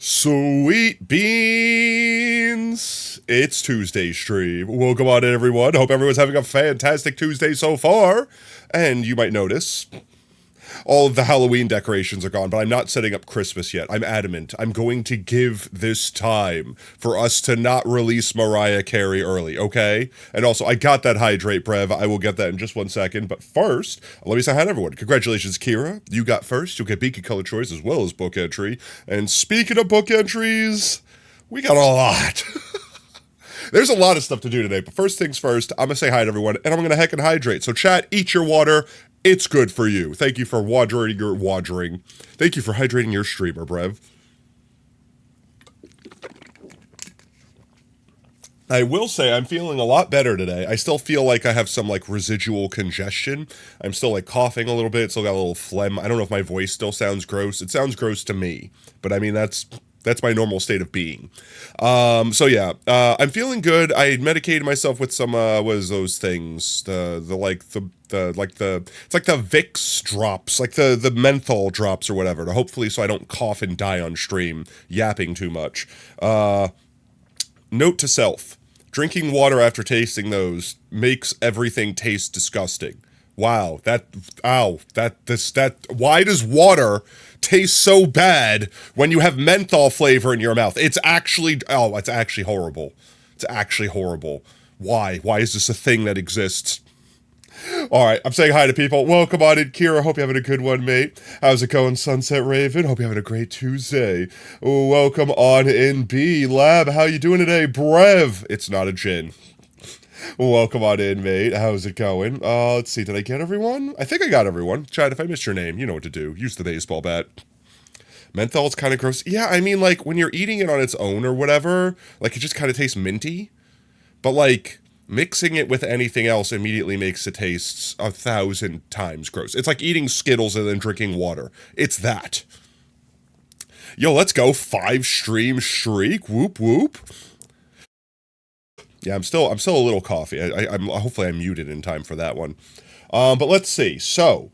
Sweet beans! It's Tuesday stream. Welcome on in, everyone. Hope everyone's having a fantastic Tuesday so far. And you might notice all of the Halloween decorations are gone, but I'm not setting up Christmas yet. I'm adamant. I'm going to give this time for us to not release Mariah Carey early, okay? And also, I got that hydrate, Brev. I will get that in just 1 second. But first, let me say hi to everyone. Congratulations, Kira. You got first. You'll get Beacon Color Choice as well as book entry. And speaking of book entries, we got a lot. There's a lot of stuff to do today, but first things first, I'm going to say hi to everyone, and I'm going to heckin' hydrate. So chat, eat your water. It's good for you. Thank you for watering. Thank you for hydrating your streamer, Brev. I will say I'm feeling a lot better today. I still feel like I have some residual congestion. I'm still coughing a little bit, still got a little phlegm. I don't know if my voice still sounds gross. It sounds gross to me, but I mean that's my normal state of being. So yeah, I'm feeling good. I medicated myself with some what is those things? It's like the Vicks drops, like the menthol drops or whatever, to hopefully so I don't cough and die on stream yapping too much. Note to self: drinking water after tasting those makes everything taste disgusting. Wow, why does water taste so bad when you have menthol flavor in your mouth? It's actually horrible. It's actually horrible. Why? Why is this a thing that exists? All right, I'm saying hi to people. Welcome on in, Kira. Hope you're having a good one, mate. How's it going, Sunset Raven? Hope you're having a great Tuesday. Welcome on in, B Lab. How you doing today, Brev? It's not a gin. Welcome on in, mate. How's it going? Let's see. Did I get everyone? I think I got everyone. Chat, if I missed your name, you know what to do. Use the baseball bat. Menthol's kind of gross. Yeah, I mean, when you're eating it on its own or whatever, it just kind of tastes minty. But, mixing it with anything else immediately makes it taste 1,000 times gross. It's like eating Skittles and then drinking water. It's that. Yo, let's go. 5 stream streak. Whoop, whoop. Yeah, I'm still a little coffee. I'm hopefully I'm muted in time for that one. But let's see. So,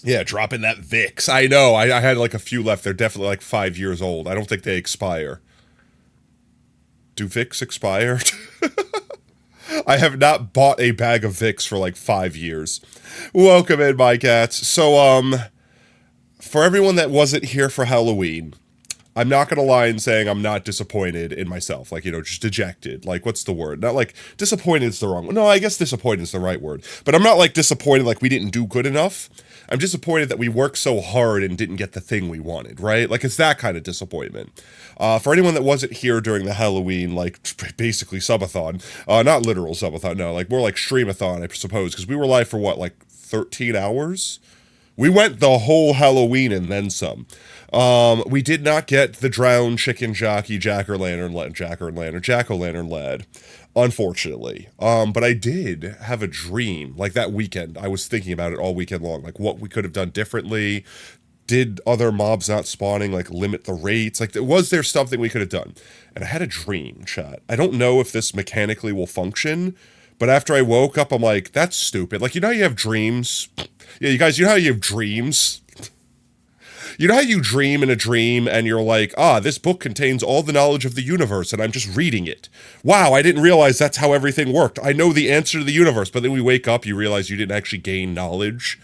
yeah, dropping that Vicks. I know. I had a few left. They're definitely 5 years old. I don't think they expire. Do Vicks expire? I have not bought a bag of Vicks for 5 years. Welcome in, my cats. So, for everyone that wasn't here for Halloween, I'm not going to lie in saying I'm not disappointed in myself. Just dejected. What's the word? Not disappointed is the wrong one. No, I guess disappointed is the right word. But I'm not disappointed we didn't do good enough. I'm disappointed that we worked so hard and didn't get the thing we wanted, right? It's that kind of disappointment. For anyone that wasn't here during the Halloween, basically subathon, not literal subathon, no, more streamathon, I suppose, because we were live for 13 hours? We went the whole Halloween and then some. We did not get the drowned chicken jockey jack-o'-lantern lad, unfortunately. But I did have a dream, that weekend. I was thinking about it all weekend long, what we could have done differently. Did other mobs not spawning, limit the rates? Was there something we could have done? And I had a dream, chat. I don't know if this mechanically will function, but after I woke up, I'm like, that's stupid. You know how you have dreams? Yeah, you guys, you know how you have dreams? You know how you dream in a dream and you're like, this book contains all the knowledge of the universe and I'm just reading it. Wow, I didn't realize that's how everything worked. I know the answer to the universe, but then we wake up, you realize you didn't actually gain knowledge.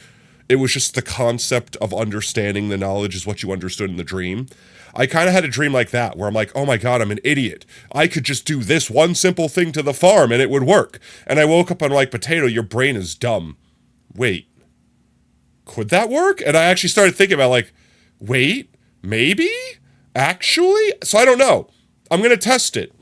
It was just the concept of understanding the knowledge is what you understood in the dream. I kind of had a dream like that, where I'm like, oh my god, I'm an idiot. I could just do this one simple thing to the farm and it would work. And I woke up and I'm like, Potato, your brain is dumb. Wait, could that work? And I actually started thinking about wait, maybe? Actually? So I don't know. I'm going to test it.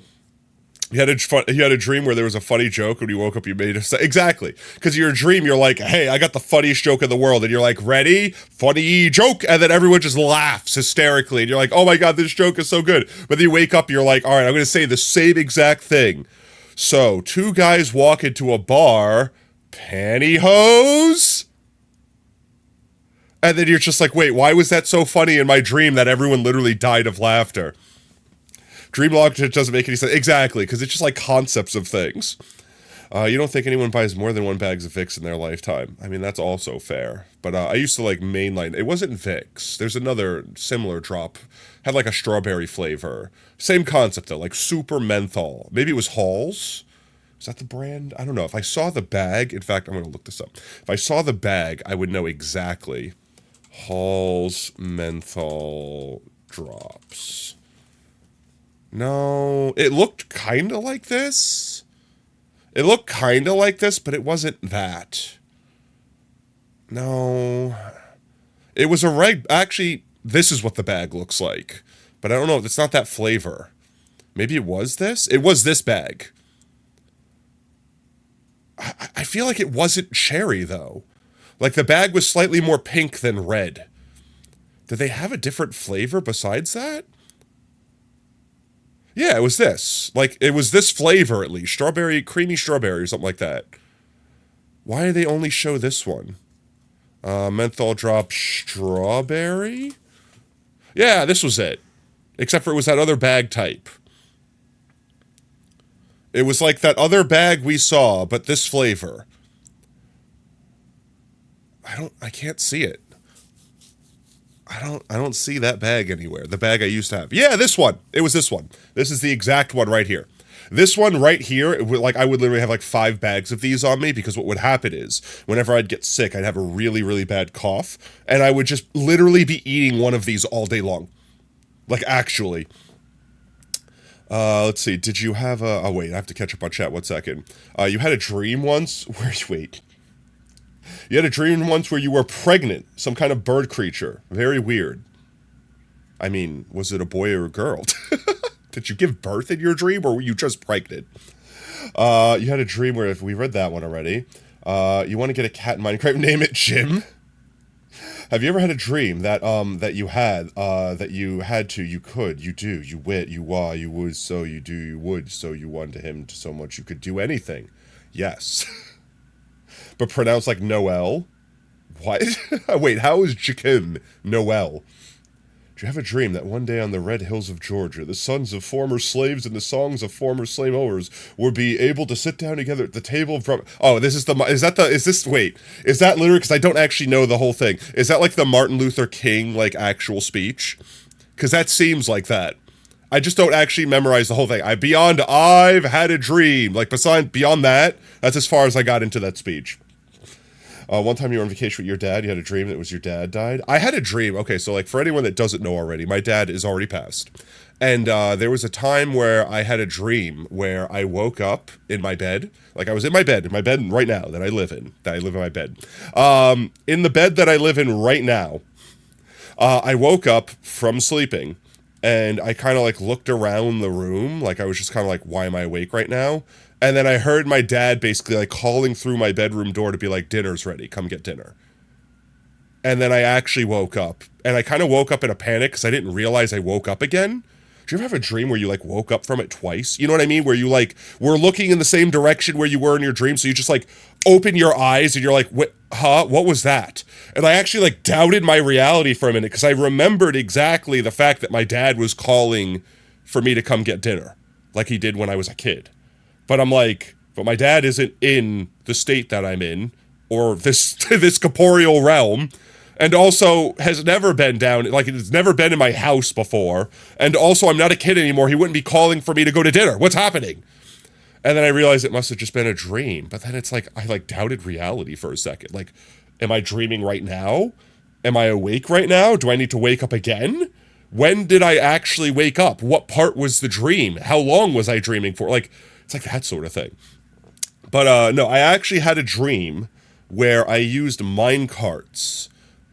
You had a dream where there was a funny joke when you woke up, you made a... Exactly. Because your dream, you're like, hey, I got the funniest joke in the world. And you're like, ready? Funny joke. And then everyone just laughs hysterically. And you're like, oh my god, this joke is so good. But then you wake up, you're like, all right, I'm going to say the same exact thing. So, 2 guys walk into a bar, pantyhose? And then you're just like, wait, why was that so funny in my dream that everyone literally died of laughter? Dream logic doesn't make any sense. Exactly, because it's just concepts of things. You don't think anyone buys more than one bags of Vicks in their lifetime? I mean, that's also fair. But I used to like mainline. It wasn't Vicks. There's another similar drop. Had like a strawberry flavor. Same concept though, like super menthol. Maybe it was Halls. Is that the brand? I don't know. If I saw the bag, in fact, I'm going to look this up. If I saw the bag, I would know exactly. Halls menthol drops. No, it looked kind of like this. It looked kind of like this, but it wasn't that. No. It was a actually, this is what the bag looks like. But I don't know. It's not that flavor. Maybe it was this? It was this bag. I feel like it wasn't cherry, though. Like, the bag was slightly more pink than red. Did they have a different flavor besides that? Yeah, it was this. Like, it was this flavor, at least. Strawberry, creamy strawberry or something like that. Why do they only show this one? Menthol drop strawberry? Yeah, this was it. Except for it was that other bag type. It was like that other bag we saw, but this flavor. I can't see it. I don't see that bag anywhere. The bag I used to have. Yeah, this one. It was this one. This is the exact one right here. This one right here, I would literally have like 5 bags of these on me, because what would happen is whenever I'd get sick, I'd have a really, really bad cough, and I would just literally be eating one of these all day long. Like, actually. Let's see. Did you have a... Oh, wait. I have to catch up on chat 1 second. You had a dream once where... Wait. You had a dream once where you were pregnant. Some kind of bird creature. Very weird. I mean, was it a boy or a girl? Did you give birth in your dream, or were you just pregnant? You had a dream where... If we read that one already. You want to get a cat in Minecraft? Name it Jim. Have you ever had a dream that you had to, you could, you do, you wit, you wa, you would, so you do, you would, so you won to him so much you could do anything? Yes. But pronounced like Noel? What? Wait, how is Jakim Noel? Do you have a dream that one day on the red hills of Georgia, the sons of former slaves and the songs of former slave owners would be able to sit down together at the table of... Oh, this is wait, is that literally, because I don't actually know the whole thing. Is that like the Martin Luther King, like, actual speech? Because that seems like that. I just don't actually memorize the whole thing. I've had a dream. Like, beyond that, that's as far as I got into that speech. One time you were on vacation with your dad, you had a dream that was your dad died. I had a dream. Okay, so like for anyone that doesn't know already, my dad is already passed. And there was a time where I had a dream where I woke up in my bed. Like I was in my bed right now that I live in my bed. In the bed that I live in right now, I woke up from sleeping and I kind of like looked around the room. Like I was just kind of like, why am I awake right now? And then I heard my dad basically like calling through my bedroom door to be like, dinner's ready, come get dinner. And then I actually woke up. And I kind of woke up in a panic because I didn't realize I woke up again. Do you ever have a dream where you like woke up from it twice? You know what I mean? Where you like were looking in the same direction where you were in your dream. So you just like open your eyes and you're like, what was that? And I actually like doubted my reality for a minute because I remembered exactly the fact that my dad was calling for me to come get dinner like he did when I was a kid. But I'm like, but my dad isn't in the state that I'm in, or this corporeal realm, and also has never been down, like it's never been in my house before, and also I'm not a kid anymore, he wouldn't be calling for me to go to dinner. What's happening? And then I realized it must have just been a dream, but then it's like, I like doubted reality for a second. Like, am I dreaming right now? Am I awake right now? Do I need to wake up again? When did I actually wake up? What part was the dream? How long was I dreaming for? Like, it's like that sort of thing. But no, I actually had a dream where I used mine carts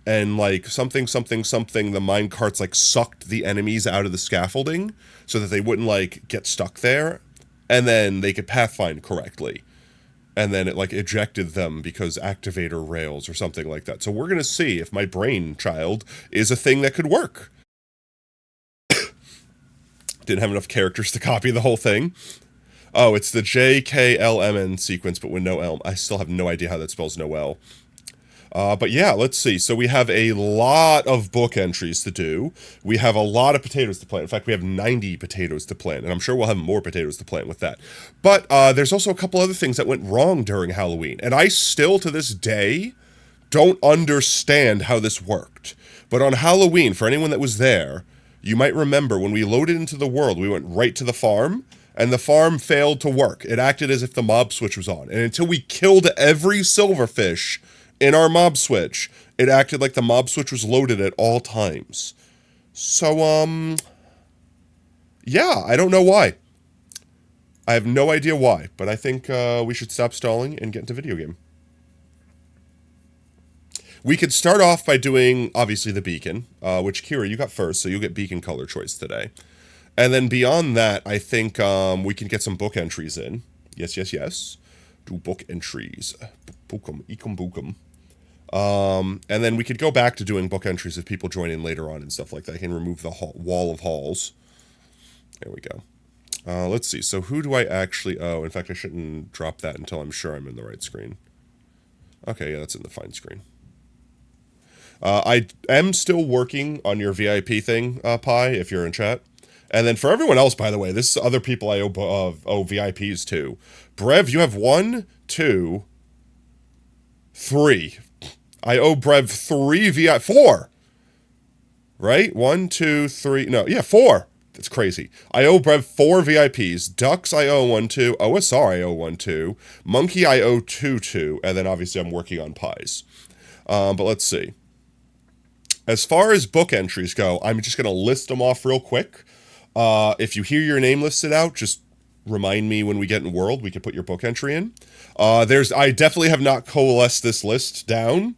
and like something, the mine carts like sucked the enemies out of the scaffolding so that they wouldn't like get stuck there, and then they could pathfind correctly. And then it like ejected them because activator rails or something like that. So we're going to see if my brain child is a thing that could work. Didn't have enough characters to copy the whole thing. Oh, it's the JKLMN sequence, but with no L. I still have no idea how that spells Noel. But yeah, let's see. So we have a lot of book entries to do. We have a lot of potatoes to plant. In fact, we have 90 potatoes to plant, and I'm sure we'll have more potatoes to plant with that. But there's also a couple other things that went wrong during Halloween, and I still, to this day, don't understand how this worked. But on Halloween, for anyone that was there, you might remember when we loaded into the world, we went right to the farm, and the farm failed to work. It acted as if the mob switch was on. And until we killed every silverfish in our mob switch, it acted like the mob switch was loaded at all times. So, yeah, I don't know why. I have no idea why, but I think we should stop stalling and get into video game. We could start off by doing, obviously, the beacon, which, Kira, you got first, so you'll get beacon color choice today. And then beyond that, I think we can get some book entries in. Yes, yes, yes. Do book entries. Bookum, ekum, bookum. And then we could go back to doing book entries if people join in later on and stuff like that. I can remove the wall of halls. There we go. Let's see. So who do I actually... Oh, in fact, I shouldn't drop that until I'm sure I'm in the right screen. Okay, yeah, that's in the fine screen. I am still working on your VIP thing, Pi, if you're in chat. And then for everyone else, by the way, this is other people I owe VIPs to. Brev, you have 1, 2, 3. I owe Brev 3 4. Right? 1, 2, 3. No, yeah, 4. That's crazy. I owe Brev 4 VIPs. Ducks, I owe 1, 2. OSR, I owe 1, 2. Monkey, I owe 2, 2. And then obviously I'm working on pies. But let's see. As far as book entries go, I'm just going to list them off real quick. If you hear your name listed out, just remind me when we get in World. We can put your book entry in. I definitely have not coalesced this list down,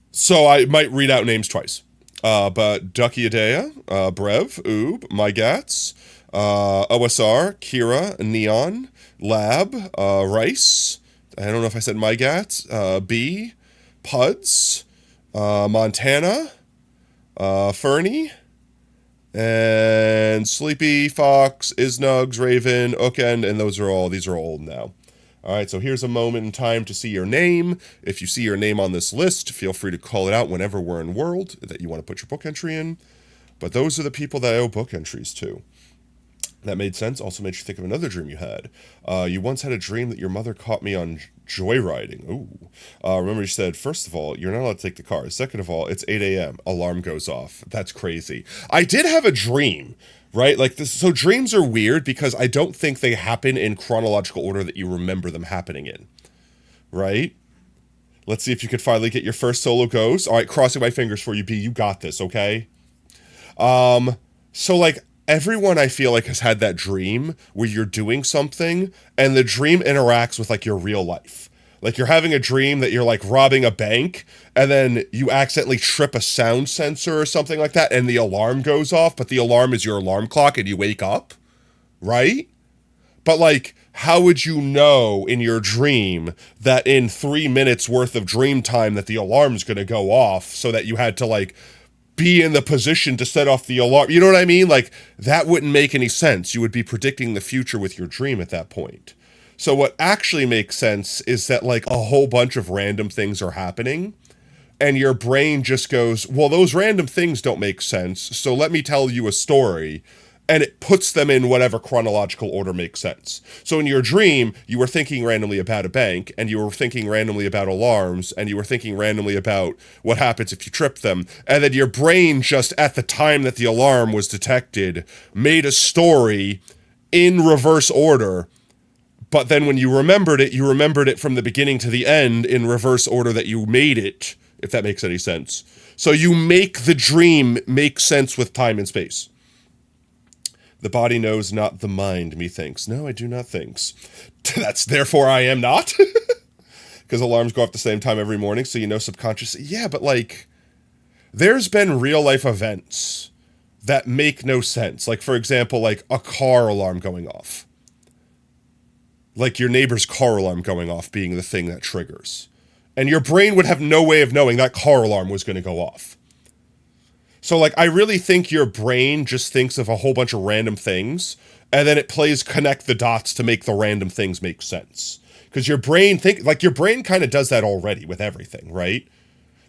so I might read out names twice. But Ducky Adea, Brev, Oob, MyGats, OSR, Kira, Neon, Lab, Rice. I don't know if I said MyGats. B, Puds, Montana, Fernie, and Sleepy, Fox, Isnugs, Raven, Ookend, and these are all old now. Alright, so here's a moment in time to see your name. If you see your name on this list, feel free to call it out whenever we're in World that you want to put your book entry in. But those are the people that I owe book entries to. That made sense. Also made you think of another dream you had. You once had a dream that your mother caught me on joyriding. Ooh. Remember you said, first of all, you're not allowed to take the car. Second of all, it's 8 a.m. Alarm goes off. That's crazy. I did have a dream, right? Like this. So dreams are weird because I don't think they happen in chronological order that you remember them happening in. Right? Let's see if you could finally get your first solo goes. All right, crossing my fingers for you, B. You got this, okay? So like, everyone I feel like has had that dream where you're doing something and the dream interacts with like your real life. Like you're having a dream that you're like robbing a bank and then you accidentally trip a sound sensor or something like that and the alarm goes off, but the alarm is your alarm clock and you wake up, right? But like, how would you know in your dream that in 3 minutes worth of dream time that the alarm's going to go off so that you had to like be in the position to set off the alarm? You know what I mean? Like, that wouldn't make any sense. You would be predicting the future with your dream at that point. So what actually makes sense is that, like, a whole bunch of random things are happening, and your brain just goes, well, those random things don't make sense, so let me tell you a story, and it puts them in whatever chronological order makes sense. So in your dream, you were thinking randomly about a bank, and you were thinking randomly about alarms, and you were thinking randomly about what happens if you trip them, and then your brain just, at the time that the alarm was detected, made a story in reverse order, but then when you remembered it from the beginning to the end in reverse order that you made it, if that makes any sense. So you make the dream make sense with time and space. The body knows, not the mind, methinks. No, I do not thinks. That's therefore I am not. Because alarms go off the same time every morning, so you know subconsciously. Yeah, but like, there's been real life events that make no sense. Like, for example, like a car alarm going off. Like your neighbor's car alarm going off being the thing that triggers. And your brain would have no way of knowing that car alarm was going to go off. So, like, I really think your brain just thinks of a whole bunch of random things, and then it plays connect the dots to make the random things make sense. Because your brain kind of does that already with everything, right?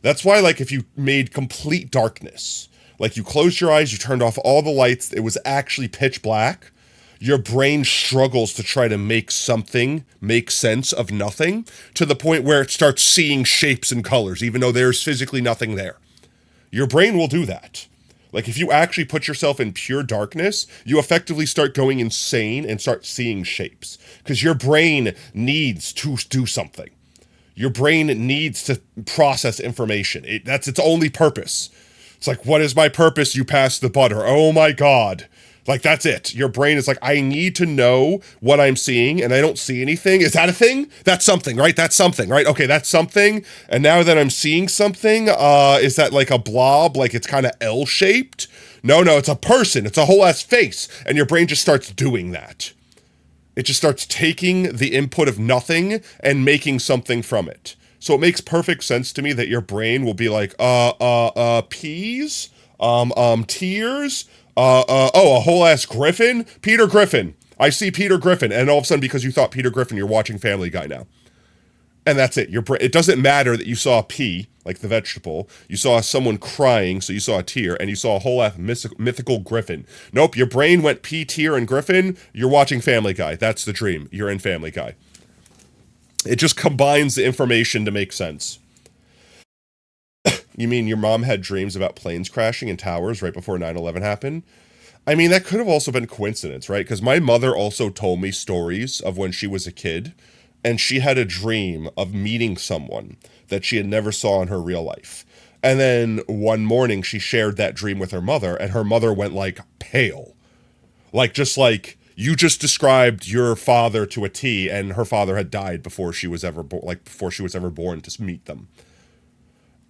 That's why, like, if you made complete darkness, like you closed your eyes, you turned off all the lights, it was actually pitch black, your brain struggles to try to make something make sense of nothing to the point where it starts seeing shapes and colors, even though there's physically nothing there. Your brain will do that. Like, if you actually put yourself in pure darkness, you effectively start going insane and start seeing shapes. Because your brain needs to do something. Your brain needs to process information. That's its only purpose. It's like, what is my purpose? You pass the butter. Oh my God. Like, that's it. Your brain is like, I need to know what I'm seeing, and I don't see anything. Is that a thing? That's something, right? That's something, right? Okay, that's something. And now that I'm seeing something, is that like a blob? Like it's kind of L-shaped? No, it's a person. It's a whole ass face. And your brain just starts doing that. It just starts taking the input of nothing and making something from it. So it makes perfect sense to me that your brain will be like, peas, tears, a whole ass Griffin? Peter Griffin. I see Peter Griffin. And all of a sudden, because you thought Peter Griffin, you're watching Family Guy now. And that's it. It doesn't matter that you saw a pea, like the vegetable. You saw someone crying, so you saw a tear, and you saw a whole ass mythical Griffin. Nope, your brain went pea, tear, and Griffin. You're watching Family Guy. That's the dream. You're in Family Guy. It just combines the information to make sense. You mean your mom had dreams about planes crashing in towers right before 9/11 happened? I mean, that could have also been coincidence, right? Because my mother also told me stories of when she was a kid, and she had a dream of meeting someone that she had never saw in her real life. And then one morning she shared that dream with her mother, and her mother went like pale. Like you just described your father to a T, and her father had died before she was ever born to meet them.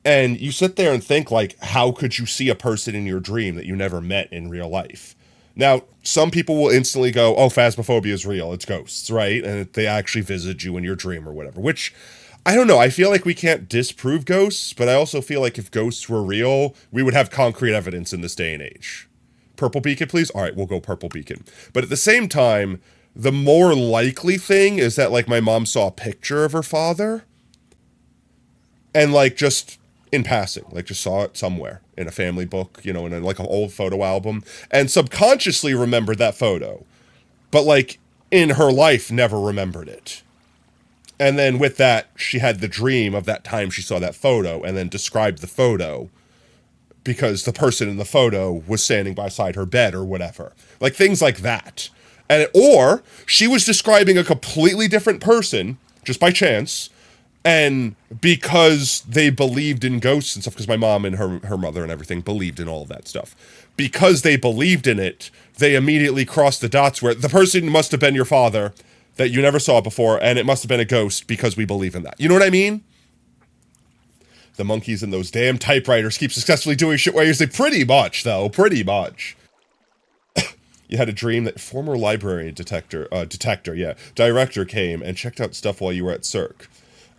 And you sit there and think, like, how could you see a person in your dream that you never met in real life? Now, some people will instantly go, oh, phasmophobia is real. It's ghosts, right? And they actually visit you in your dream or whatever, which, I don't know. I feel like we can't disprove ghosts, but I also feel like if ghosts were real, we would have concrete evidence in this day and age. Purple beacon, please? All right, we'll go purple beacon. But at the same time, the more likely thing is that, like, my mom saw a picture of her father and, like, just in passing, like just saw it somewhere in a family book, in like an old photo album, and subconsciously remembered that photo, but like in her life never remembered it. And then with that, she had the dream of that time she saw that photo and then described the photo because the person in the photo was standing beside her bed or whatever. Like things like that. Or she was describing a completely different person just by chance. And because they believed in ghosts and stuff, because my mom and her mother and everything believed in all of that stuff. Because they believed in it, they immediately crossed the dots where the person must have been your father that you never saw before, and it must have been a ghost because we believe in that. You know what I mean? The monkeys and those damn typewriters keep successfully doing shit where you say, pretty much, though. Pretty much. You had a dream that former library director came and checked out stuff while you were at Cirque.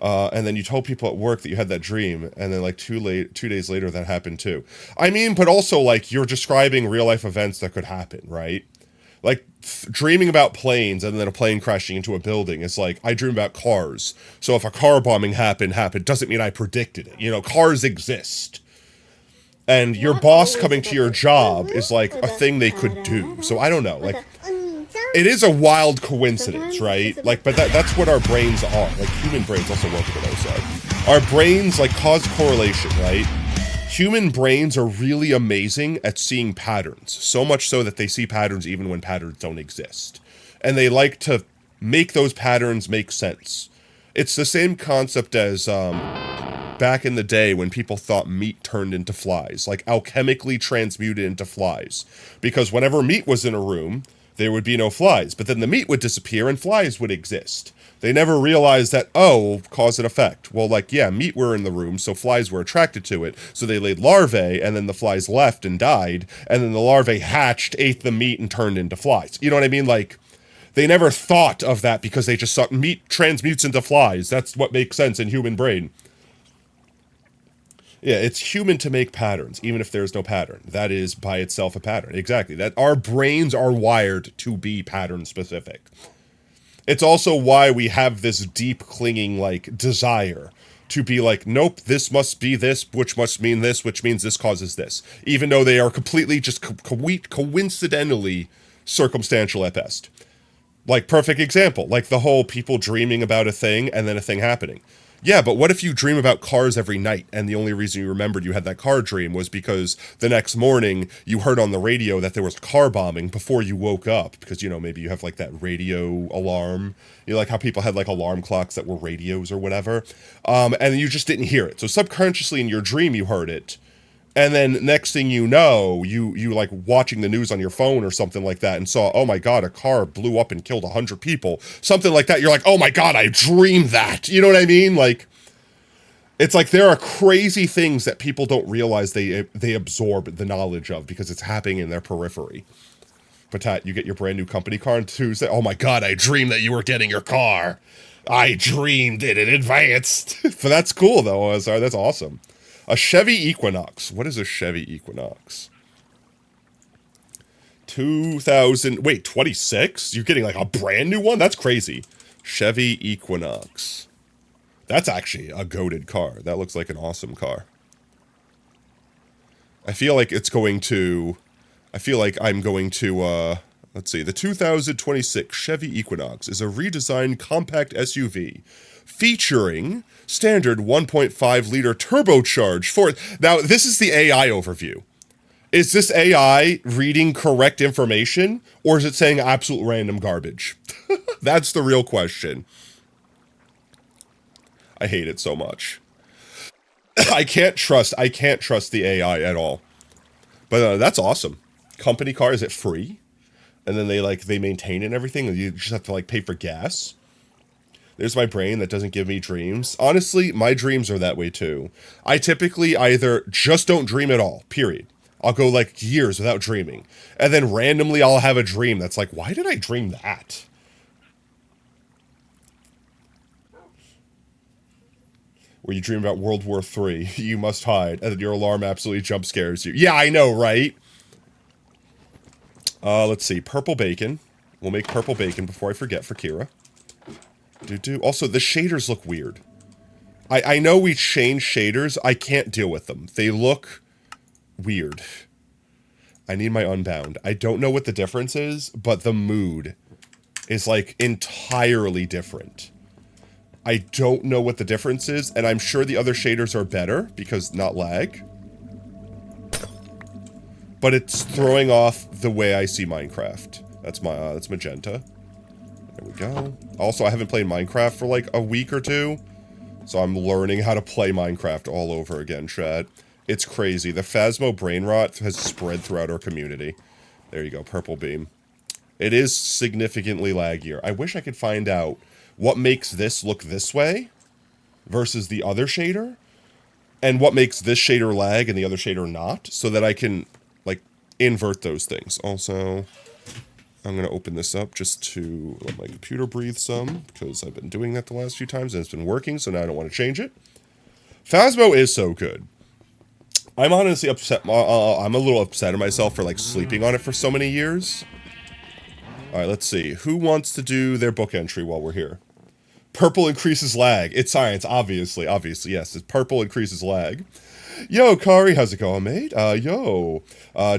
And then you told people at work that you had that dream, and then like 2 days later that happened too. I mean, but also like you're describing real life events that could happen, right? Like dreaming about planes and then a plane crashing into a building is like, I dream about cars. So if a car bombing happened doesn't mean I predicted it. Cars exist. And your boss coming to your job is like a thing they could do. So I don't know, like it is a wild coincidence, right? Like, but that's what our brains are. Like, human brains also work with those. Our brains, like, cause correlation, right? Human brains are really amazing at seeing patterns. So much so that they see patterns even when patterns don't exist. And they like to make those patterns make sense. It's the same concept as back in the day when people thought meat turned into flies. Like, alchemically transmuted into flies. Because whenever meat was in a room, there would be no flies, but then the meat would disappear and flies would exist. They never realized that, cause and effect. Well, like, yeah, meat were in the room, so flies were attracted to it, so they laid larvae, and then the flies left and died, and then the larvae hatched, ate the meat, and turned into flies. You know what I mean? Like, they never thought of that because they just thought meat transmutes into flies. That's what makes sense in human brain. Yeah, it's human to make patterns, even if there's no pattern. That is by itself a pattern. Exactly. That our brains are wired to be pattern specific. It's also why we have this deep clinging like desire to be like, nope, this must be this, which must mean this, which means this causes this, even though they are completely just coincidentally circumstantial at best. Like, perfect example, like the whole people dreaming about a thing and then a thing happening. Yeah, but what if you dream about cars every night and the only reason you remembered you had that car dream was because the next morning you heard on the radio that there was car bombing before you woke up because, you know, maybe you have like that radio alarm. You know, like how people had like alarm clocks that were radios or whatever. And you just didn't hear it. So subconsciously in your dream you heard it. And then next thing you know, you like watching the news on your phone or something like that and saw, oh my God, a car blew up and killed 100 people. Something like that. You're like, oh my God, I dreamed that. You know what I mean? Like, it's like there are crazy things that people don't realize they absorb the knowledge of because it's happening in their periphery. But you get your brand new company car on Tuesday. Oh my God, I dreamed that you were getting your car. I dreamed it in advance. But that's cool though. Sorry, that's awesome. A Chevy Equinox. What is a Chevy Equinox? 26? You're getting like a brand new one? That's crazy. Chevy Equinox. That's actually a goated car. That looks like an awesome car. I feel like I'm going to, let's see. The 2026 Chevy Equinox is a redesigned compact SUV featuring standard 1.5-liter turbocharged Ford. Now, this is the AI overview. Is this AI reading correct information, or is it saying absolute random garbage? That's the real question. I hate it so much. I can't trust the AI at all. But that's awesome. Company car, is it free? And then they maintain it and everything, and you just have to like pay for gas. There's my brain that doesn't give me dreams. Honestly, my dreams are that way too. I typically either just don't dream at all, period. I'll go like years without dreaming. And then randomly I'll have a dream that's like, why did I dream that? Where you dream about World War III, you must hide, and then your alarm absolutely jump scares you. Yeah, I know, right? Let's see, purple bacon. We'll make purple bacon before I forget for Kira. Also, the shaders look weird. I know we changed shaders. I can't deal with them. They look weird. I need my Unbound. I don't know what the difference is, but the mood is like entirely different. I don't know what the difference is, and I'm sure the other shaders are better because not lag. But it's throwing off the way I see Minecraft. That's magenta. There we go. Also, I haven't played Minecraft for like a week or two, so I'm learning how to play Minecraft all over again, chat. It's crazy. The Phasmo brain rot has spread throughout our community. There you go, purple beam. It is significantly laggier. I wish I could find out what makes this look this way versus the other shader, and what makes this shader lag and the other shader not, so that I can like invert those things. Also, I'm going to open this up just to let my computer breathe some, because I've been doing that the last few times and it's been working, so now I don't want to change it. Phasmo is so good. I'm honestly upset. I'm a little upset at myself for like sleeping on it for so many years. Alright, let's see. Who wants to do their book entry while we're here? Purple increases lag. It's science, obviously. Obviously, yes. Purple increases lag. Yo, Kari, how's it going, mate? Do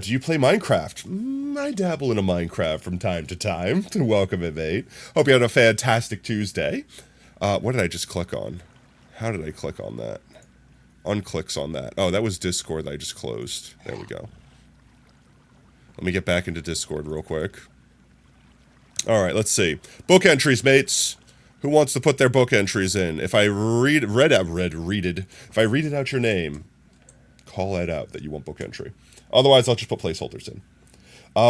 you play Minecraft? I dabble in a Minecraft from time to time. Welcome it, mate. Hope you had a fantastic Tuesday. What did I just click on? How did I click on that? Unclicks on that. Oh, that was Discord that I just closed. There we go. Let me get back into Discord real quick. Alright, let's see. Book entries, mates. Who wants to put their book entries in? If I read it out your name, call it out that you want book entry. Otherwise, I'll just put placeholders in.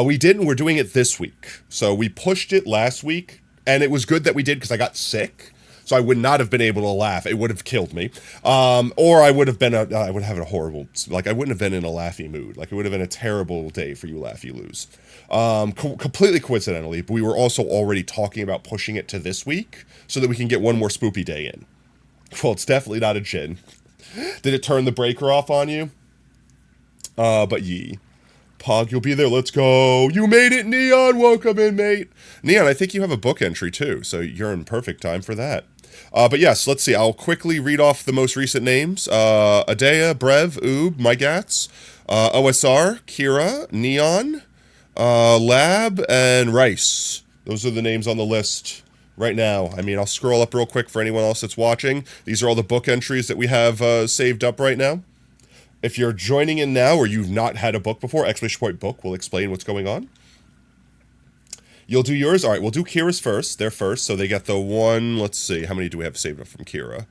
We did, and we're doing it this week. So we pushed it last week, and it was good that we did because I got sick. So I would not have been able to laugh. It would have killed me. Or I would have been, I would have a horrible, like I wouldn't have been in a laughy mood. Like it would have been a terrible day for you laughy lose. Completely coincidentally, but we were also already talking about pushing it to this week so that we can get one more spoopy day in. Well, it's definitely not a gin. Did it turn the breaker off on you? But yee. Pog, you'll be there. Let's go. You made it, Neon. Welcome in, mate. Neon, I think you have a book entry too, so you're in perfect time for that. But yes, let's see. I'll quickly read off the most recent names. Adea, Brev, Oob, Mygats, OSR, Kira, Neon, Lab, and Rice. Those are the names on the list right now. I mean, I'll scroll up real quick for anyone else that's watching. These are all the book entries that we have saved up right now. If you're joining in now or you've not had a book before, exclamation point book will explain what's going on. You'll do yours? All right, we'll do Kira's first. They're first, so they get the one. Let's see. How many do we have saved up from Kira?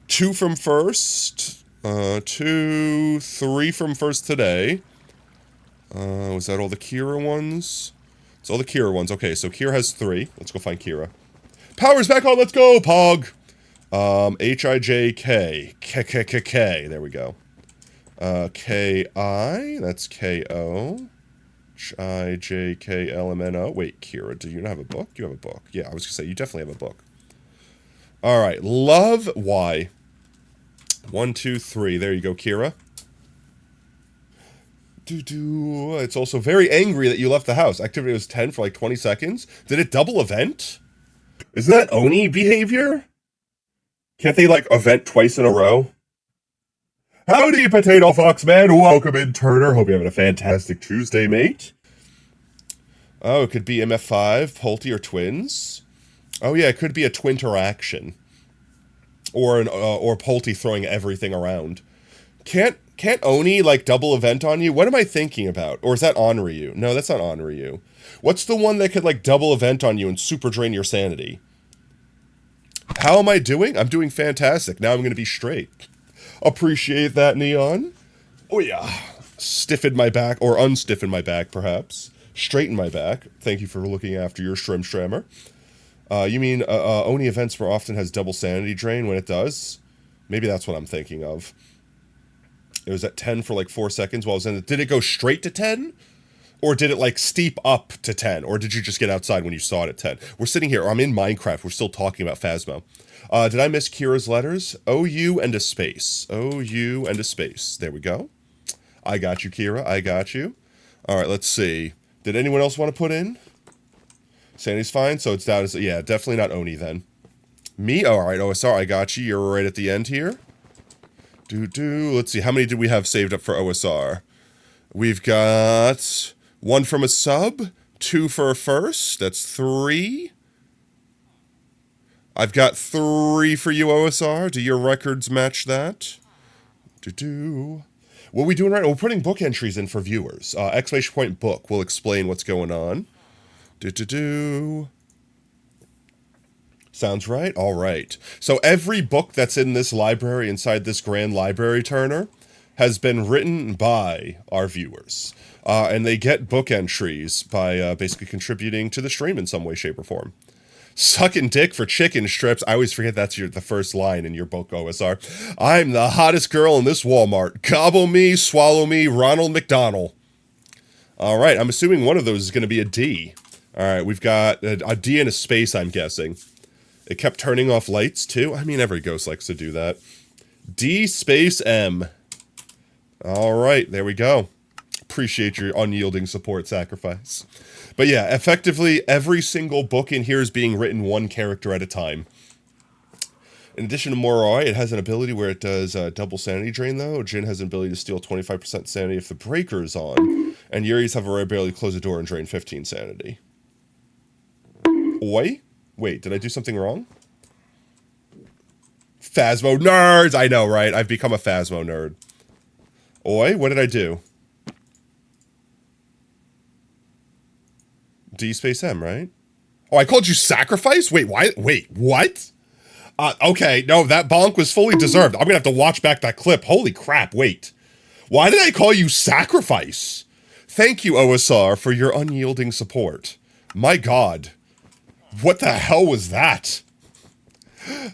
2 from first. 2, 3 from first today. Was that all the Kira ones? It's all the Kira ones. Okay, so Kira has 3. Let's go find Kira. Power's back on. Let's go, Pog. H-I-J-K. K-K-K-K. There we go. K-I. That's K-O. H-I-J-K-L-M-N-O. Wait, Kira, do you not have a book? You have a book. Yeah, I was going to say, you definitely have a book. All right. Love Y. 1, 2, 3. There you go, Kira. It's also very angry that you left the house. Activity was 10 for like 20 seconds. Did it double event? Isn't that Oni behavior? Can't they, like, event twice in a row? Howdy, Potato Fox Man. Welcome in, Turner. Hope you're having a fantastic Tuesday, mate. Oh, it could be MF5, Pulte, or Twins. Oh, yeah, it could be a twin interaction. Or Pulte throwing everything around. Can't Oni, like, double event on you? What am I thinking about? Or is that Onryu? No, that's not Onryu. What's the one that could, like, double event on you and super drain your sanity? How am I doing? I'm doing fantastic. Now I'm going to be straight. Appreciate that, Neon. Oh, yeah. Stiffen my back, or unstiffen my back, perhaps. Straighten my back. Thank you for looking after your Shrimmer. You mean Oni events more often has double sanity drain when it does? Maybe that's what I'm thinking of. It was at 10 for like 4 seconds while I was in it. Did it go straight to 10? Or did it, like, steep up to 10? Or did you just get outside when you saw it at 10? We're sitting here. I'm in Minecraft. We're still talking about Phasmo. Did I miss Kira's letters? O-U and a space. O-U and a space. There we go. I got you, Kira. I got you. All right, let's see. Did anyone else want to put in? Sandy's fine, so it's down as... Yeah, definitely not Oni, then. Me? All right, OSR, I got you. You're right at the end here. Let's see. How many did we have saved up for OSR? We've got... 1 from a sub, 2 for a first, that's 3. I've got 3 for you, OSR. Do your records match that? What are we doing right now? We're putting book entries in for viewers. Exclamation point book will explain what's going on. Sounds right? All right. So every book that's in this library, inside this grand library, Turner, has been written by our viewers. And they get book entries by basically contributing to the stream in some way, shape, or form. Sucking dick for chicken strips. I always forget that's the first line in your book, OSR. I'm the hottest girl in this Walmart. Gobble me, swallow me, Ronald McDonald. All right, I'm assuming one of those is going to be a D. All right, we've got a D and a space, I'm guessing. It kept turning off lights, too. I mean, every ghost likes to do that. D space M. All right, there we go. Appreciate your unyielding support sacrifice. But yeah, effectively, every single book in here is being written one character at a time. In addition to Moroi, it has an ability where it does double sanity drain, though. Jin has an ability to steal 25% sanity if the breaker is on. And Yuri's have a rare ability to close the door and drain 15 sanity. Oi? Wait, did I do something wrong? Phasmo nerds! I know, right? I've become a Phasmo nerd. Oi, what did I do? D space M, right? Oh, I called you sacrifice? Wait, why? Wait, what? Okay, no, that bonk was fully deserved. I'm gonna have to watch back that clip. Holy crap, wait. Why did I call you sacrifice? Thank you, OSR, for your unyielding support. My god. What the hell was that?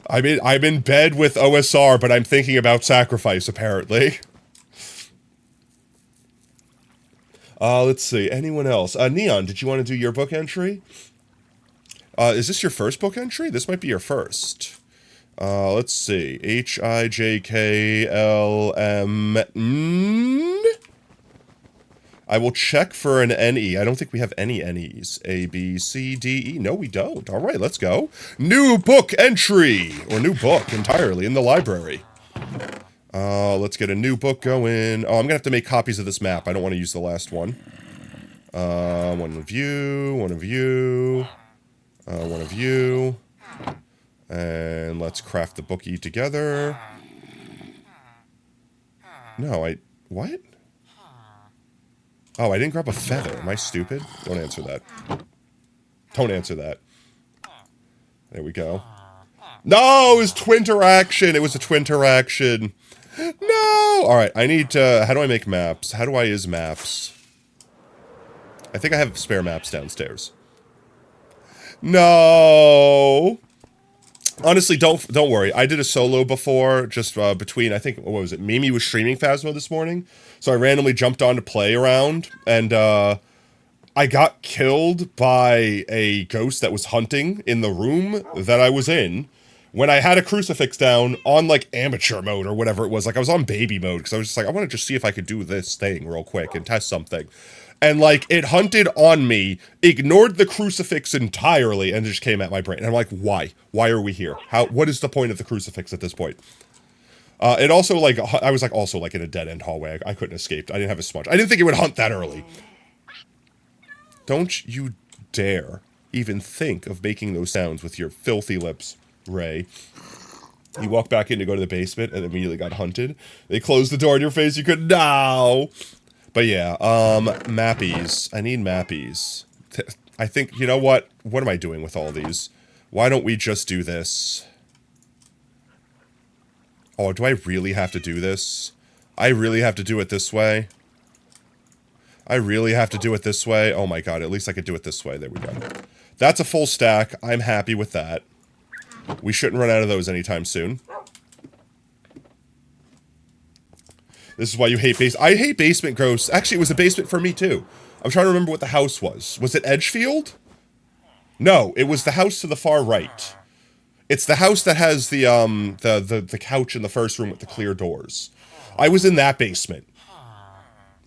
I'm in bed with OSR, but I'm thinking about sacrifice, apparently. Let's see. Anyone else? Neon, did you want to do your book entry? Is this your first book entry? This might be your first. Let's see. H-I-J-K-L-M... I will check for an NE. I don't think we have any NEs. A, B, C, D, E. No, we don't. All right, let's go. New book entry. Or new book entirely in the library. Let's get a new book going. Oh, I'm going to have to make copies of this map. I don't want to use the last one. One of you. One of you. One of you. And let's craft the bookie together. No, what? Oh, I didn't grab a feather. Am I stupid? Don't answer that. Don't answer that. There we go. No, it was twinteraction. It was a twinteraction. No! Alright, I need to... How do I make maps? How do I use maps? I think I have spare maps downstairs. No! Honestly, don't worry. I did a solo before, just between, I think, what was it? Mimi was streaming Phasmo this morning, so I randomly jumped on to play around, and I got killed by a ghost that was hunting in the room that I was in when I had a crucifix down on, like, amateur mode or whatever it was. Like, I was on baby mode, because I was just like, I want to just see if I could do this thing real quick and test something. And, like, it hunted on me, ignored the crucifix entirely, and just came at my brain. And I'm like, why? Why are we here? What is the point of the crucifix at this point? It also, like, I was, like, also, like, in a dead-end hallway. I couldn't escape. I didn't have a smudge. I didn't think it would hunt that early. Don't you dare even think of making those sounds with your filthy lips, Ray. You walk back in to go to the basement and immediately got hunted. They closed the door in your face. You could, no! But yeah, mappies. I need mappies. I think, you know what? What am I doing with all these? Why don't we just do this? Oh, do I really have to do this? I really have to do it this way? I really have to do it this way? Oh my god, at least I could do it this way. There we go. That's a full stack. I'm happy with that. We shouldn't run out of those anytime soon. This is why you hate basement. I hate basement ghosts. Actually, it was a basement for me, too. I'm trying to remember what the house was. Was it Edgefield? No, it was the house to the far right. It's the house that has the couch in the first room with the clear doors. I was in that basement.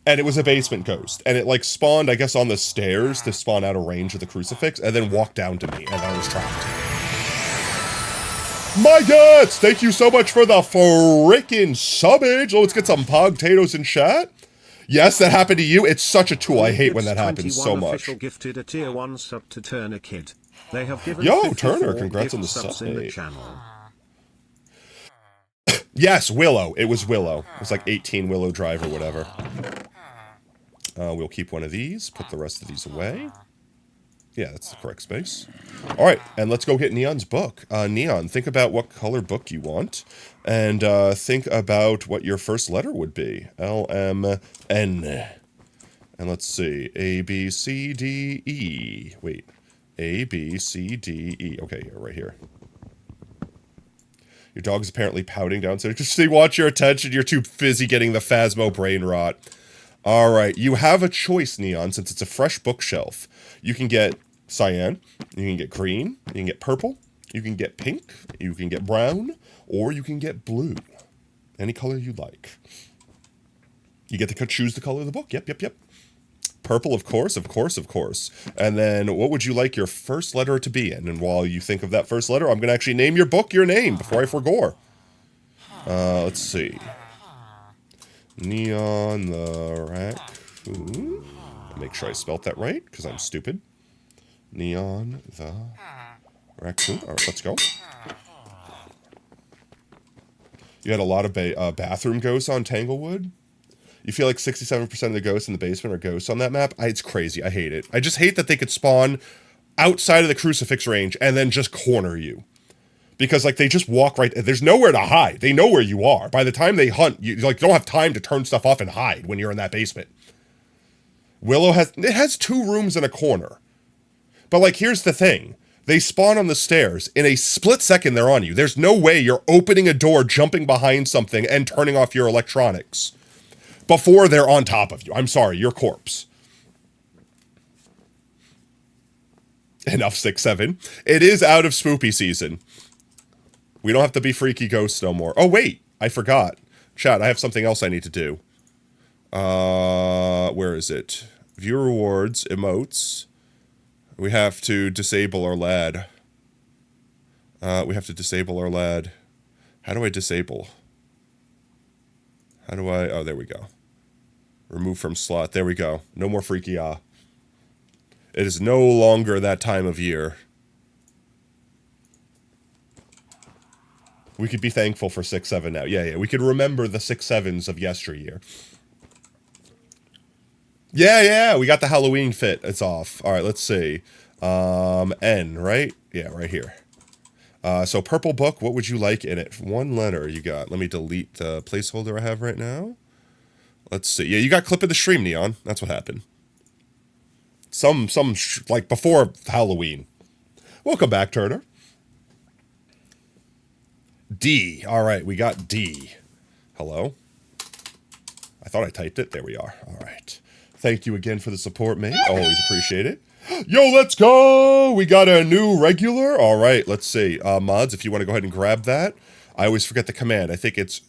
And it was a basement ghost. And it, like, spawned, I guess, on the stairs to spawn out of range of the crucifix, and then walked down to me, and I was trapped. My guts! Thank you so much for the frickin' subbage. Let's get some pog-tatoes in chat. Yes, that happened to you. It's such a tool. I hate when that happens so much. Gifted a tier 1 sub to Turner Kid. They have given Yo, Turner, congrats on the subs in the channel. Yes, Willow. It was Willow. It was like 18 Willow Drive or whatever. We'll keep one of these. Put the rest of these away. Yeah, that's the correct space. All right, and let's go get Neon's book. Neon, think about what color book you want, and think about what your first letter would be. L-M-N. And let's see. A, B, C, D, E. Wait. A, B, C, D, E. Okay, here, right here. Your dog's apparently pouting downstairs because they want your attention. You're too busy getting the Phasmo brain rot. All right, you have a choice, Neon, since it's a fresh bookshelf. You can get cyan, you can get green, you can get purple, you can get pink, you can get brown, or you can get blue. Any color you like. You get to choose the color of the book. Yep. Purple, of course. And then what would you like your first letter to be in? And while you think of that first letter, I'm going to actually name your book your name before I forget. Let's see. Neon the Raccoon. Make sure I spelt that right, because I'm stupid. Neon the Raccoon. All right, let's go. You had a lot of bathroom ghosts on Tanglewood. You feel like 67% of the ghosts in the basement are ghosts on that map? It's crazy. I hate it. I just hate that they could spawn outside of the crucifix range and then just corner you. Because, like, they just walk right... There's nowhere to hide. They know where you are. By the time they hunt, you don't have time to turn stuff off and hide when you're in that basement. Willow has 2 rooms and a corner. But, like, here's the thing. They spawn on the stairs. In a split second, they're on you. There's no way you're opening a door, jumping behind something, and turning off your electronics before they're on top of you. I'm sorry, you're corpse. Enough, 6-7. It is out of spoopy season. We don't have to be freaky ghosts no more. Oh, wait. I forgot. Chat, I have something else I need to do. Where is it? View rewards, emotes. We have to disable our lad. We have to disable our lad. How do I disable? How do I... Oh, there we go. Remove from slot. There we go. No more freaky ah. It is no longer that time of year. We could be thankful for 6-7 now. Yeah. We could remember the 6-7s of yesteryear. Yeah. We got the Halloween fit. It's off. All right, let's see. N, right? Yeah, right here. So purple book, what would you like in it? One letter you got. Let me delete the placeholder I have right now. Let's see. Yeah, you got clip of the stream, Neon. That's what happened. Like before Halloween. Welcome back, Turner. D. All right, we got D. Hello. I thought I typed it. There we are. All right. Thank you again for the support, mate. Always appreciate it. Yo, let's go! We got a new regular. All right, let's see. Mods, if you want to go ahead and grab that. I always forget the command. I think it's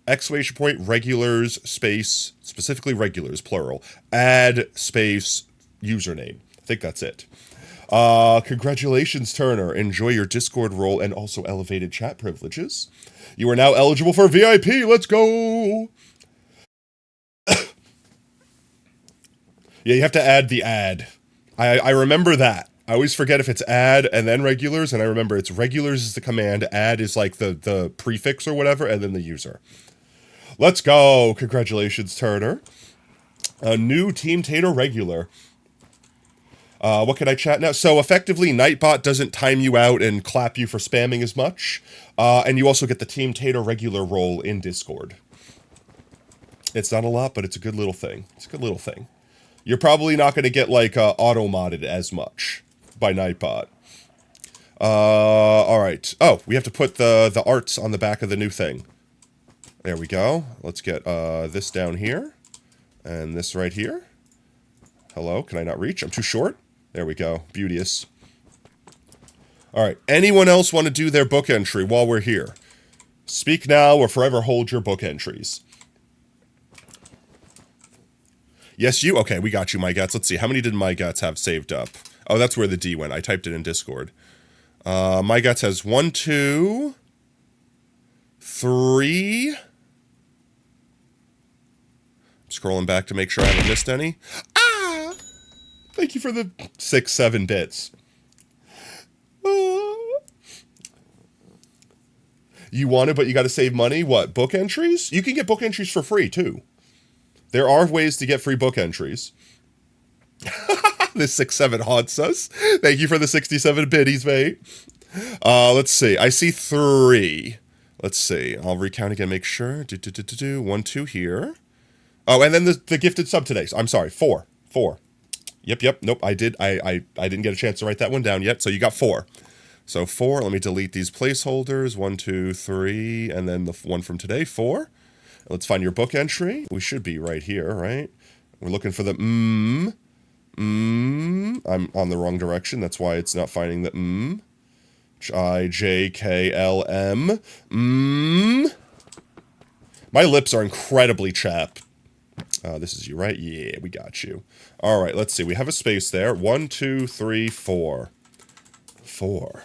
exclamation point regulars space, specifically regulars, plural, add space username. I think that's it. Congratulations, Turner. Enjoy your Discord role and also elevated chat privileges. You are now eligible for VIP. Let's go! Yeah, you have to add the ad. I remember that. I always forget if it's add and then regulars, and I remember it's regulars is the command, add is like the prefix or whatever, and then the user. Let's go. Congratulations, Turner. A new Team Tater regular. What can I chat now? So effectively, Nightbot doesn't time you out and clap you for spamming as much. And you also get the Team Tater regular role in Discord. It's not a lot, but it's a good little thing. It's a good little thing. You're probably not going to get, like, auto-modded as much by Nightbot. All right. Oh, we have to put the arts on the back of the new thing. There we go. Let's get this down here. And this right here. Hello, can I not reach? I'm too short. There we go. Beauteous. All right. Anyone else want to do their book entry while we're here? Speak now or forever hold your book entries. Yes, you? Okay, we got you, My Guts. Let's see. How many did My Guts have saved up? Oh, that's where the D went. I typed it in Discord. My Guts has 1, 2, 3. I'm scrolling back to make sure I haven't missed any. Ah! Thank you for the 6, 7 bits. You want it, but you got to save money? What, book entries? You can get book entries for free, too. There are ways to get free book entries. This 6-7 haunts us. Thank you for the 67 biddies, mate. Let's see. I see 3. Let's see. I'll recount again, make sure. 1, 2 here. Oh, and then the gifted sub today. I'm sorry, 4. Yep. Nope, I didn't get a chance to write that one down yet, so you got 4. So 4, let me delete these placeholders. 1, 2, 3, and then the one from today, 4. Let's find your book entry. We should be right here, right? We're looking for the I'm on the wrong direction. That's why it's not finding the IJKLM. My lips are incredibly chapped. This is you, right? Yeah, we got you. All right, let's see. We have a space there. 1, 2, 3, 4. 4.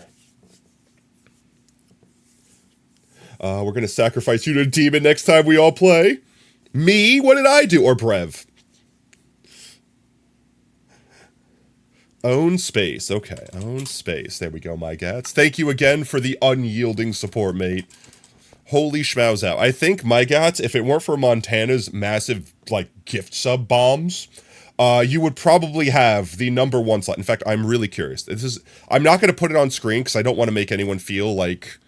We're going to sacrifice you to a demon next time we all play. Me? What did I do? Or Brev? Own space. Okay, own space. There we go, My Gats. Thank you again for the unyielding support, mate. Holy schmouse out. I think, My Gats, if it weren't for Montana's massive, like, gift sub bombs, you would probably have the #1 slot. In fact, I'm really curious. I'm not going to put it on screen because I don't want to make anyone feel like...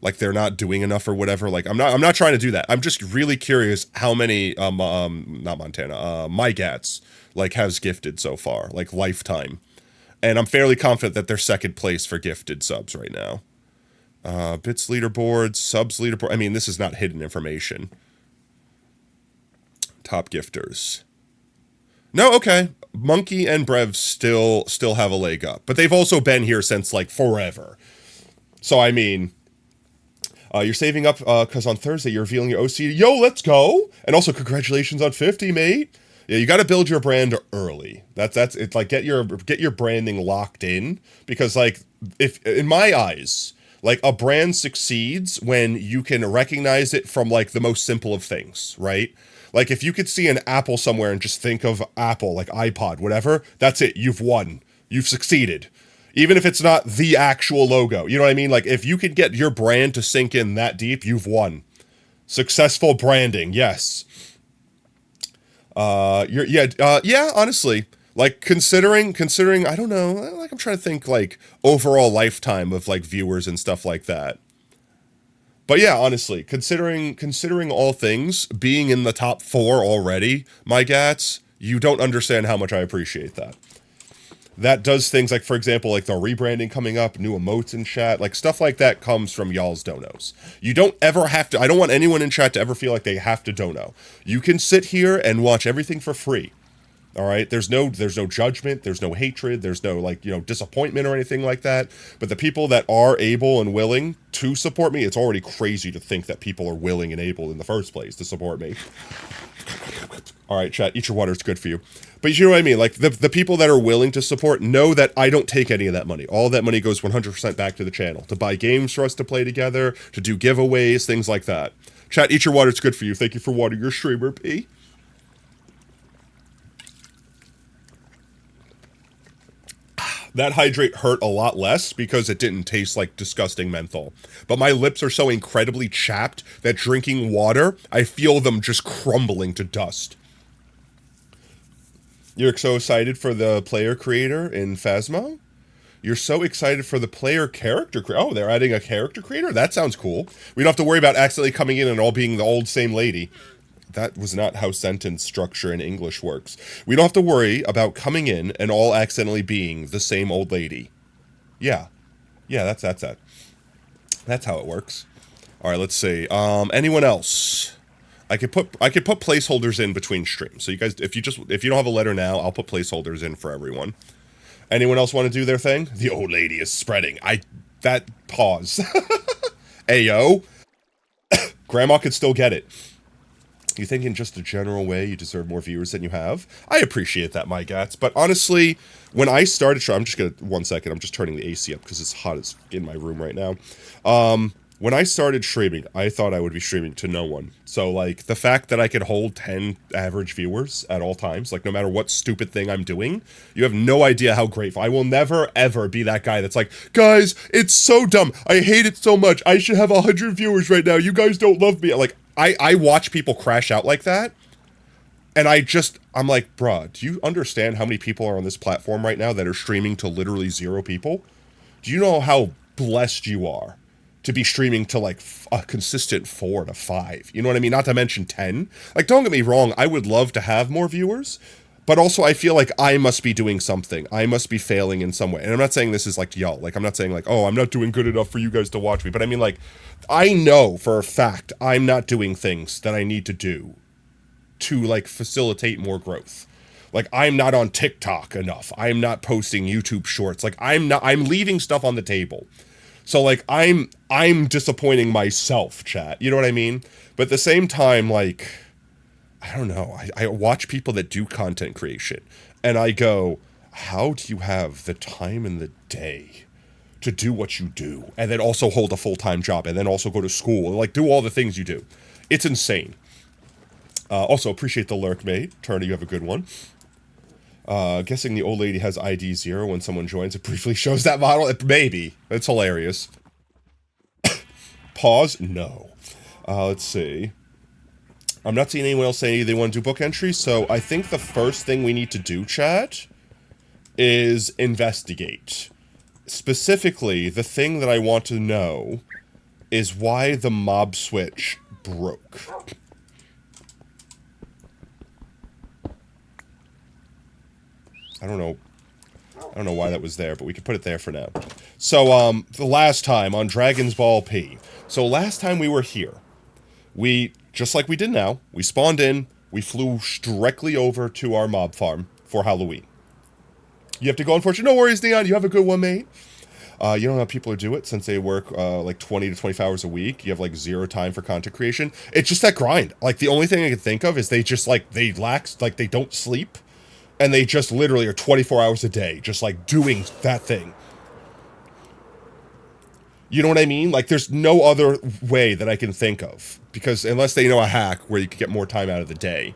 like they're not doing enough or whatever. Like, I'm not trying to do that. I'm just really curious how many, not Montana, My Gats, like, has gifted so far, like, lifetime. And I'm fairly confident that they're second place for gifted subs right now. Bits leaderboard, subs leaderboard. I mean, this is not hidden information. Top gifters. No, okay. Monkey and Brev still have a leg up. But they've also been here since, like, forever. So, I mean, You're saving up because on Thursday you're revealing your OC. Yo, let's go! And also congratulations on 50, mate. Yeah, you got to build your brand early. That's it's like get your branding locked in, because like, if in my eyes, like a brand succeeds when you can recognize it from like the most simple of things, right? Like if you could see an apple somewhere and just think of Apple, like iPod, whatever, that's it. You've won. You've succeeded. Even if it's not the actual logo. You know what I mean? Like if you could get your brand to sink in that deep, you've won. Successful branding, yes. Yeah, honestly. Like considering I don't know, like I'm trying to think like overall lifetime of like viewers and stuff like that. But yeah, honestly, considering all things, being in the top 4 already, my gats, you don't understand how much I appreciate that. That does things like, for example, like the rebranding coming up, new emotes in chat, like stuff like that comes from y'all's donos. You don't ever have to, I don't want anyone in chat to ever feel like they have to dono. You can sit here and watch everything for free. All right, there's no judgment, there's no hatred, there's no like, disappointment or anything like that. But the people that are able and willing to support me, it's already crazy to think that people are willing and able in the first place to support me. All right, chat, eat your water, it's good for you. But you know what I mean? Like the people that are willing to support know that I don't take any of that money. All that money goes 100% back to the channel to buy games for us to play together, to do giveaways, things like that. Chat, eat your water, it's good for you. Thank you for watering your streamer, P. That hydrate hurt a lot less because it didn't taste like disgusting menthol. But my lips are so incredibly chapped that drinking water, I feel them just crumbling to dust. You're so excited for the player creator in Phasmo? You're so excited for the player character creator? Oh, they're adding a character creator? That sounds cool. We don't have to worry about accidentally coming in and all being the old same lady. That was not how sentence structure in English works. We don't have to worry about coming in and all accidentally being the same old lady. Yeah. Yeah, that's that. That's how it works. All right, let's see. Anyone else? I could put placeholders in between streams. So you guys, if you don't have a letter now, I'll put placeholders in for everyone. Anyone else want to do their thing? The old lady is spreading. Pause. Ayo. Grandma could still get it. You think in just a general way you deserve more viewers than you have? I appreciate that, my gats. But honestly, when I started, I'm just gonna, 1 second, I'm just turning the AC up because it's hot as in my room right now. When I started streaming, I thought I would be streaming to no one. So like the fact that I could hold 10 average viewers at all times, like no matter what stupid thing I'm doing, you have no idea how grateful. I will never ever be that guy that's like, guys, it's so dumb. I hate it so much. I should have 100 viewers right now. You guys don't love me. Like, I watch people crash out like that, and I'm like, bruh, do you understand how many people are on this platform right now that are streaming to literally 0 people? Do you know how blessed you are to be streaming to like a consistent 4 to 5? You know what I mean? Not to mention 10. Like, don't get me wrong, I would love to have more viewers, but also I feel like I must be doing something. I must be failing in some way. And I'm not saying this is like y'all. Like, I'm not saying like, oh, I'm not doing good enough for you guys to watch me. But I mean, like, I know for a fact I'm not doing things that I need to do to like facilitate more growth. Like, I'm not on TikTok enough. I'm not posting YouTube shorts. Like, I'm leaving stuff on the table. So like, I'm disappointing myself, chat. You know what I mean? But at the same time, like, I don't know. I watch people that do content creation and I go, how do you have the time in the day to do what you do and then also hold a full-time job and then also go to school and like do all the things you do? It's insane. Also appreciate the lurk, mate. Turner, you have a good one. Guessing the old lady has ID 0 when someone joins. It briefly shows that model. Maybe. It's hilarious. Pause? No. Let's see. I'm not seeing anyone else say they want to do book entries, so I think the first thing we need to do, chat, is investigate. Specifically, the thing that I want to know is why the mob switch broke. I don't know why that was there, but we can put it there for now. So, the last time on Dragon's Ball P. So last time we were here, we, just like we did now, we spawned in, we flew directly over to our mob farm for Halloween. You have to go, unfortunately. No worries, Neon, you have a good one, mate. You don't know how people do it since they work like 20 to 25 hours a week. You have like zero time for content creation. It's just that grind. Like the only thing I can think of is they just like they lax, like they don't sleep, and they just literally are 24 hours a day, just like doing that thing. You know what I mean? Like there's no other way that I can think of because unless they know a hack where you could get more time out of the day.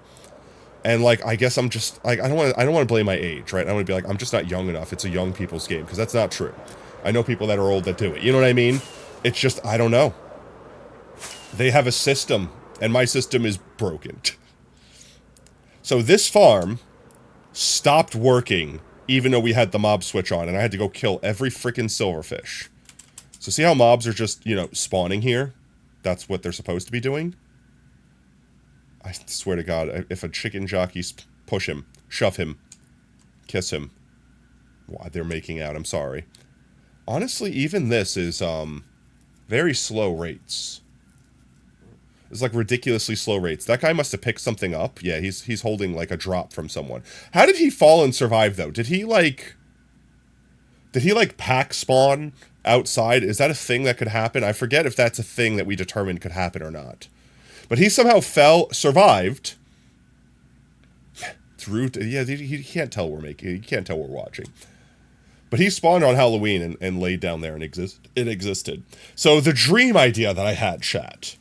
And like I guess I'm just like I don't want to blame my age, right? I want to be like I'm just not young enough. It's a young people's game because that's not true. I know people that are old that do it. You know what I mean? It's just I don't know. They have a system and my system is broken. So this farm stopped working even though we had the mob switch on and I had to go kill every freaking silverfish. So see how mobs are just, you know, spawning here? That's what they're supposed to be doing. I swear to God, if a chicken jockey push him, shove him, kiss him. Why they're making out, I'm sorry. Honestly, even this is very slow rates. It's like ridiculously slow rates. That guy must have picked something up. Yeah, he's holding like a drop from someone. How did he fall and survive though? Did he like pack spawn outside? Is that a thing that could happen? I forget if that's a thing that we determined could happen or not. But he somehow survived through. Yeah, he can't tell we're making. He can't tell we're watching. But he spawned on Halloween and laid down there and it existed. So the dream idea that I had, chat,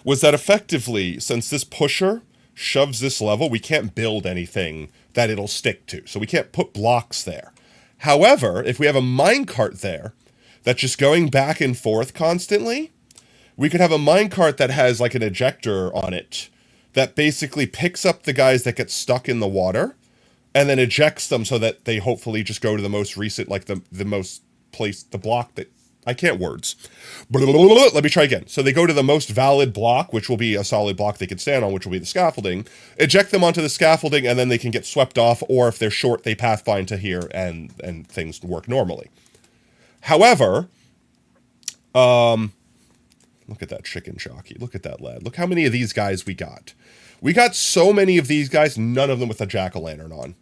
was that effectively, since this pusher shoves this level, we can't build anything that it'll stick to. So we can't put blocks there. However, if we have a minecart there that's just going back and forth constantly, we could have a minecart that has like an ejector on it that basically picks up the guys that get stuck in the water and then ejects them so that they hopefully just go to the most recent, like the most place, the block that, I can't words. Let me try again. So they go to the most valid block, which will be a solid block they can stand on, which will be the scaffolding, eject them onto the scaffolding, and then they can get swept off, or if they're short, they pathfind to here and things work normally. However, look at that chicken jockey. Look at that lad. Look how many of these guys we got. We got so many of these guys, none of them with a jack-o'-lantern on.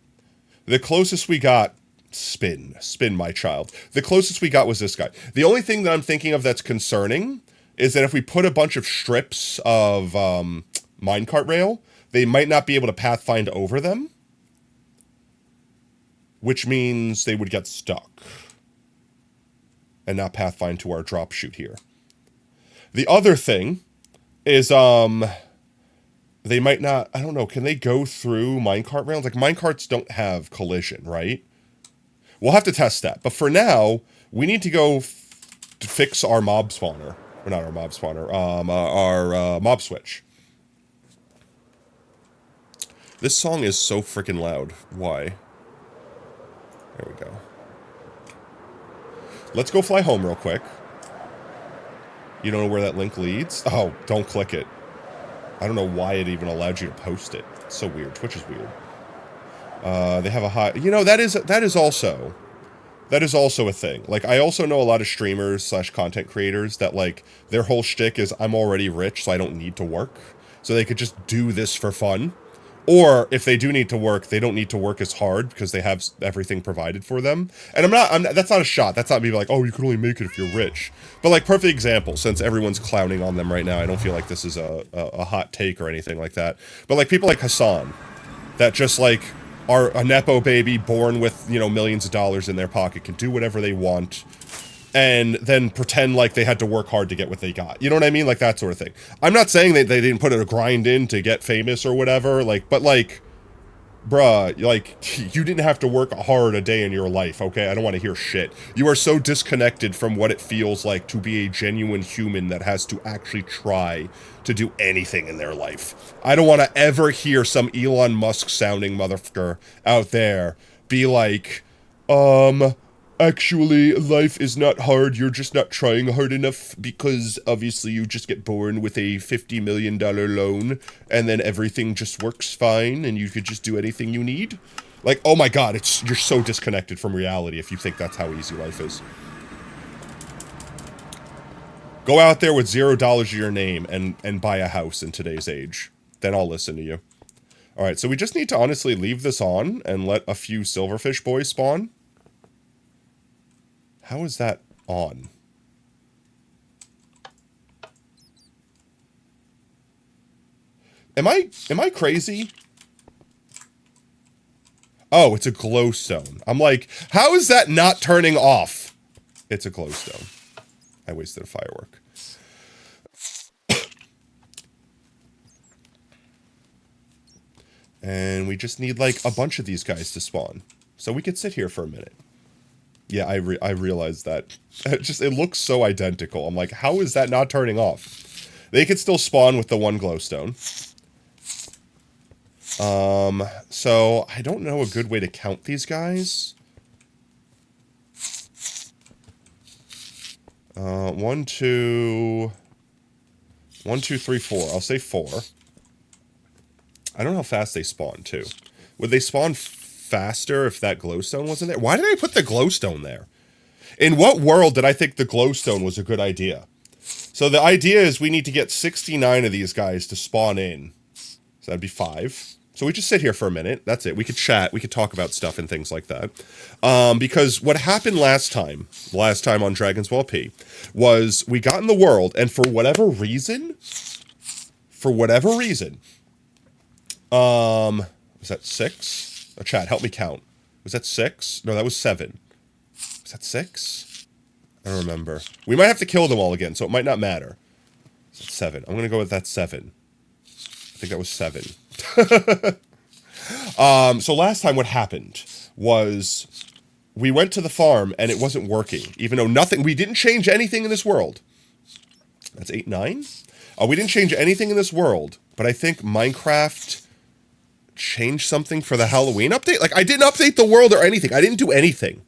The closest we got, spin, my child. The closest we got was this guy. The only thing that I'm thinking of that's concerning is that if we put a bunch of strips of minecart rail, they might not be able to pathfind over them, which means they would get stuck and not pathfind to our drop chute here. The other thing is, they might not, I don't know, can they go through minecart rails? Like, minecarts don't have collision, right? We'll have to test that. But for now, we need to go fix our mob spawner. Or not our mob spawner, our mob switch. This song is so freaking loud. Why? There we go. Let's go fly home real quick. You don't know where that link leads? Oh, don't click it. I don't know why it even allowed you to post it. It's so weird. Twitch is weird. They have a high... You know, that is also a thing. Like, I also know a lot of streamers / content creators that, like, their whole shtick is, I'm already rich, so I don't need to work. So they could just do this for fun. Or, if they do need to work, they don't need to work as hard because they have everything provided for them. And that's not a shot. That's not me like, oh, you can only make it if you're rich. But, like, perfect example, since everyone's clowning on them right now, I don't feel like this is a hot take or anything like that. But, like, people like Hassan, that just, like, are a Nepo baby born with, you know, millions of dollars in their pocket, can do whatever they want, and then pretend like they had to work hard to get what they got. You know what I mean? Like, that sort of thing. I'm not saying that they didn't put a grind in to get famous or whatever, like, but, like, bruh, like, you didn't have to work hard a day in your life, okay? I don't want to hear shit. You are so disconnected from what it feels like to be a genuine human that has to actually try to do anything in their life. I don't want to ever hear some Elon Musk sounding motherfucker out there be like, actually, life is not hard, you're just not trying hard enough because obviously you just get born with a $50 million loan and then everything just works fine and you could just do anything you need. Like, oh my god, you're so disconnected from reality if you think that's how easy life is. Go out there with $0 to your name and buy a house in today's age. Then I'll listen to you. Alright, so we just need to honestly leave this on and let a few silverfish boys spawn. How is that on? Am I crazy? Oh, it's a glowstone. I'm like, how is that not turning off? It's a glowstone. I wasted a firework. And we just need like a bunch of these guys to spawn. So we could sit here for a minute. Yeah, I realized that. It looks so identical. I'm like, how is that not turning off? They could still spawn with the one glowstone. So I don't know a good way to count these guys. 1, 2, 1, 2, 3, 4. I'll say 4. I don't know how fast they spawn, too. Would they spawn faster if that glowstone wasn't there? Why did I put the glowstone there? In what world did I think the glowstone was a good idea? So the idea is we need to get 69 of these guys to spawn in. So that'd be 5. So we just sit here for a minute. That's it. We could chat. We could talk about stuff and things like that. Because what happened last time on Dragon's Well P, was we got in the world, and for whatever reason, was that 6? Oh, chat, help me count. Was that 6? No, that was 7. Was that 6? I don't remember. We might have to kill them all again, so it might not matter. Is that 7? I'm going to go with that 7. I think that was 7. So last time what happened was we went to the farm and it wasn't working. Even though we didn't change anything in this world. That's 8, 9? We didn't change anything in this world, but I think Minecraft changed something for the Halloween update. Like, I didn't update the world or anything. I didn't do anything.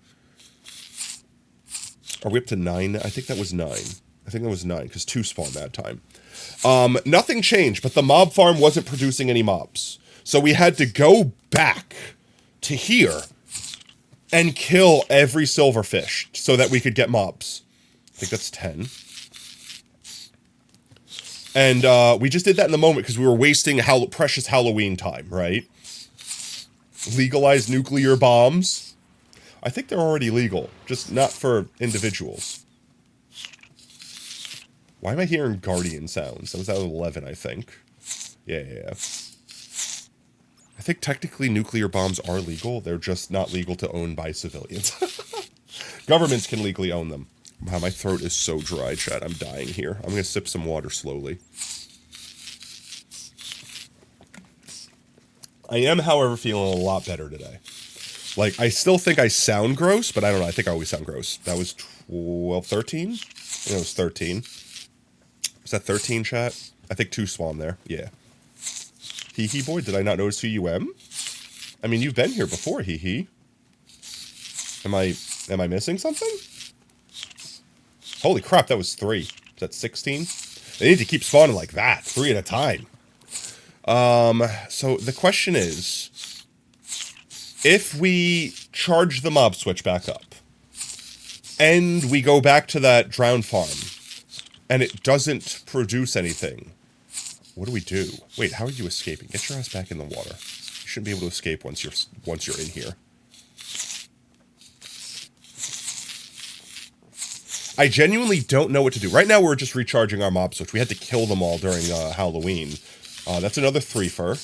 Are we up to 9? I think that was 9. I think that was 9, because 2 spawned that time. Nothing changed, but the mob farm wasn't producing any mobs. So we had to go back to here and kill every silverfish so that we could get mobs. I think that's 10. And we just did that in the moment because we were wasting precious Halloween time, right? Legalize nuclear bombs. I think they're already legal, just not for individuals. Why am I hearing Guardian sounds? That was at 11, I think. Yeah. I think technically nuclear bombs are legal. They're just not legal to own by civilians. Governments can legally own them. Wow, my throat is so dry, chat. I'm dying here. I'm going to sip some water slowly. I am, however, feeling a lot better today. Like, I still think I sound gross, but I don't know. I think I always sound gross. That was 12, 13? I think it was 13. Was that 13, chat? I think 2 spawned there. Yeah. Hee boy, did I not notice who you am? I mean, you've been here before, hee. Am I missing something? Holy crap, that was 3. Is that 16? They need to keep spawning like that, 3 at a time. So the question is, if we charge the mob switch back up, and we go back to that drowned farm, and it doesn't produce anything, what do we do? Wait, how are you escaping? Get your ass back in the water. You shouldn't be able to escape once you're in here. I genuinely don't know what to do. Right now we're just recharging our mob switch. We had to kill them all during Halloween. That's another 3-fer.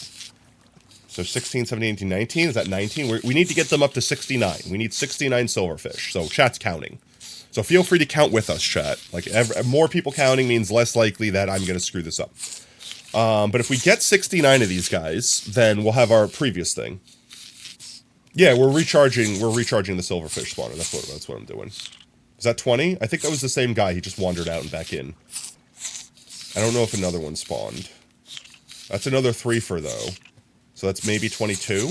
So 16, 17, 18, 19. Is that 19? We need to get them up to 69. We need 69 silverfish. So chat's counting. So feel free to count with us, chat. Like, more people counting means less likely that I'm going to screw this up. But if we get 69 of these guys, then we'll have our previous thing. Yeah, we're recharging the silverfish spawner. That's what I'm doing. Is that 20? I think that was the same guy. He just wandered out and back in. I don't know if another one spawned. That's another 3-fer, though. So that's maybe 22?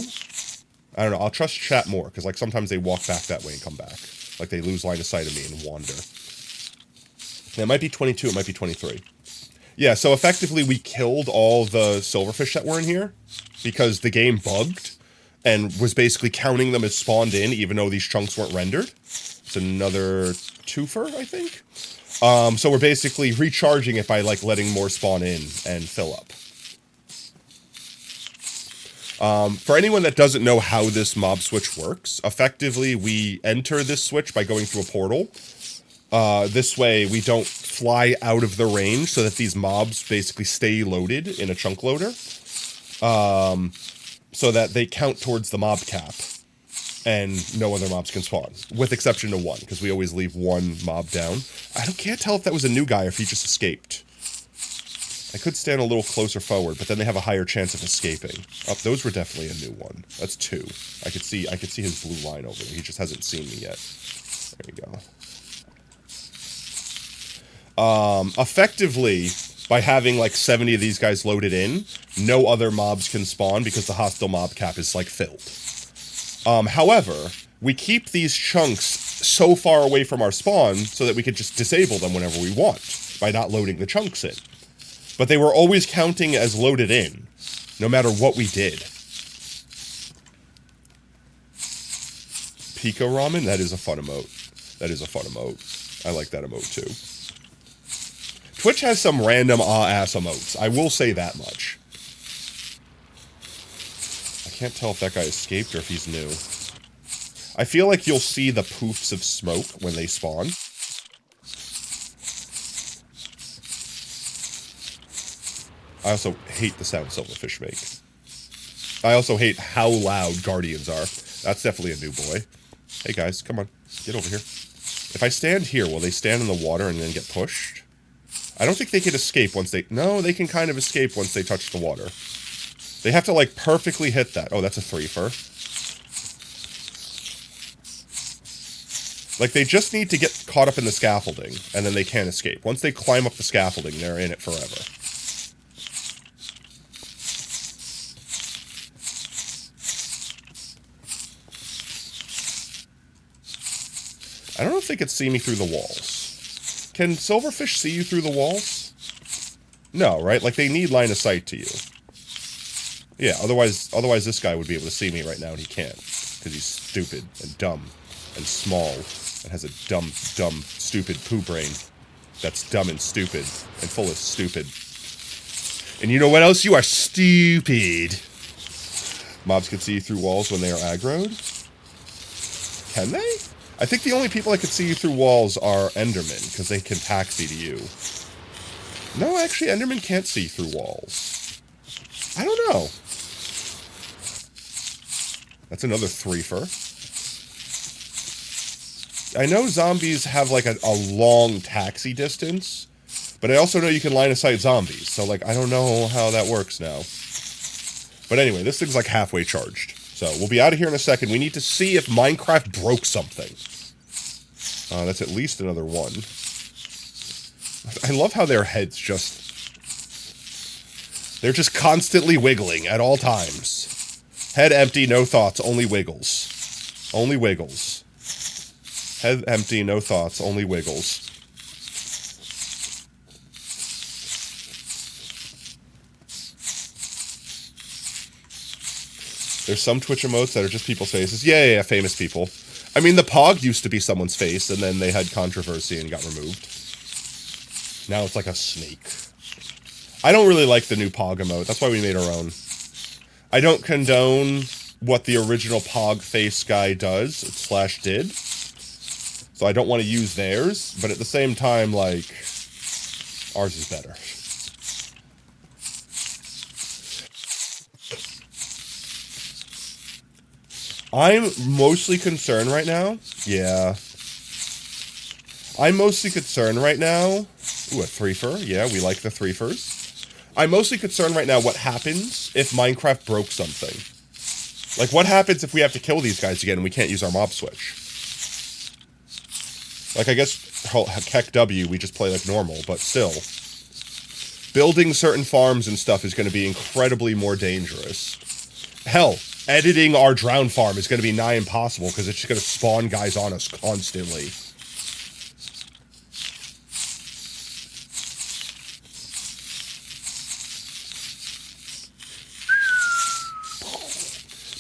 I don't know. I'll trust chat more, because like sometimes they walk back that way and come back. Like they lose line of sight of me and wander. It might be 22, it might be 23. Yeah, so effectively we killed all the silverfish that were in here, because the game bugged, and was basically counting them as spawned in, even though these chunks weren't rendered. It's another 2-fer, I think. So we're basically recharging it by like letting more spawn in and fill up. For anyone that doesn't know how this mob switch works, effectively we enter this switch by going through a portal. This way we don't fly out of the range so that these mobs basically stay loaded in a chunk loader. So that they count towards the mob cap. And no other mobs can spawn, with exception to one, because we always leave one mob down. Can't tell if that was a new guy or if he just escaped. I could stand a little closer forward, but then they have a higher chance of escaping. Oh, those were definitely a new one. That's two. I could see his blue line over there. He just hasn't seen me yet. There you go. Effectively, by having like 70 of these guys loaded in, no other mobs can spawn because the hostile mob cap is like filled. However, we keep these chunks so far away from our spawn so that we could just disable them whenever we want by not loading the chunks in. But they were always counting as loaded in, no matter what we did. Pico Ramen? That is a fun emote. That is a fun emote. I like that emote too. Twitch has some random ass emotes. I will say that much. I can't tell if that guy escaped or if he's new. I feel like you'll see the poofs of smoke when they spawn. I also hate the sound Silverfish make. I also hate how loud Guardians are. That's definitely a new boy. Hey guys, come on. Get over here. If I stand here, will they stand in the water and then get pushed? I don't think they can escape once they... No, they can kind of escape once they touch the water. They have to, like, perfectly hit that. Oh, that's a threefer. Like, they just need to get caught up in the scaffolding, and then they can't escape. Once they climb up the scaffolding, they're in it forever. I don't know if they could see me through the walls. Can Silverfish see you through the walls? No, right? Like, they need line of sight to you. Yeah, otherwise this guy would be able to see me right now, and he can't. Because he's stupid and dumb and small and has a dumb, stupid poo brain that's dumb and stupid and full of stupid. And you know what else? You are stupid. Mobs can see you through walls when they are aggroed? Can they? I think the only people that can see you through walls are Endermen, because they can taxi to you. No, actually, Endermen can't see through walls. I don't know. That's another threefer. I know zombies have, like, a long taxi distance, but I also know you can line of sight zombies, so, like, I don't know how that works now. But anyway, this thing's, like, halfway charged. So, we'll be out of here in a second. We need to see if Minecraft broke something. That's at least another one. I love how their heads just... They're just constantly wiggling at all times. Head empty, no thoughts, only wiggles. Only wiggles. Head empty, no thoughts, only wiggles. There's some Twitch emotes that are just people's faces. Yeah, famous people. I mean, the Pog used to be someone's face, and then they had controversy and got removed. Now it's like a snake. I don't really like the new Pog emote. That's why we made our own. I don't condone what the original Pog face guy does, / did. So I don't want to use theirs, but at the same time, like, ours is better. I'm mostly concerned right now. Yeah. I'm mostly concerned right now. Ooh, a threefer. Yeah, we like the threefers. I'm mostly concerned right now what happens if Minecraft broke something. Like, what happens if we have to kill these guys again and we can't use our mob switch? Like, I guess, heck W, we just play like normal, but still. Building certain farms and stuff is going to be incredibly more dangerous. Hell, editing our drown farm is going to be nigh impossible because it's just going to spawn guys on us constantly.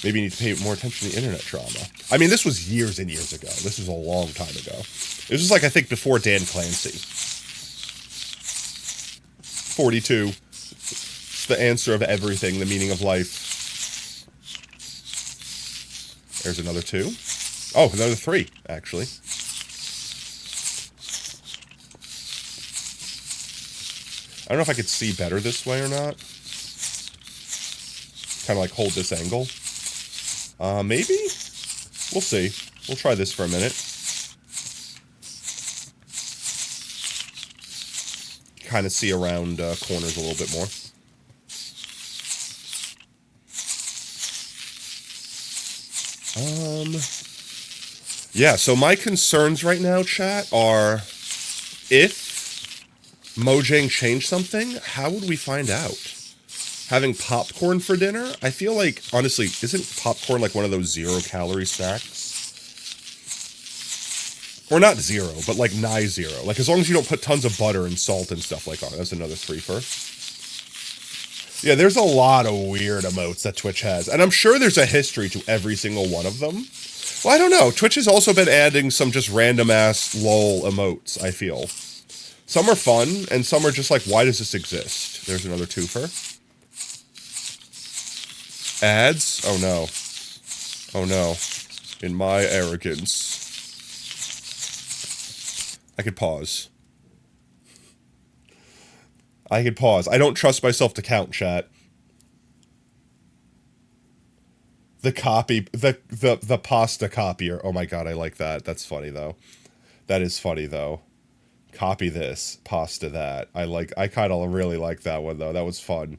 Maybe you need to pay more attention to internet trauma. I mean, this was years and years ago. This was a long time ago. It was just like, I think, before Dan Clancy. 42. It's the answer of everything, the meaning of life. There's another 2. Oh, another 3, actually. I don't know if I could see better this way or not. Kind of like hold this angle. Maybe? We'll see. We'll try this for a minute. Kind of see around corners a little bit more. Yeah, so my concerns right now, chat, are if Mojang changed something, how would we find out? Having popcorn for dinner? I feel like, honestly, isn't popcorn like one of those 0-calorie snacks? Or not 0, but like nigh 0. Like, as long as you don't put tons of butter and salt and stuff like on it. That's another 3 for. Yeah, there's a lot of weird emotes that Twitch has. And I'm sure there's a history to every single one of them. Well, I don't know. Twitch has also been adding some just random-ass lol emotes, I feel. Some are fun, and some are just like, why does this exist? There's another 2-fer. Ads? Oh, no. Oh, no. In my arrogance. I could pause. I could pause. I don't trust myself to count, chat. The copy, the pasta copier. Oh my god, I like that. That's funny though. That is funny though. Copy this, pasta that. I kind of really like that one though. That was fun.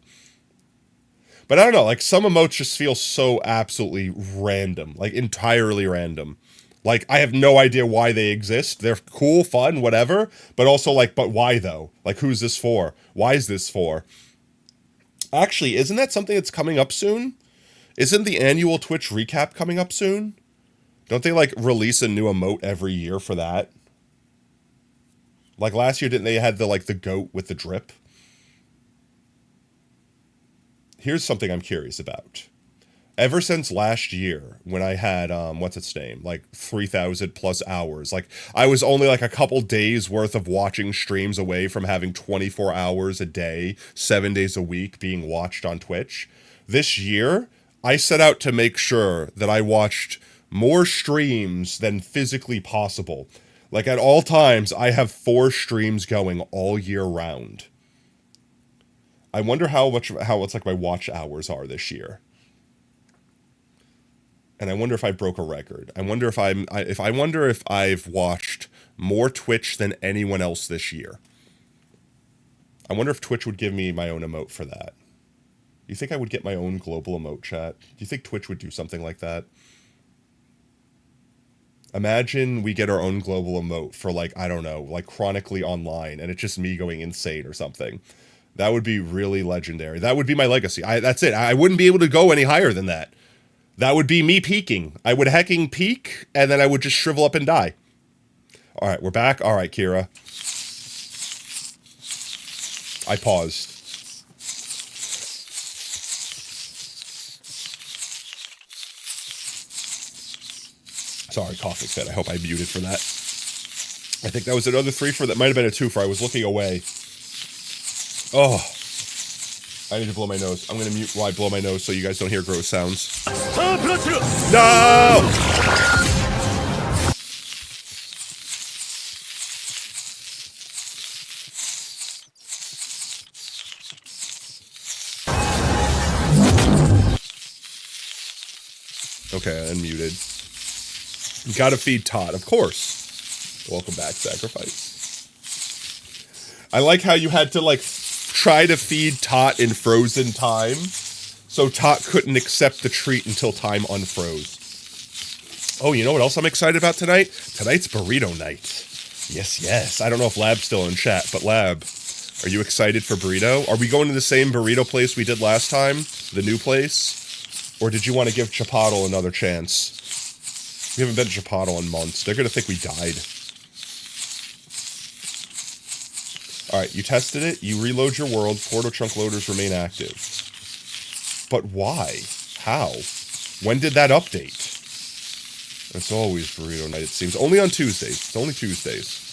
But I don't know, like some emotes just feel so absolutely random, like entirely random. Like I have no idea why they exist. They're cool, fun, whatever, but also like, but why though? Like who's this for? Why is this for? Actually, isn't that something that's coming up soon? Isn't the annual Twitch recap coming up soon? Don't they, like, release a new emote every year for that? Like, last year, didn't they had the, like, the goat with the drip? Here's something I'm curious about. Ever since last year, when I had, what's its name? Like, 3,000 plus hours. Like, I was only, like, a couple days worth of watching streams away from having 24 hours a day, 7 days a week being watched on Twitch. This year, I set out to make sure that I watched more streams than physically possible. Like at all times, I have 4 streams going all year round. I wonder how it's like my watch hours are this year. And I wonder if I broke a record. I wonder if I wonder if I've watched more Twitch than anyone else this year. I wonder if Twitch would give me my own emote for that. Do you think I would get my own global emote, chat? Do you think Twitch would do something like that? Imagine we get our own global emote for, like, I don't know, like chronically online, and it's just me going insane or something. That would be really legendary. That would be my legacy. That's it. I wouldn't be able to go any higher than that. That would be me peaking. I would hecking peak, and then I would just shrivel up and die. All right, we're back. All right, Kira. I paused. Sorry, coughing fit. I hope I muted for that. I think that was another 3 for that. Might have been a 2 for. I was looking away. Oh. I need to blow my nose. I'm going to mute while I blow my nose so you guys don't hear gross sounds. No! Okay, I unmuted. Gotta feed Todd, of course. Welcome back, Sacrifice. I like how you had to, like, try to feed Tot in frozen time, so Tot couldn't accept the treat until time unfroze. Oh, you know what else I'm excited about tonight? Tonight's burrito night. Yes, yes. I don't know if Lab's still in chat, but Lab, are you excited for burrito? Are we going to the same burrito place we did last time? The new place? Or did you want to give Chipotle another chance? We haven't been to Chipotle in months. They're going to think we died. Alright, you tested it. You reload your world. Portal chunk loaders remain active. But why? How? When did that update? It's always burrito night, it seems. Only on Tuesdays. It's only Tuesdays.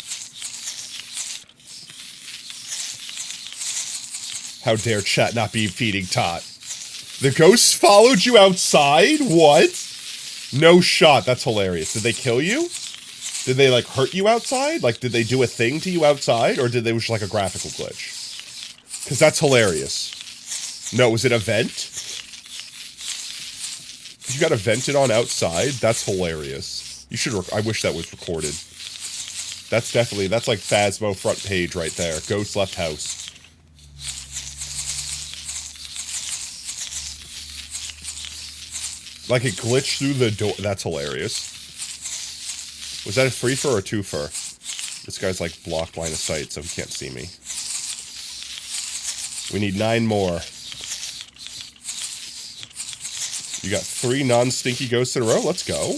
How dare chat not be feeding Tot? The ghost followed you outside? What? No shot. That's hilarious. Did they kill you? Did they, like, hurt you outside? Like, did they do a thing to you outside? Or did they was just, like, a graphical glitch? Because that's hilarious. No, was it a vent? You got a vented on outside? That's hilarious. You should, I wish that was recorded. That's definitely, that's like Phasmo front page right there. Ghost left house. Like it glitched through the door. That's hilarious. Was that a 3-fer or a 2-fer? This guy's like blocked line of sight, so he can't see me. We need 9 more. You got 3 non-stinky ghosts in a row? Let's go.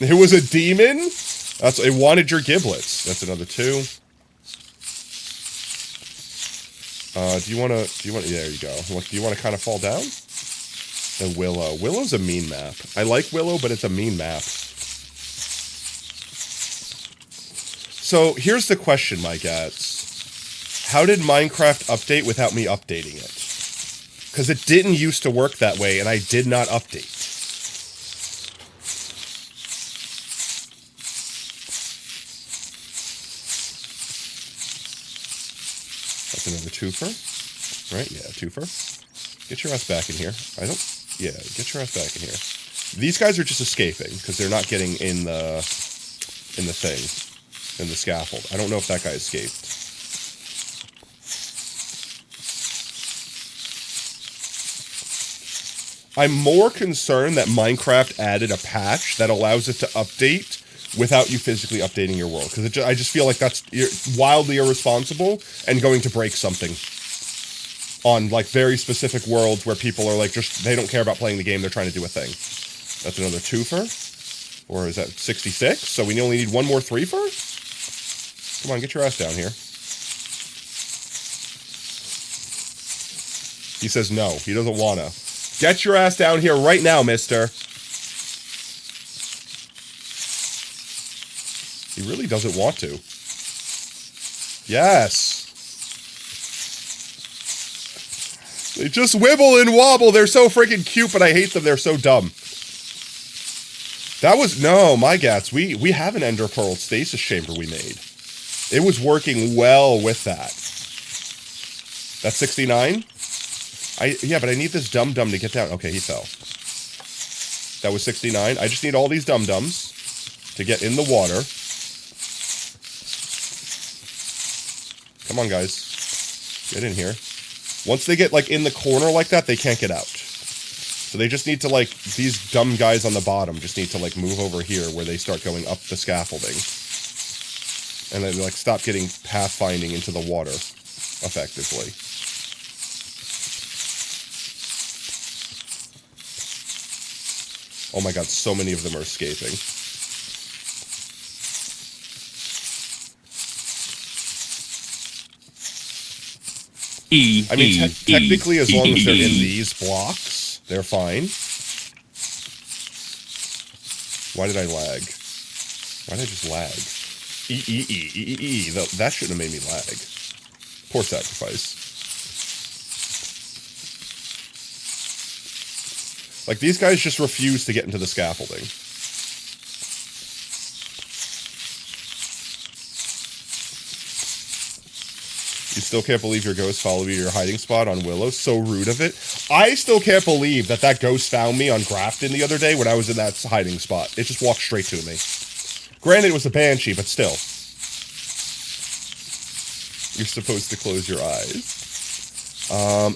It was a demon? It wanted your giblets. That's another 2. Do you want to, there you go. Do you want to kind of fall down? The YLYL. YLYL's a mean map. I like YLYL, but it's a mean map. So, here's the question, my gats. How did Minecraft update without me updating it? Because it didn't used to work that way, and I did not update. That's another 2-fer. Right? Yeah, 2-fer. Get your ass back in here. Yeah, get your ass back in here. These guys are just escaping, because they're not getting in the thing. In the scaffold. I don't know if that guy escaped. I'm more concerned that Minecraft added a patch that allows it to update without you physically updating your world. Because I just feel like that's wildly irresponsible and going to break something. On, like, very specific worlds where people are, like, they don't care about playing the game, they're trying to do a thing. That's another 2-fer? Or is that 66? So we only need 1 more 3-fer? Come on, get your ass down here. He says no. He doesn't wanna. Get your ass down here right now, mister. He really doesn't want to. Yes. They just wibble and wobble. They're so freaking cute, but I hate them. They're so dumb. That was... No, my gats. We have an Ender Pearl stasis chamber we made. It was working well with that. That's 69? Yeah, but I need this dum-dum to get down. Okay, he fell. That was 69. I just need all these dum-dums to get in the water. Come on, guys. Get in here. Once they get, like, in the corner like that, they can't get out. So they just need to, like, these dumb guys on the bottom just need to, like, move over here where they start going up the scaffolding. And then, like, stop getting pathfinding into the water, effectively. Oh my god, so many of them are escaping. I mean, technically, as long as they're in these blocks, they're fine. Why did I lag? Why did I just lag? That shouldn't have made me lag. Poor sacrifice. Like, these guys just refuse to get into the scaffolding. You still can't believe your ghost followed you to your hiding spot on Willow? So rude of it. I still can't believe that ghost found me on Grafton the other day when I was in that hiding spot. It just walked straight to me. Granted, it was a banshee, but still. You're supposed to close your eyes.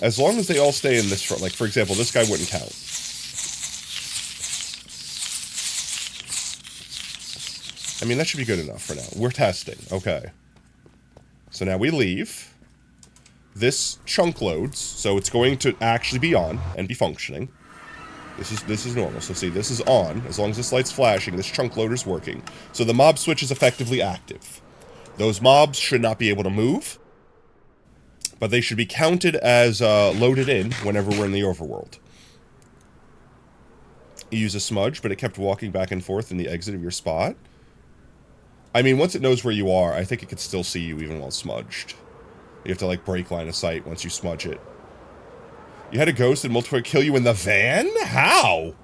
As long as they all stay in this front. Like, for example, this guy wouldn't count. I mean, that should be good enough for now. We're testing. Okay. So now we leave. This chunk loads, so it's going to actually be on and be functioning. This is normal. So see, this is on. As long as this light's flashing, this chunk loader's working. So the mob switch is effectively active. Those mobs should not be able to move, but they should be counted as loaded in whenever we're in the overworld. You use a smudge, but it kept walking back and forth in the exit of your spot. I mean, once it knows where you are, I think it could still see you even while smudged. You have to, like, break line of sight once you smudge it. You had a ghost and multiplayer kill you in the van? How?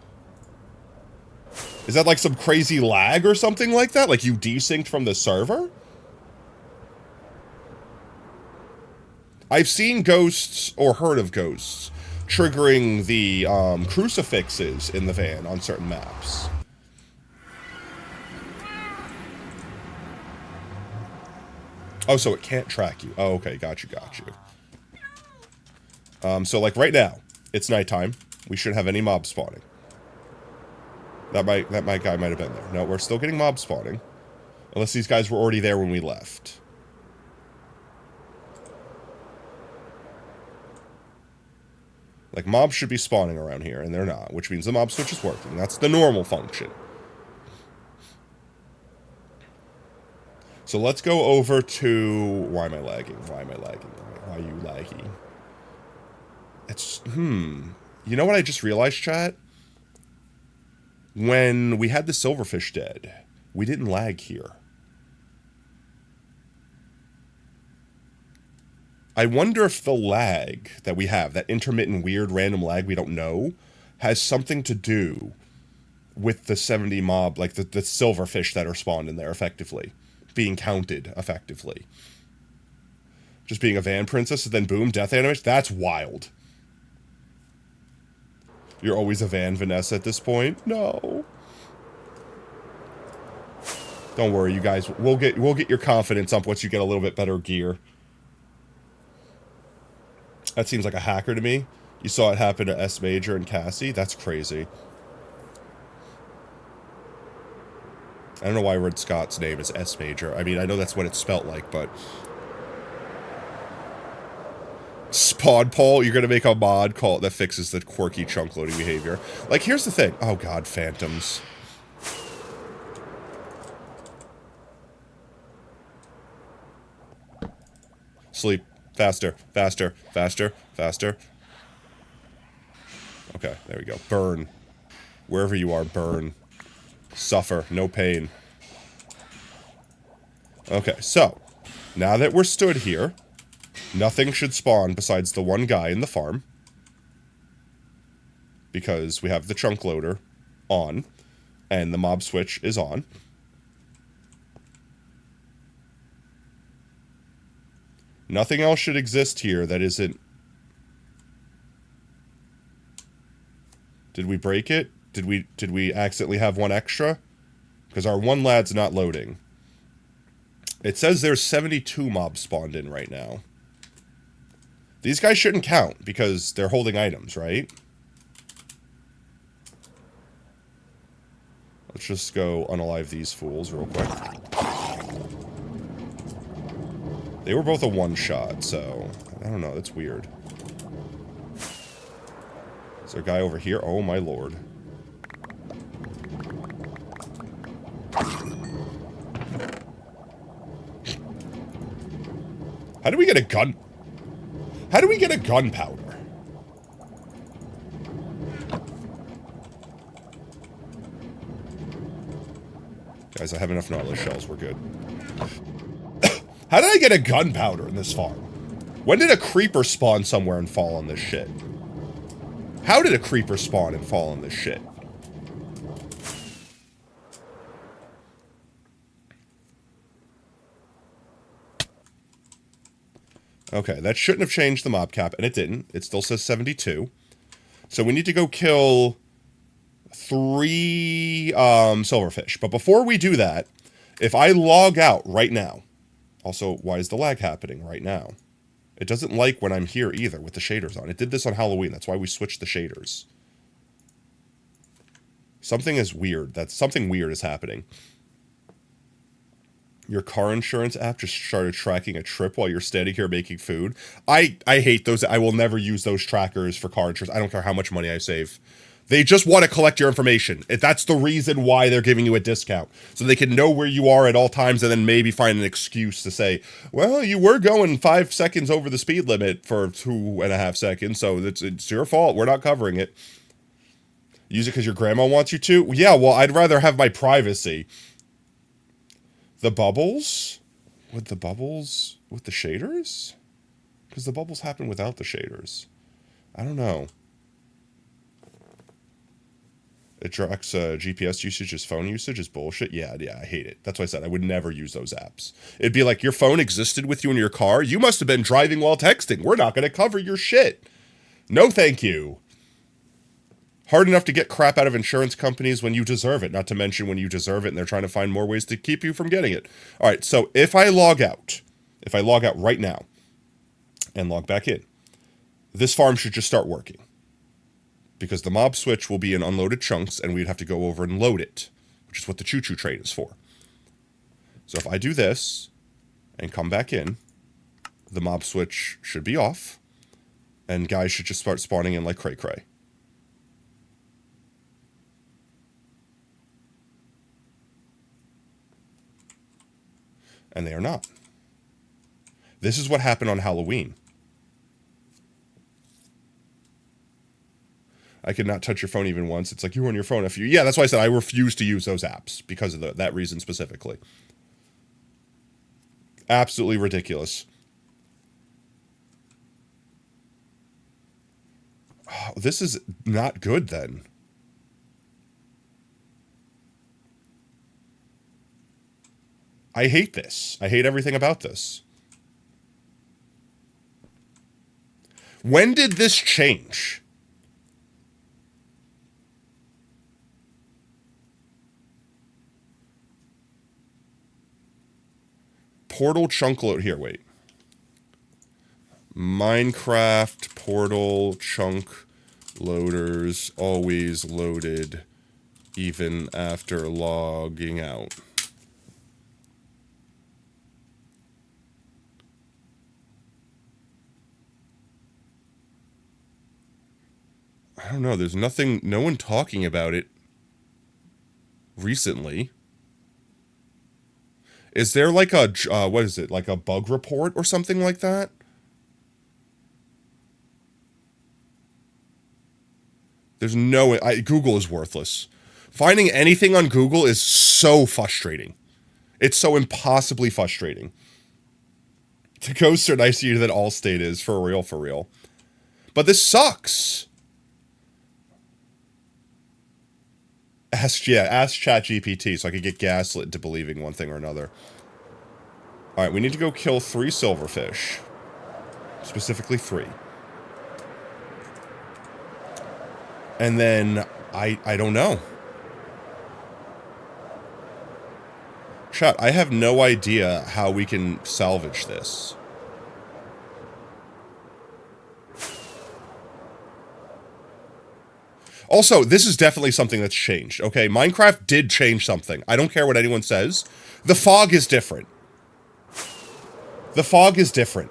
Is that like some crazy lag or something like that? Like you desynced from the server? I've seen ghosts or heard of ghosts triggering the crucifixes in the van on certain maps. Oh, so it can't track you. Oh, okay, got you, got you. So like right now, it's nighttime. We shouldn't have any mob spawning. That guy might have been there. No, we're still getting mob spawning. Unless these guys were already there when we left. Like, mobs should be spawning around here, and they're not, which means the mob switch is working. That's the normal function. So let's go over to... Why am I lagging? Why am I lagging? Why are you laggy? It's... You know what I just realized, chat? When we had the silverfish dead, we didn't lag here. I wonder if the lag that we have, that intermittent weird random lag we don't know, has something to do with the 70 mob, like the silverfish that are spawned in there effectively. Being counted effectively. Just being a van princess and then boom, death animation? That's wild. You're always a van Vanessa at this point? No. Don't worry, you guys. We'll get your confidence up once you get a little bit better gear. That seems like a hacker to me. You saw it happen to S Major and Cassie? That's crazy. I don't know why I read Scott's name as S Major. I mean, I know that's what it's spelt like, but... Spawn Paul, you're gonna make a mod call that fixes the quirky chunk loading behavior. Like, here's the thing. Oh god, phantoms. Sleep. Faster, faster, faster, faster. Okay, there we go. Burn. Wherever you are, burn. Suffer. No pain. Okay, so, now that we're stood here, nothing should spawn besides the one guy in the farm. Because we have the chunk loader on, and the mob switch is on. Nothing else should exist here that isn't... Did we break it? Did we accidentally have one extra? Because our one lad's not loading. It says there's 72 mobs spawned in right now. These guys shouldn't count, because they're holding items, right? Let's just go unalive these fools real quick. They were both a one-shot, so... I don't know, that's weird. Is there a guy over here? Oh my lord. How do we get a gun? How do we get a gunpowder? Guys, I have enough Nautilus shells, we're good. How did I get a gunpowder in this farm? When did a creeper spawn somewhere and fall on this shit? How did a creeper spawn and fall on this shit? Okay, that shouldn't have changed the mob cap, and it didn't. It still says 72. So we need to go kill 3 silverfish. But before we do that, if I log out right now... Also, why is the lag happening right now? It doesn't like when I'm here either with the shaders on. It did this on Halloween. That's why we switched the shaders. Something is weird. Something weird is happening. Your car insurance app just started tracking a trip while you're standing here making food. I hate those. I will never use those trackers for car insurance. I don't care how much money I save. They just want to collect your information. That's the reason why they're giving you a discount. So they can know where you are at all times and then maybe find an excuse to say, well, you were going 5 seconds over the speed limit for 2.5 seconds, so it's your fault. We're not covering it. Use it because your grandma wants you to? Yeah, well, I'd rather have my privacy. The bubbles? With the bubbles? With the shaders? Because the bubbles happen without the shaders. I don't know. It tracks GPS usage as phone usage is bullshit. Yeah, I hate it. That's why I said I would never use those apps. It'd be like your phone existed with you in your car. You must have been driving while texting. We're not going to cover your shit. No, thank you. Hard enough to get crap out of insurance companies when you deserve it, not to mention when you deserve it and they're trying to find more ways to keep you from getting it. All right, so if I log out right now and log back in, this farm should just start working. Because the mob switch will be in unloaded chunks and we'd have to go over and load it, which is what the choo-choo train is for. So if I do this and come back in, the mob switch should be off and guys should just start spawning in like cray-cray. And they are not. This is what happened on Halloween. I could not touch your phone even once. It's like, you were on your phone. Yeah, that's why I said I refuse to use those apps because of that reason specifically. Absolutely ridiculous. Oh, this is not good then. I hate this. I hate everything about this. When did this change? Portal chunk load. Here, wait. Minecraft portal chunk loaders always loaded even after logging out. I don't know. There's no one talking about it recently. Is there like a, what is it, like a bug report or something like that? There's no way. Google is worthless. Finding anything on Google is so frustrating. It's so impossibly frustrating. The coasts are nicer than Allstate is, for real, for real. But this sucks. Ask ChatGPT so I could get gaslit into believing one thing or another. Alright, we need to go kill 3 silverfish. Specifically 3. And then, I don't know. Chat, I have no idea how we can salvage this. Also, this is definitely something that's changed, okay? Minecraft did change something. I don't care what anyone says. The fog is different. The fog is different.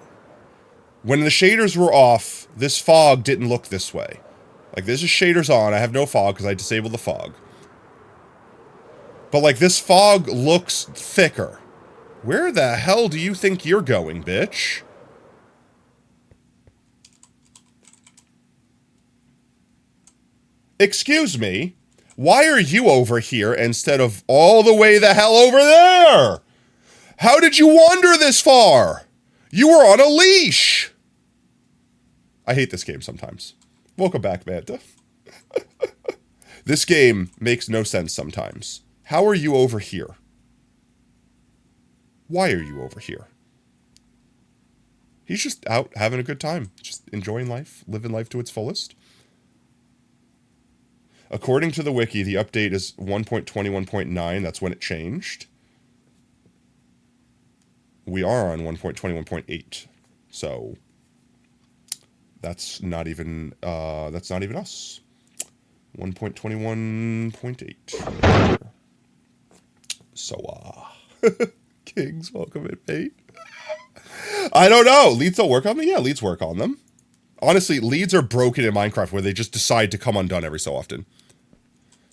When the shaders were off, this fog didn't look this way. Like, this is shaders on. I have no fog because I disabled the fog. But, like, this fog looks thicker. Where the hell do you think you're going, bitch? Excuse me, why are you over here instead of all the way the hell over there? How did you wander this far? You were on a leash. I hate this game sometimes. Welcome back, Manta. This game makes no sense sometimes. How are you over here? Why are you over here? He's just out having a good time. Just enjoying life, living life to its fullest. According to the wiki, the update is 1.21.9. That's when it changed. We are on 1.21.8. So that's not even us. 1.21.8. So Kings, welcome in, mate. I don't know. Leads don't work on them? Yeah, leads work on them. Honestly, leads are broken in Minecraft where they just decide to come undone every so often.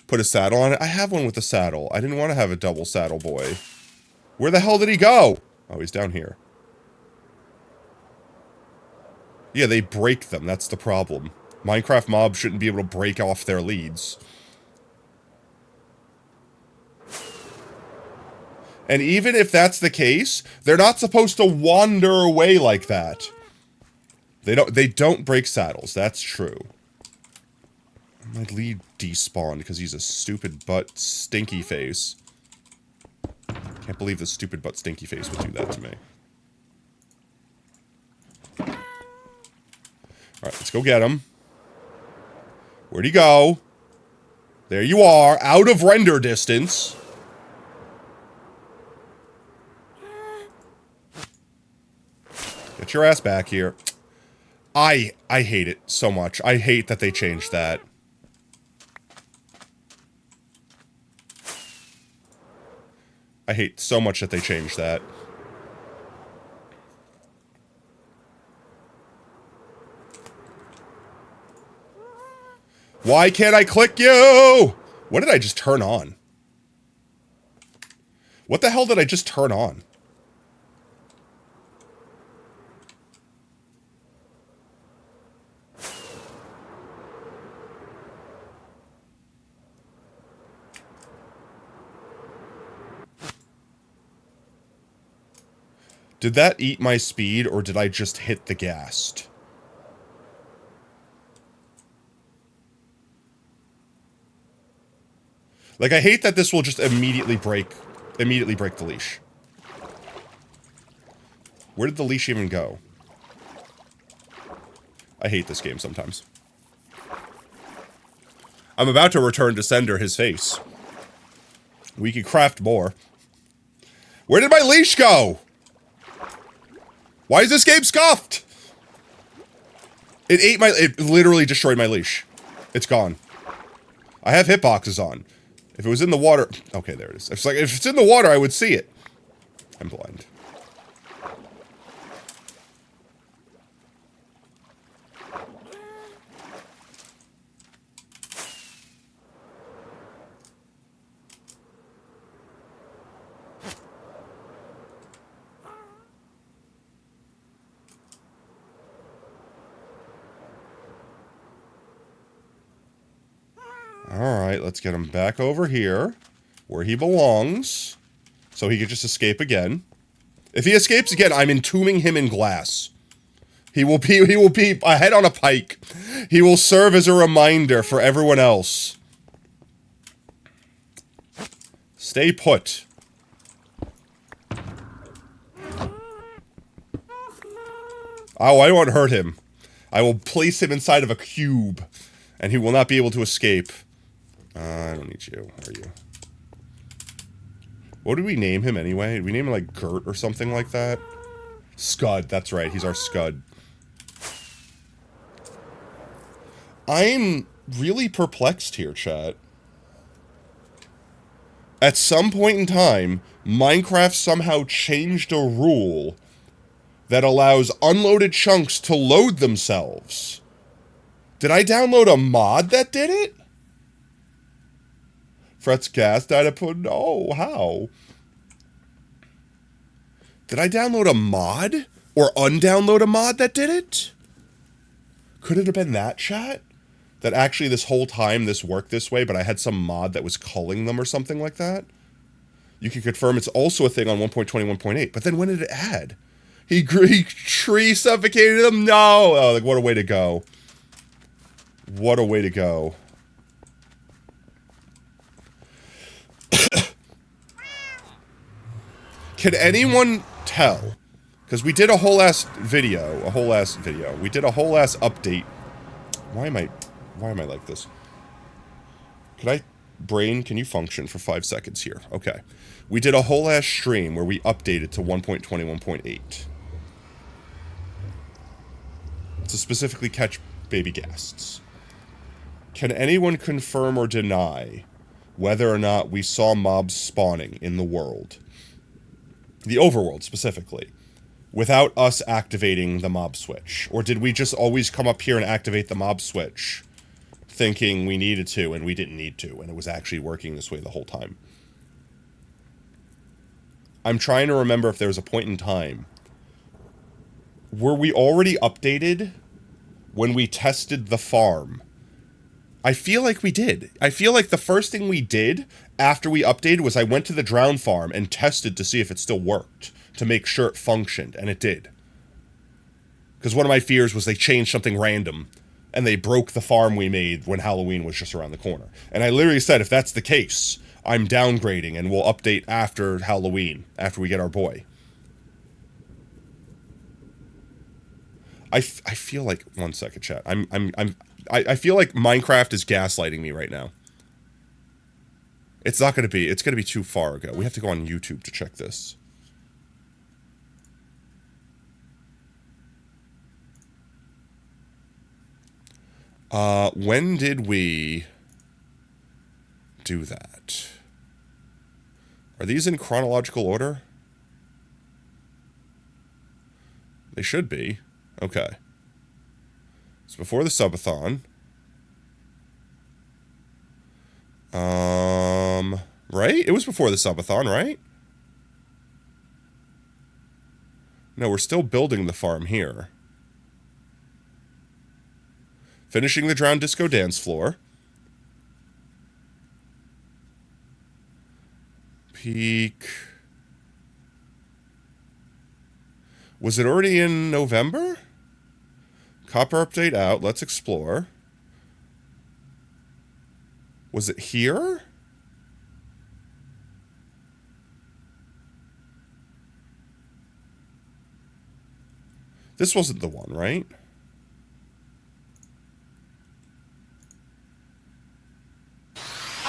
Put a saddle on it. I have one with a saddle. I didn't want to have a double saddle boy. Where the hell did he go? Oh, he's down here. Yeah, they break them. That's the problem. Minecraft mobs shouldn't be able to break off their leads. And even if that's the case, they're not supposed to wander away like that. They don't break saddles. That's true. My lead despawned because he's a stupid butt stinky face. Can't believe the stupid butt stinky face would do that to me. Alright, let's go get him. Where'd he go? There you are, out of render distance. Get your ass back here. I hate it so much. I hate that they changed that. I hate so much that they changed that. Why can't I click you? What did I just turn on? What the hell did I just turn on? Did that eat my speed, or did I just hit the gas? Like, I hate that this will just immediately break the leash. Where did the leash even go? I hate this game sometimes. I'm about to return to sender his face. We could craft more. Where did my leash go? Why is this game scuffed? It literally destroyed my leash. It's gone. I have hitboxes on. If it was in the water, okay, there it is. It's like, if it's in the water, I would see it. I'm blind. Alright, let's get him back over here, where he belongs, so he can just escape again. If he escapes again, I'm entombing him in glass. He will be a head on a pike. He will serve as a reminder for everyone else. Stay put. Oh, I won't hurt him. I will place him inside of a cube, and he will not be able to escape. I don't need you. Where are you? What did we name him anyway? Did we name him like Gert or something like that? Scud, that's right. He's our Scud. I'm really perplexed here, chat. At some point in time, Minecraft somehow changed a rule that allows unloaded chunks to load themselves. Did I download a mod that did it? Fret's cast data put. No, how? Did I download a mod? Or undownload a mod that did it? Could it have been that, chat? That actually this whole time this worked this way, but I had some mod that was culling them or something like that? You can confirm it's also a thing on 1.21.8. But then when did it add? He tree suffocated them? No! Oh, like, what a way to go. What a way to go. Can anyone tell? Because we did a whole ass video. We did a whole ass update. Why am I like this? Brain, can you function for 5 seconds here? Okay. We did a whole ass stream where we updated to 1.21.8. To specifically catch baby ghasts. Can anyone confirm or deny whether or not we saw mobs spawning in the world? The overworld, specifically. Without us activating the mob switch? Or did we just always come up here and activate the mob switch, thinking we needed to and we didn't need to, and it was actually working this way the whole time? I'm trying to remember if there was a point in time. Were we already updated when we tested the farm? I feel like we did. I feel like the first thing we did after we updated was I went to the drown farm and tested to see if it still worked, to make sure it functioned, and it did. Because one of my fears was they changed something random and they broke the farm we made when Halloween was just around the corner. And I literally said, if that's the case, I'm downgrading and we'll update after Halloween, after we get our boy. I feel like, one second, chat. I feel like Minecraft is gaslighting me right now. It's not going to be. It's going to be too far ago. We have to go on YouTube to check this. When did we do that? Are these in chronological order? They should be. Okay. It's before the subathon. Right? It was before the subathon, right? No, we're still building the farm here. Finishing the Drowned Disco dance floor. Peak. Was it already in November? Copper update out. Let's explore. Was it here? This wasn't the one, right?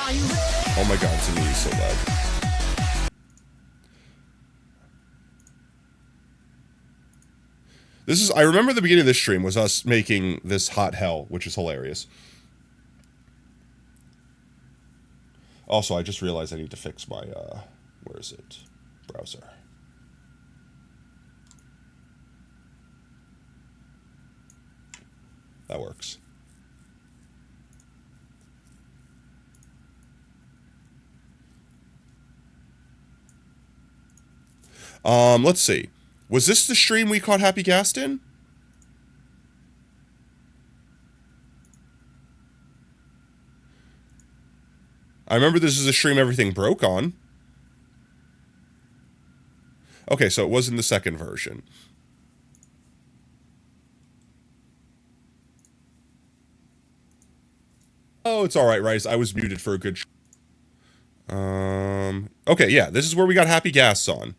Oh my god, it's immediately so loud. This is, I remember the beginning of this stream was us making this hot hell, which is hilarious. Also, I just realized I need to fix my, where is it? Browser. That works. Let's see. Was this the stream we caught Happy Gast in? I remember this is a stream everything broke on. Okay, so it was in the second version. Oh, it's alright, Rice. I was muted for a good... Okay, yeah, this is where we got Happy Gasts on.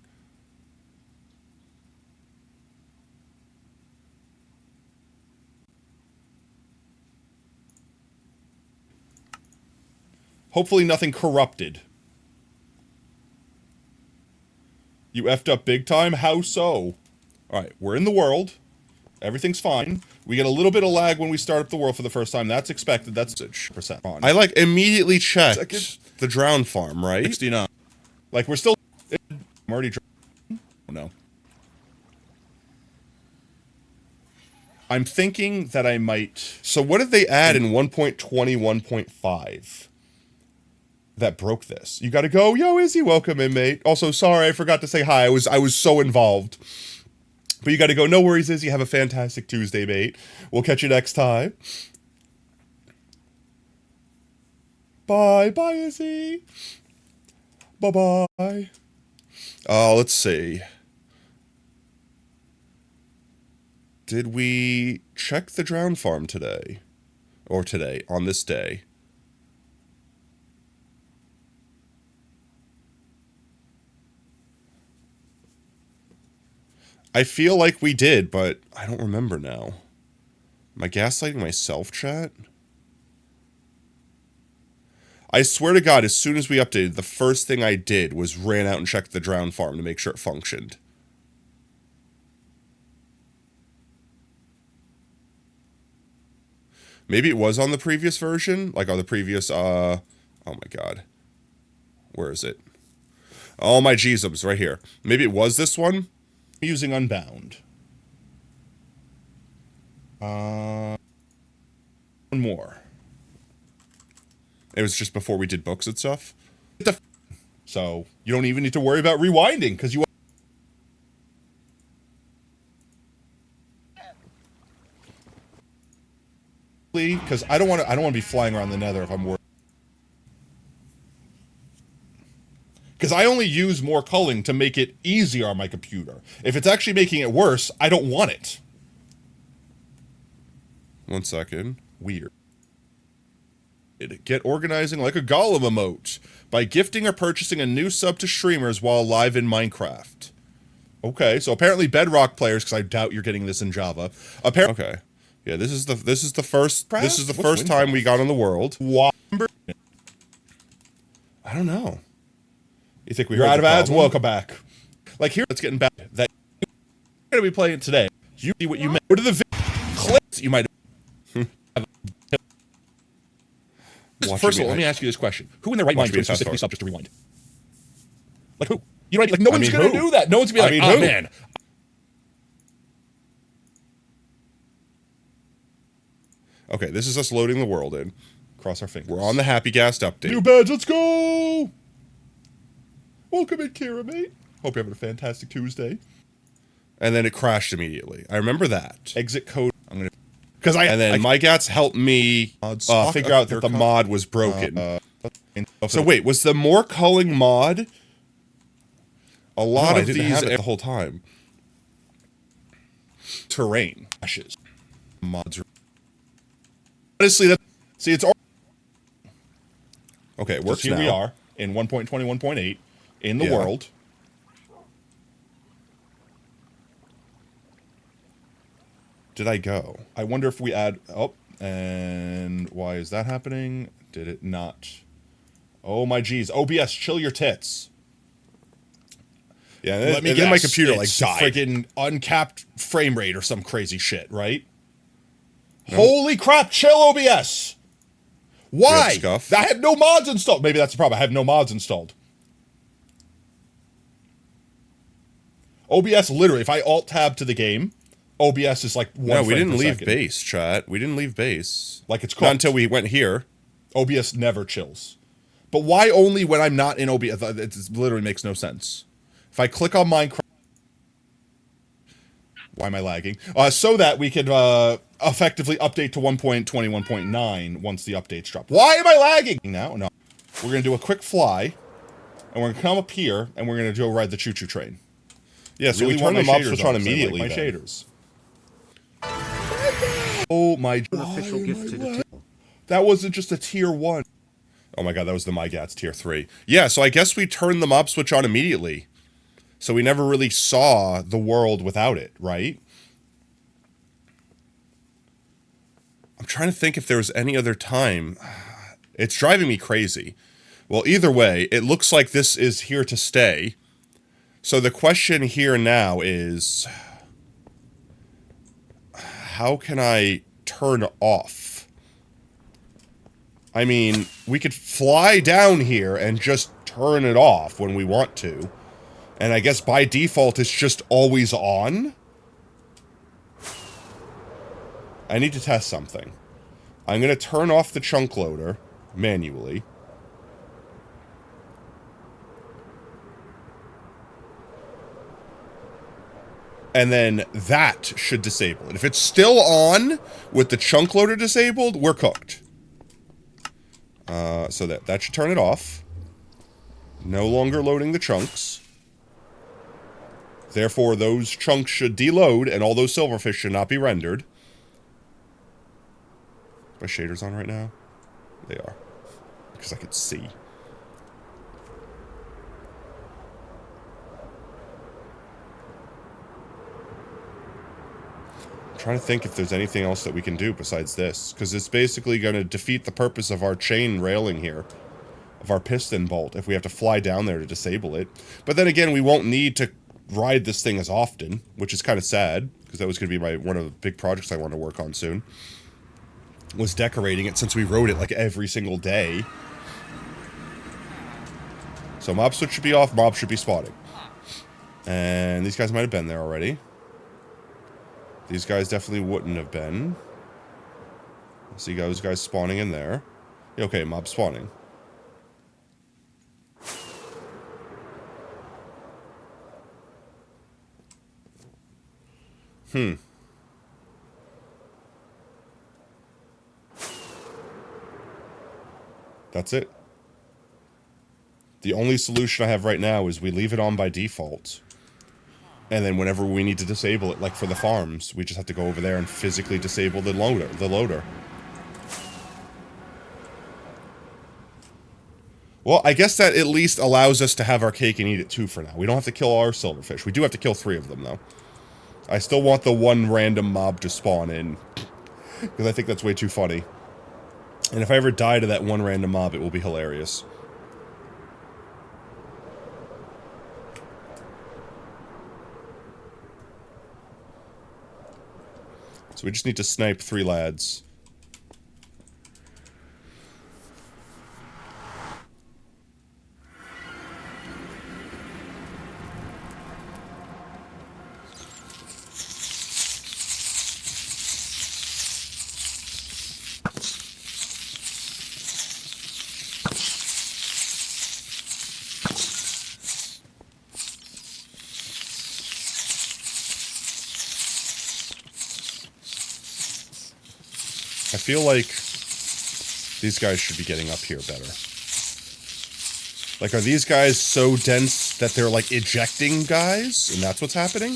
Hopefully nothing corrupted. You effed up big time? How so? Alright, we're in the world. Everything's fine. We get a little bit of lag when we start up the world for the first time. That's expected. That's percent on. I like immediately checked the drown farm, right? 69. Like we're still... I'm already... Oh, no. I'm thinking that I might... So what did they add in 1.20, 1.5? That broke this. You gotta go, yo, Izzy, welcome in, mate. Also, sorry, I forgot to say hi. I was so involved. But you gotta go, no worries, Izzy. Have a fantastic Tuesday, mate. We'll catch you next time. Bye. Bye, Izzy. Bye-bye. Let's see. Did we check the drown farm today? Or today, on this day? I feel like we did, but I don't remember now. Am I gaslighting myself, chat? I swear to God, as soon as we updated, the first thing I did was ran out and checked the drown farm to make sure it functioned. Maybe it was on the previous version? Like on the previous, oh my God. Where is it? Oh my Jeezums, right here. Maybe it was this one? Using Unbound. One more. It was just before we did books and stuff. So you don't even need to worry about rewinding because you. Because I don't want to be flying around the Nether if I'm worried. Because I only use more culling to make it easier on my computer. If it's actually making it worse, I don't want it. 1 second. Weird. Get organizing like a golem emote by gifting or purchasing a new sub to streamers while live in Minecraft. Okay, so apparently Bedrock players, because I doubt you're getting this in Java. Okay, yeah, this is the first time we got on the world. I don't know. You think we're out of ads? Welcome back. Like here, it's getting bad. That you're gonna be playing today. You see what you meant. Go to the clips you might. First of all, let me ask you this question: who in their right mind would specifically sub just to rewind? Like who? You know, like no one's gonna do that. No one's gonna be like, oh man. Okay, this is us loading the world in. Cross our fingers. We're on the Happy Gast update. New badge, let's go! Welcome in, Kira, mate. Hope you're having a fantastic Tuesday. And then it crashed immediately. I remember that. Exit code. I'm gonna. Because and then MyGats helped me figure out that the mod was broken. So wait, was the more culling mod? A lot of these have it the whole time. Terrain ashes mods. Honestly, see, it's all okay. It works. Here now. We are in 1.21.8 in the world. Did I go? I wonder if we add... Oh, and why is that happening? Did it not? Oh my geez. OBS, chill your tits. Yeah, and then my computer like died. Freaking uncapped frame rate or some crazy shit, right? No. Holy crap, chill OBS! Why? I have no mods installed. Maybe that's the problem. I have no mods installed. OBS literally, if I alt-tab to the game... OBS is like 1 frame per second. No, we didn't leave base, chat. We didn't leave base. Like it's cooked. Not until we went here. OBS never chills. But why only when I'm not in OBS? It literally makes no sense. If I click on Minecraft... Why am I lagging? So that we can effectively update to 1.21.9 once the updates drop. Why am I lagging? Now, no. We're going to do a quick fly. And we're going to come up here. And we're going to go ride the choo-choo train. Yeah, so really we turn the mob switch on immediately. Like my shaders. Oh my god. That wasn't just a tier 1. Oh my god, that was the MyGats tier 3. Yeah, so I guess we turned the mob switch on immediately. So we never really saw the world without it, right? I'm trying to think if there was any other time. It's driving me crazy. Well, either way, it looks like this is here to stay. So the question here now is... How can I turn off? I mean, we could fly down here and just turn it off when we want to. And I guess by default, it's just always on. I need to test something. I'm going to turn off the chunk loader manually. And then that should disable it. If it's still on with the chunk loader disabled, we're cooked. So that should turn it off. No longer loading the chunks. Therefore, those chunks should deload, and all those silverfish should not be rendered. Are my shaders on right now? They are. Because I could see. Trying to think if there's anything else that we can do besides this, because it's basically going to defeat the purpose of our chain railing here, of our piston bolt, if we have to fly down there to disable it. But then again, we won't need to ride this thing as often, which is kind of sad, because that was going to be one of the big projects I want to work on soon, was decorating it, since we rode it like every single day. So mob switch should be off, mob should be spotting. And these guys might have been there already. These guys definitely wouldn't have been. See those guys spawning in there. Okay, mob spawning. That's it. The only solution I have right now is we leave it on by default. And then whenever we need to disable it, like for the farms, we just have to go over there and physically disable the loader. Well, I guess that at least allows us to have our cake and eat it too for now. We don't have to kill all our silverfish. We do have to kill 3 of them, though. I still want the one random mob to spawn in, because I think that's way too funny. And if I ever die to that one random mob, it will be hilarious. So we just need to snipe 3 lads. I feel like these guys should be getting up here better. Like, are these guys so dense that they're, like, ejecting guys? And that's what's happening?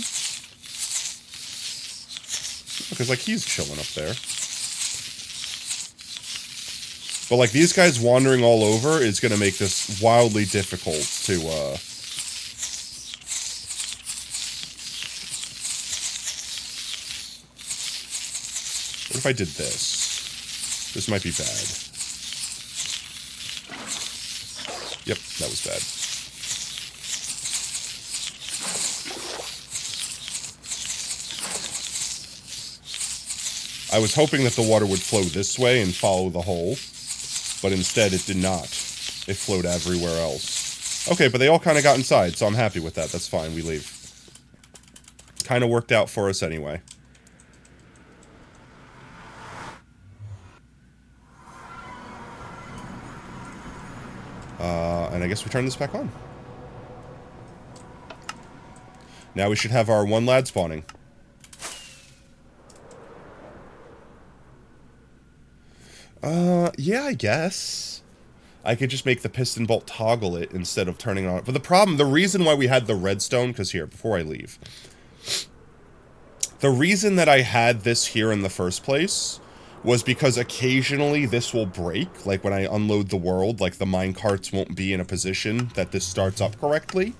Because, like, he's chilling up there. But, like, these guys wandering all over is going to make this wildly difficult to, What if I did this? This might be bad. Yep, that was bad. I was hoping that the water would flow this way and follow the hole, but instead it did not. It flowed everywhere else. Okay, but they all kind of got inside, so I'm happy with that. That's fine, we leave. Kind of worked out for us anyway. And I guess we turn this back on. Now we should have our 1 lad spawning. Yeah, I guess. I could just make the piston bolt toggle it instead of turning it on. But the reason why we had the redstone, because here, before I leave. The reason that I had this here in the first place was because occasionally this will break. Like when I unload the world, like the mine carts won't be in a position that this starts up correctly.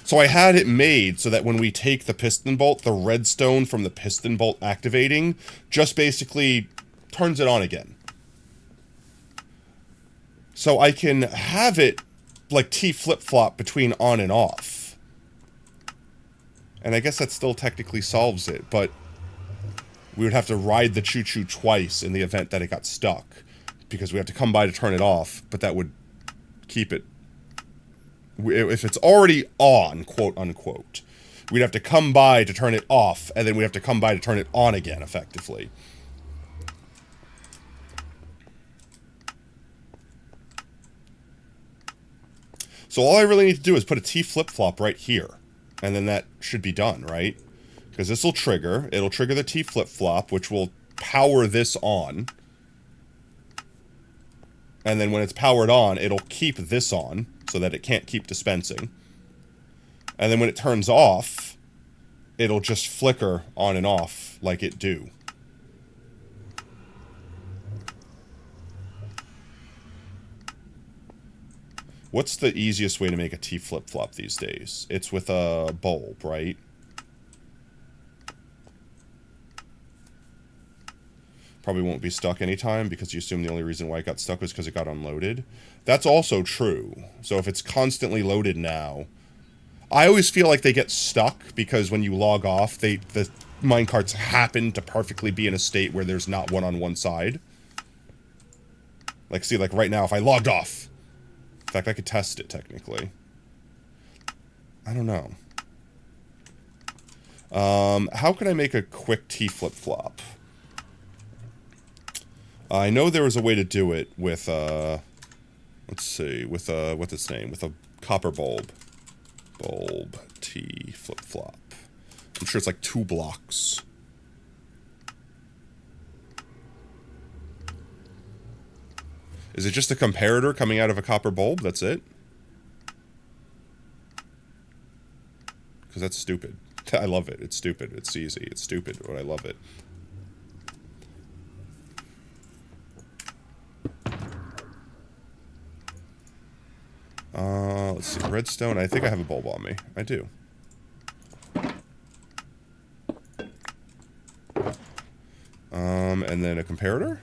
So I had it made so that when we take the piston bolt, the redstone from the piston bolt activating just basically turns it on again. So I can have it like T flip-flop between on and off. And I guess that still technically solves it, but we would have to ride the choo-choo twice in the event that it got stuck. Because we have to come by to turn it off, but that would keep it... If it's already on, quote-unquote, we'd have to come by to turn it off, and then we have to come by to turn it on again, effectively. So all I really need to do is put a T flip-flop right here. And then that should be done, right? Because this will trigger. It'll trigger the T flip-flop, which will power this on. And then when it's powered on, it'll keep this on, so that it can't keep dispensing. And then when it turns off, it'll just flicker on and off like it do. What's the easiest way to make a T flip-flop these days? It's with a bulb, right? Probably won't be stuck anytime because you assume the only reason why it got stuck was because it got unloaded. That's also true. So if it's constantly loaded now... I always feel like they get stuck because when you log off, the minecarts happen to perfectly be in a state where there's not one on one side. Like, see, like right now, if I logged off... In fact, I could test it, technically. I don't know. How can I make a quick T flip-flop? I know there was a way to do it with, let's see, with, what's its name? With a copper bulb. Bulb T flip-flop. I'm sure it's like 2 blocks. Is it just a comparator coming out of a copper bulb? That's it? Because that's stupid. I love it. It's stupid. It's easy. It's stupid, but I love it. Let's see. Redstone. I think I have a bulb on me. I do. And then a comparator.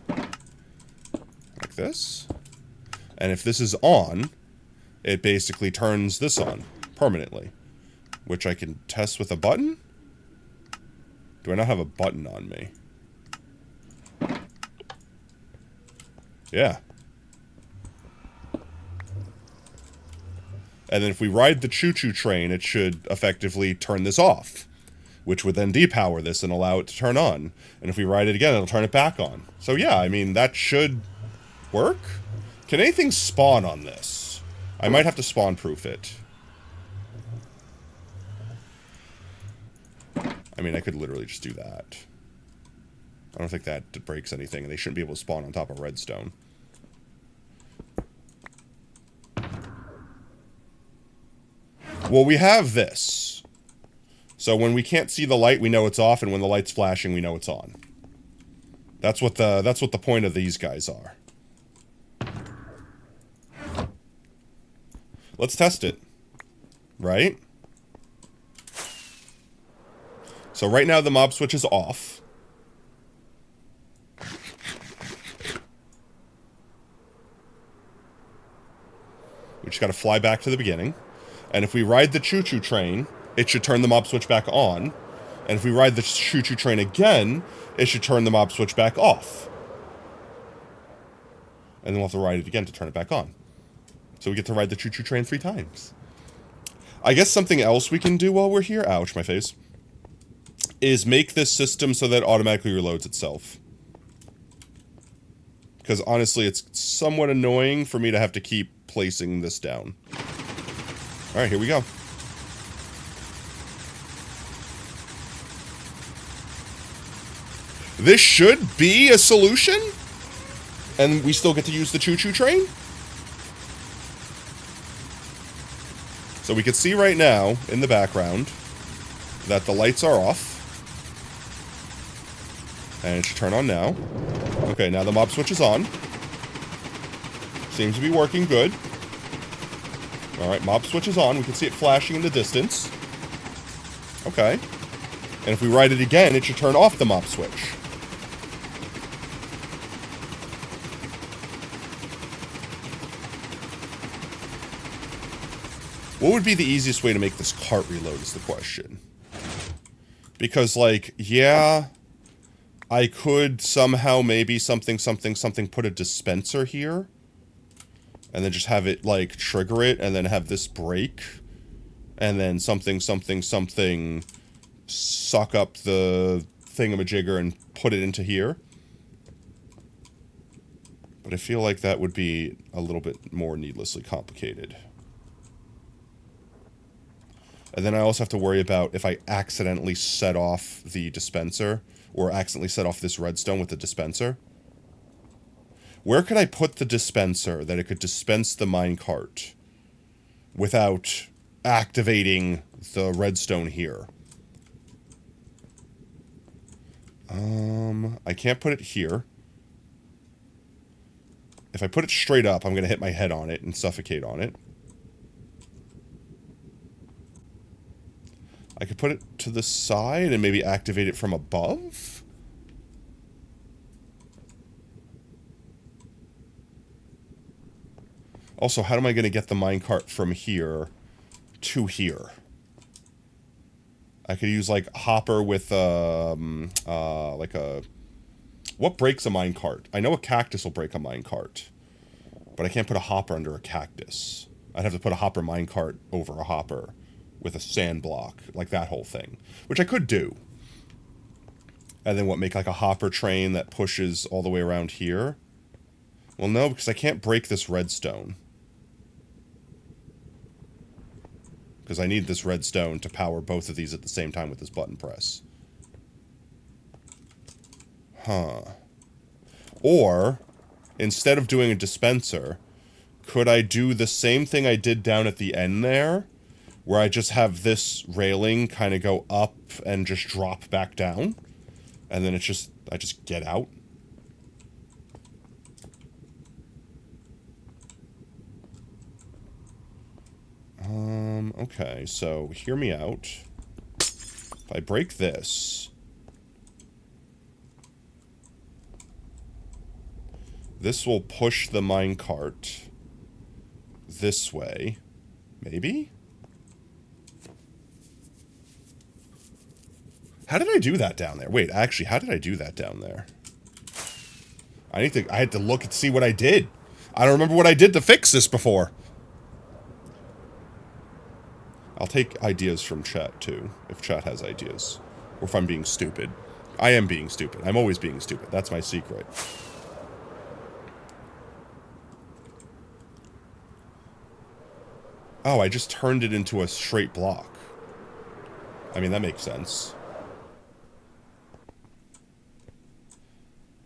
Like this. And if this is on, it basically turns this on permanently, which I can test with a button. Do I not have a button on me? Yeah. And then if we ride the choo-choo train, it should effectively turn this off, which would then depower this and allow it to turn on. And if we ride it again, it'll turn it back on. So yeah, I mean, that should work. Can anything spawn on this? I might have to spawn-proof it. I mean, I could literally just do that. I don't think that breaks anything, and they shouldn't be able to spawn on top of redstone. Well, we have this. So when we can't see the light, we know it's off, and when the light's flashing, we know it's on. That's what the point of these guys are. Let's test it. Right? So right now the mob switch is off. We just gotta fly back to the beginning. And if we ride the choo-choo train, it should turn the mob switch back on. And if we ride the choo-choo train again, it should turn the mob switch back off. And then we'll have to ride it again to turn it back on. So we get to ride the choo-choo train 3 times. I guess something else we can do while we're here, ouch, my face, is make this system so that it automatically reloads itself. Because honestly, it's somewhat annoying for me to have to keep placing this down. Alright, here we go. This should be a solution? And we still get to use the choo-choo train? So we can see right now, in the background, that the lights are off. And it should turn on now. Okay, now the mob switch is on. Seems to be working good. Alright, mob switch is on. We can see it flashing in the distance. Okay. And if we ride it again, it should turn off the mob switch. What would be the easiest way to make this cart reload is the question. Because, like, yeah, I could somehow maybe something put a dispenser here. And then just have it, like, trigger it, and then have this break. And then something suck up the thingamajigger and put it into here. But I feel like that would be a little bit more needlessly complicated. And then I also have to worry about if I accidentally set off the dispenser, or accidentally set off this redstone with the dispenser. Where could I put the dispenser that it could dispense the minecart without activating the redstone here? I can't put it here. If I put it straight up, I'm going to hit my head on it and suffocate on it. I could put it to the side and maybe activate it from above? Also, how am I going to get the minecart from here to here? I could use, like, hopper with, like a... What breaks a minecart? I know a cactus will break a minecart. But I can't put a hopper under a cactus. I'd have to put a hopper minecart over a hopper with a sand block, like that whole thing. Which I could do. And then what, make like a hopper train that pushes all the way around here? Well, no, because I can't break this redstone. Because I need this redstone to power both of these at the same time with this button press. Huh. Or, instead of doing a dispenser, could I do the same thing I did down at the end there, where I just have this railing kind of go up and just drop back down, and then I just get out? Okay, so hear me out. If I break this, this will push the minecart this way. Maybe? How did I do that down there? Wait, actually, how did I do that down there? I had to look and see what I did. I don't remember what I did to fix this before. I'll take ideas from chat, too, if chat has ideas. Or if I'm being stupid. I am being stupid. I'm always being stupid. That's my secret. Oh, I just turned it into a straight block. I mean, that makes sense.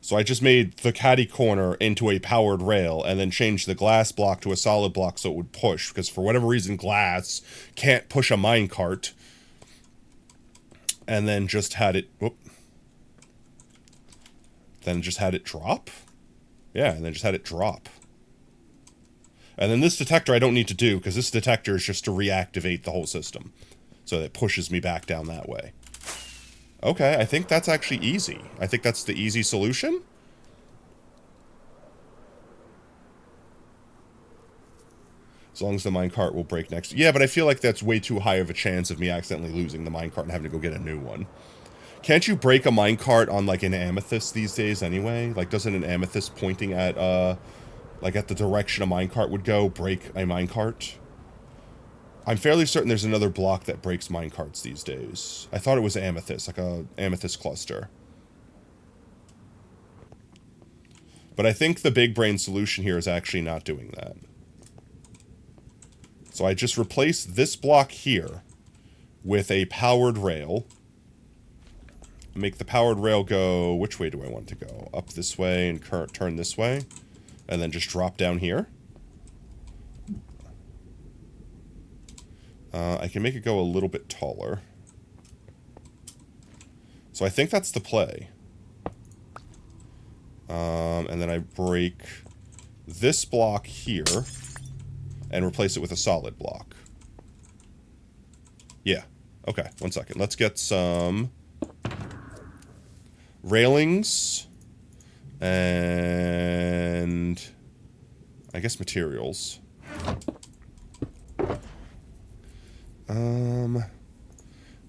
So I just made the caddy corner into a powered rail and then changed the glass block to a solid block so it would push. Because for whatever reason, glass can't push a minecart. And then just had it... Whoop. Then just had it drop? Yeah, and then just had it drop. And then this detector I don't need to do, because this detector is just to reactivate the whole system. So that pushes me back down that way. Okay, I think that's actually easy. I think that's the easy solution. As long as the minecart will break next. Yeah, but I feel like that's way too high of a chance of me accidentally losing the minecart and having to go get a new one. Can't you break a minecart on, like, an amethyst these days anyway? Like, doesn't an amethyst pointing at, like, at the direction a minecart would go break a minecart? I'm fairly certain there's another block that breaks minecarts these days. I thought it was amethyst, like a amethyst cluster. But I think the big brain solution here is actually not doing that. So I just replace this block here with a powered rail. Make the powered rail go... Which way do I want it to go? Up this way and turn this way. And then just drop down here. I can make it go a little bit taller. So I think that's the play. And then I break this block here and replace it with a solid block. Yeah. Okay, one second. Let's get some railings and I guess materials.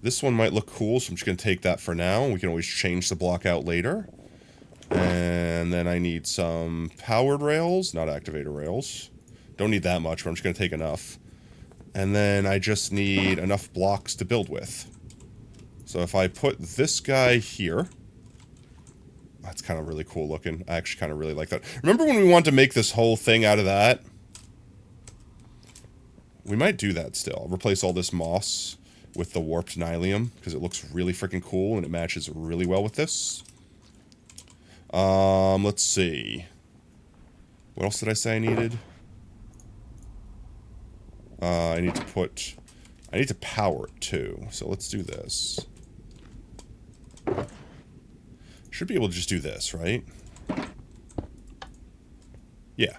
This one might look cool, so I'm just going to take that for now. We can always change the block out later. And then I need some powered rails, not activator rails. Don't need that much, but I'm just going to take enough. And then I just need enough blocks to build with. So if I put this guy here... That's kind of really cool looking. I actually kind of really like that. Remember when we wanted to make this whole thing out of that? We might do that still. Replace all this moss with the warped nylium, because it looks really freaking cool, and it matches really well with this. Let's see. What else did I say I needed? I need to power it, too. So let's do this. Should be able to just do this, right? Yeah.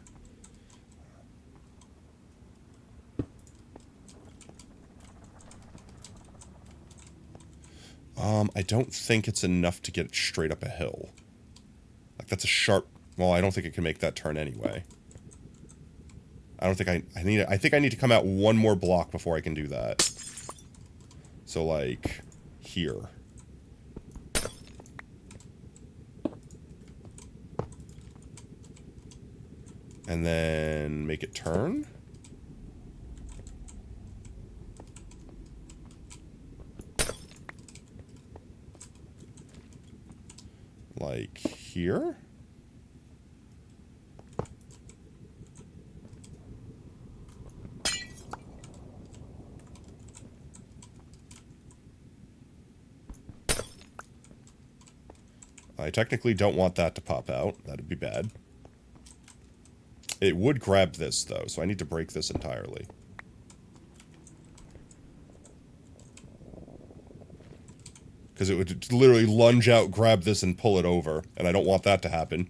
I don't think it's enough to get it straight up a hill. Like, that's a sharp... Well, I don't think it can make that turn anyway. I don't think I think I need to come out one more block before I can do that. So, like, here. And then make it turn. Like here. I technically don't want that to pop out. That'd be bad. It would grab this, though, so I need to break this entirely. Because it would literally lunge out, grab this, and pull it over. And I don't want that to happen.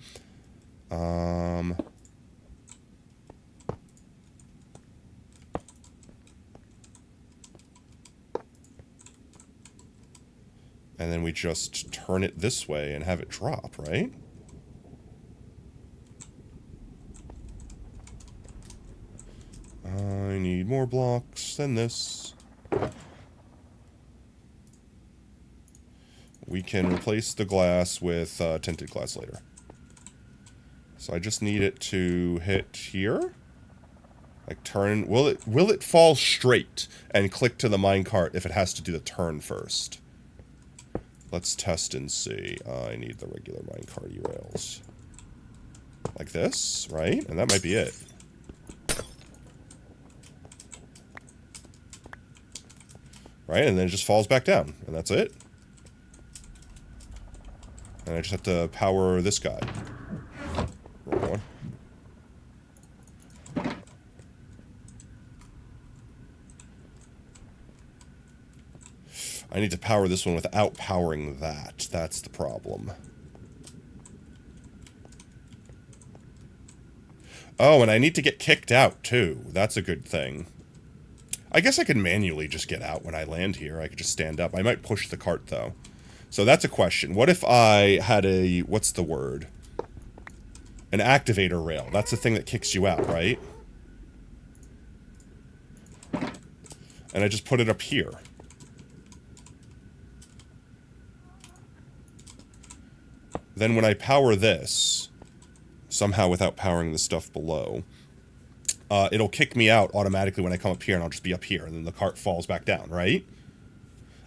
And then we just turn it this way and have it drop, right? I need more blocks than this. We can replace the glass with tinted glass later. So I just need it to hit here. Like turn. Will it fall straight and click to the minecart if it has to do the turn first? Let's test and see. I need the regular minecart rails. Like this, right? And that might be it. Right? And then it just falls back down. And that's it. And I just have to power this guy. Wrong one. I need to power this one without powering that. That's the problem. Oh, and I need to get kicked out, too. That's a good thing. I guess I can manually just get out when I land here. I could just stand up. I might push the cart, though. So that's a question. What if I had a... what's the word? An activator rail. That's the thing that kicks you out, right? And I just put it up here. Then when I power this, somehow without powering the stuff below, it'll kick me out automatically when I come up here, and I'll just be up here, and then the cart falls back down, right?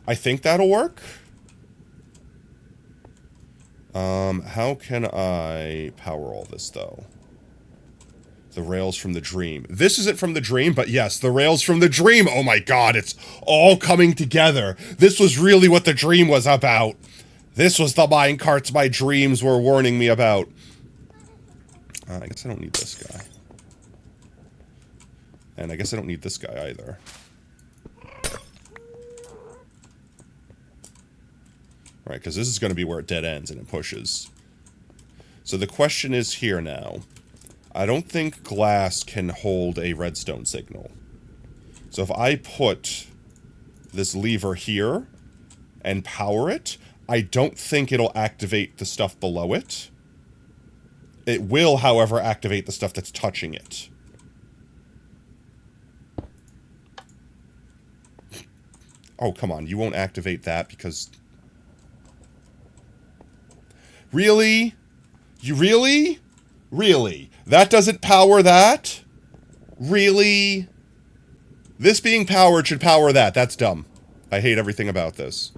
I think that'll work. How can I power all this, though? The rails from the dream. This isn't from the dream, but yes, the rails from the dream. Oh my god, it's all coming together. This was really what the dream was about. This was the minecarts my dreams were warning me about. I guess I don't need this guy. And I guess I don't need this guy either. Right, because this is going to be where it dead ends and it pushes. So the question is here now. I don't think glass can hold a redstone signal. So if I put this lever here and power it, I don't think it'll activate the stuff below it. It will, however, activate the stuff that's touching it. Oh, come on. You won't activate that because... Really? You really? Really? That doesn't power that? Really? This being powered should power that. That's dumb. I hate everything about this.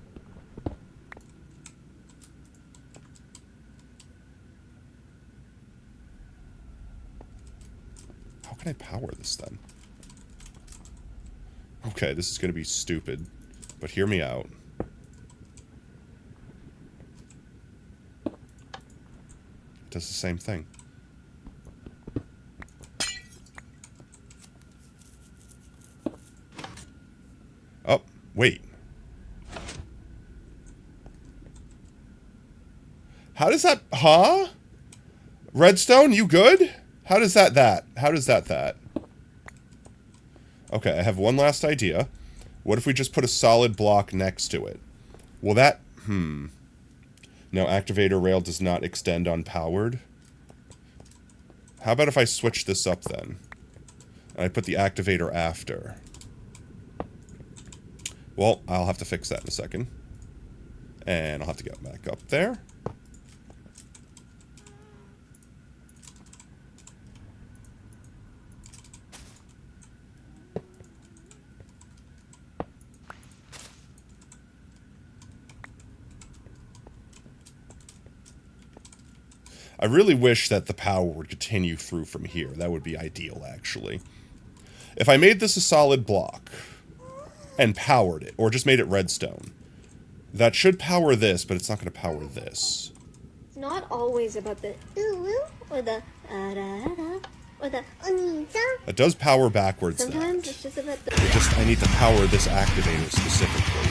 How can I power this then? Okay, this is going to be stupid, but hear me out. It does the same thing. Oh, wait. How does that... Huh? Redstone, you good? How does that... How does that... Okay, I have one last idea. What if we just put a solid block next to it? Will that... No, activator rail does not extend unpowered. How about if I switch this up then? And I put the activator after. Well, I'll have to fix that in a second. And I'll have to get back up there. I really wish that the power would continue through from here. That would be ideal, actually. If I made this a solid block and powered it, or just made it redstone, that should power this, but it's not going to power this. It's not always about the ooh or the da da da. It does power backwards. Sometimes it's just about the... I need to power this activator specifically.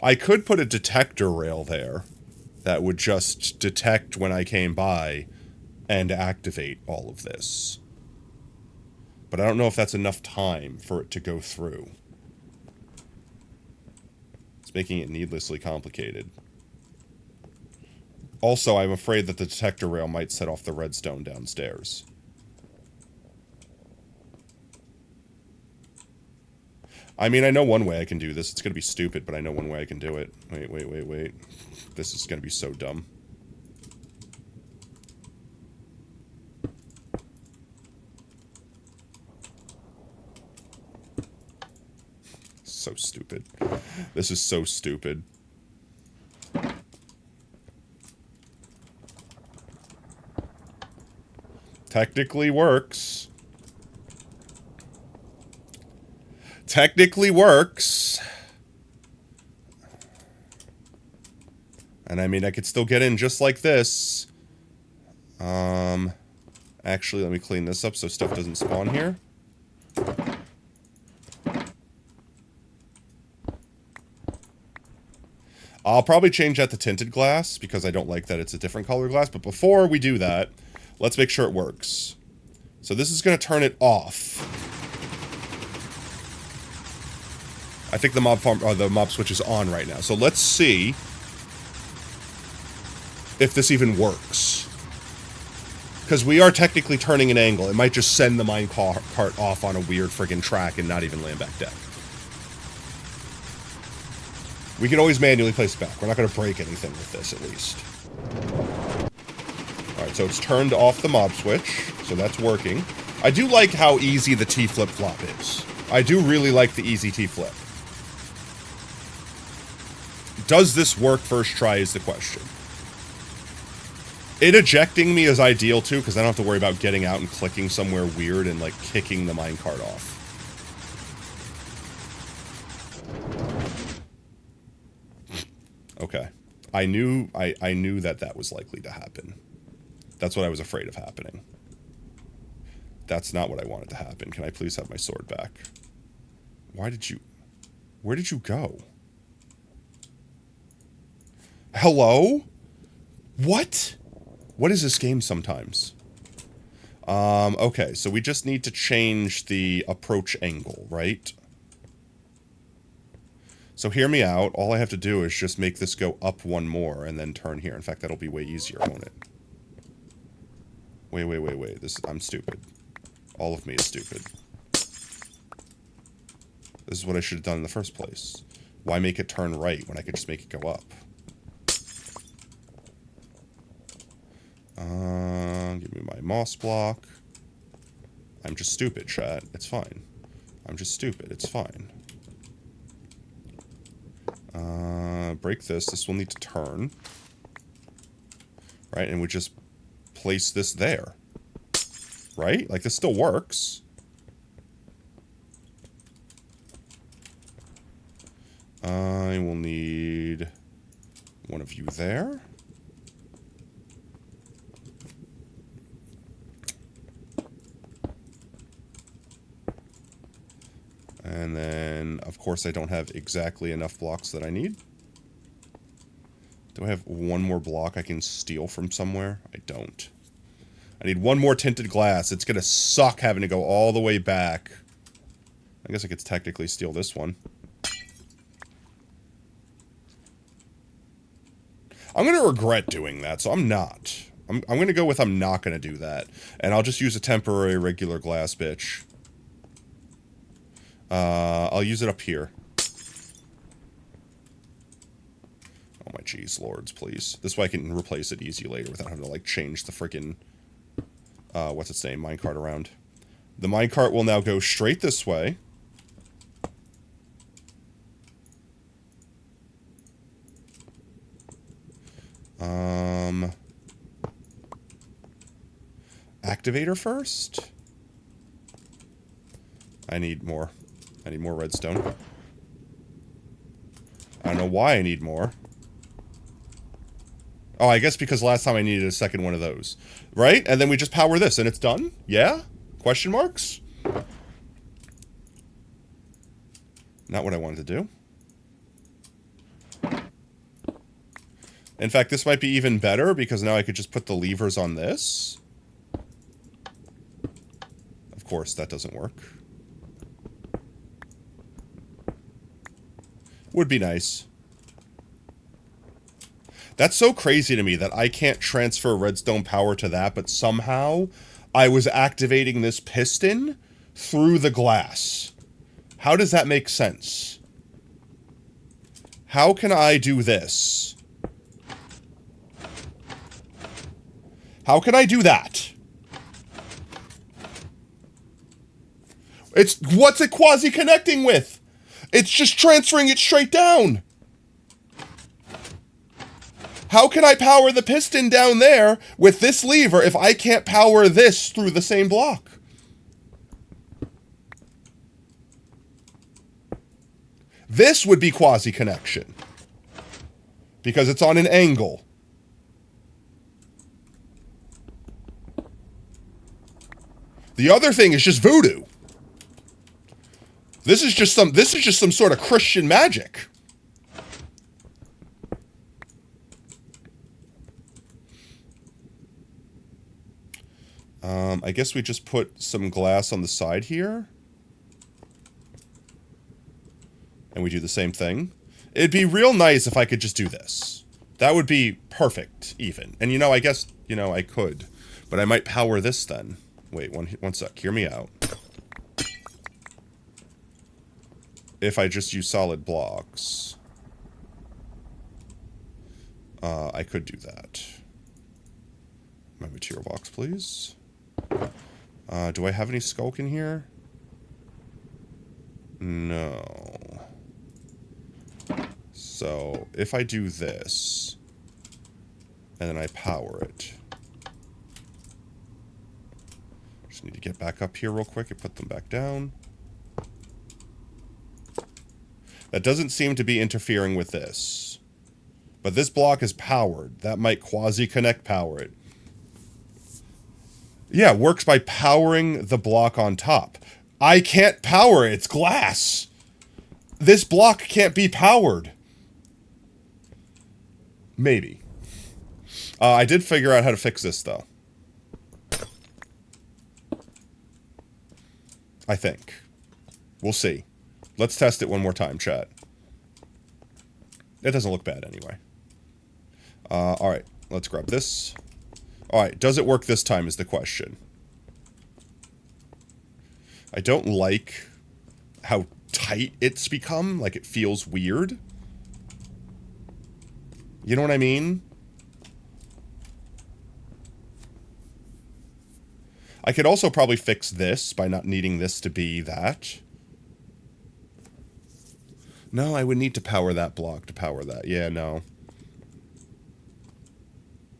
I could put a detector rail there that would just detect when I came by and activate all of this. But I don't know if that's enough time for it to go through. It's making it needlessly complicated. Also, I'm afraid that the detector rail might set off the redstone downstairs. I mean, I know one way I can do this. It's going to be stupid, but I know one way I can do it. Wait. This is going to be so dumb. So stupid. This is so stupid. Technically works. Technically works. And I mean, I could still get in just like this. Actually, let me clean this up so stuff doesn't spawn here. I'll probably change that to tinted glass because I don't like that it's a different color glass. But before we do that, let's make sure it works. So this is going to turn it off. I think the mob switch is on right now. So let's see if this even works. Because we are technically turning an angle. It might just send the minecart off on a weird friggin' track and not even land back down. We can always manually place it back. We're not going to break anything with this, at least. Alright, so it's turned off the mob switch. So that's working. I do like how easy the T flip-flop is. I do really like the easy T-flip. Does this work first try is the question. It ejecting me is ideal too, because I don't have to worry about getting out and clicking somewhere weird and like kicking the minecart off. Okay. I knew that was likely to happen. That's what I was afraid of happening. That's not what I wanted to happen. Can I please have my sword back? Where did you go? Hello? What? What is this game sometimes? Okay, so we just need to change the approach angle, right? So hear me out. All I have to do is just make this go up one more and then turn here. In fact, that'll be way easier, won't it? Wait. I'm stupid. All of me is stupid. This is what I should have done in the first place. Why make it turn right when I could just make it go up? Give me my moss block. I'm just stupid, chat. It's fine. I'm just stupid. It's fine. Break this. This will need to turn. Right, and we just place this there. Right? Like, this still works. I will need one of you there. And then, of course, I don't have exactly enough blocks that I need. Do I have one more block I can steal from somewhere? I don't. I need one more tinted glass. It's gonna suck having to go all the way back. I guess I could technically steal this one. I'm gonna regret doing that, so I'm not. I'm gonna go with I'm not gonna do that. And I'll just use a temporary regular glass bitch. I'll use it up here. Oh my jeez lords, please. This way I can replace it easy later without having to, like, change the frickin', what's its name, minecart around. The minecart will now go straight this way. Activator first? I need more. I need more redstone. I don't know why I need more. Oh, I guess because last time I needed a second one of those. Right? And then we just power this and it's done? Yeah? Question marks? Not what I wanted to do. In fact, this might be even better because now I could just put the levers on this. Of course, that doesn't work. Would be nice. That's so crazy to me that I can't transfer redstone power to that, but somehow I was activating this piston through the glass. How does that make sense? How can I do this? How can I do that? What's it quasi-connecting with? It's just transferring it straight down. How can I power the piston down there with this lever if I can't power this through the same block? This would be quasi-connection. Because it's on an angle. The other thing is just voodoo. This is just some sort of Christian magic. I guess we just put some glass on the side here. And we do the same thing. It'd be real nice if I could just do this. That would be perfect, even. And you know, I guess, you know, I could. But I might power this then. Wait, one sec. Hear me out. If I just use solid blocks. I could do that. My material box, please. Do I have any skulk in here? No. So, if I do this, and then I power it. Just need to get back up here real quick and put them back down. That doesn't seem to be interfering with this. But this block is powered. That might quasi-connect power it. Yeah, works by powering the block on top. I can't power it. It's glass. This block can't be powered. Maybe. I did figure out how to fix this, though. I think. We'll see. Let's test it one more time, chat. It doesn't look bad anyway. Alright, let's grab this. Alright, does it work this time is the question. I don't like how tight it's become. Like, it feels weird. You know what I mean? I could also probably fix this by not needing this to be that. No, I would need to power that block to power that. Yeah, no.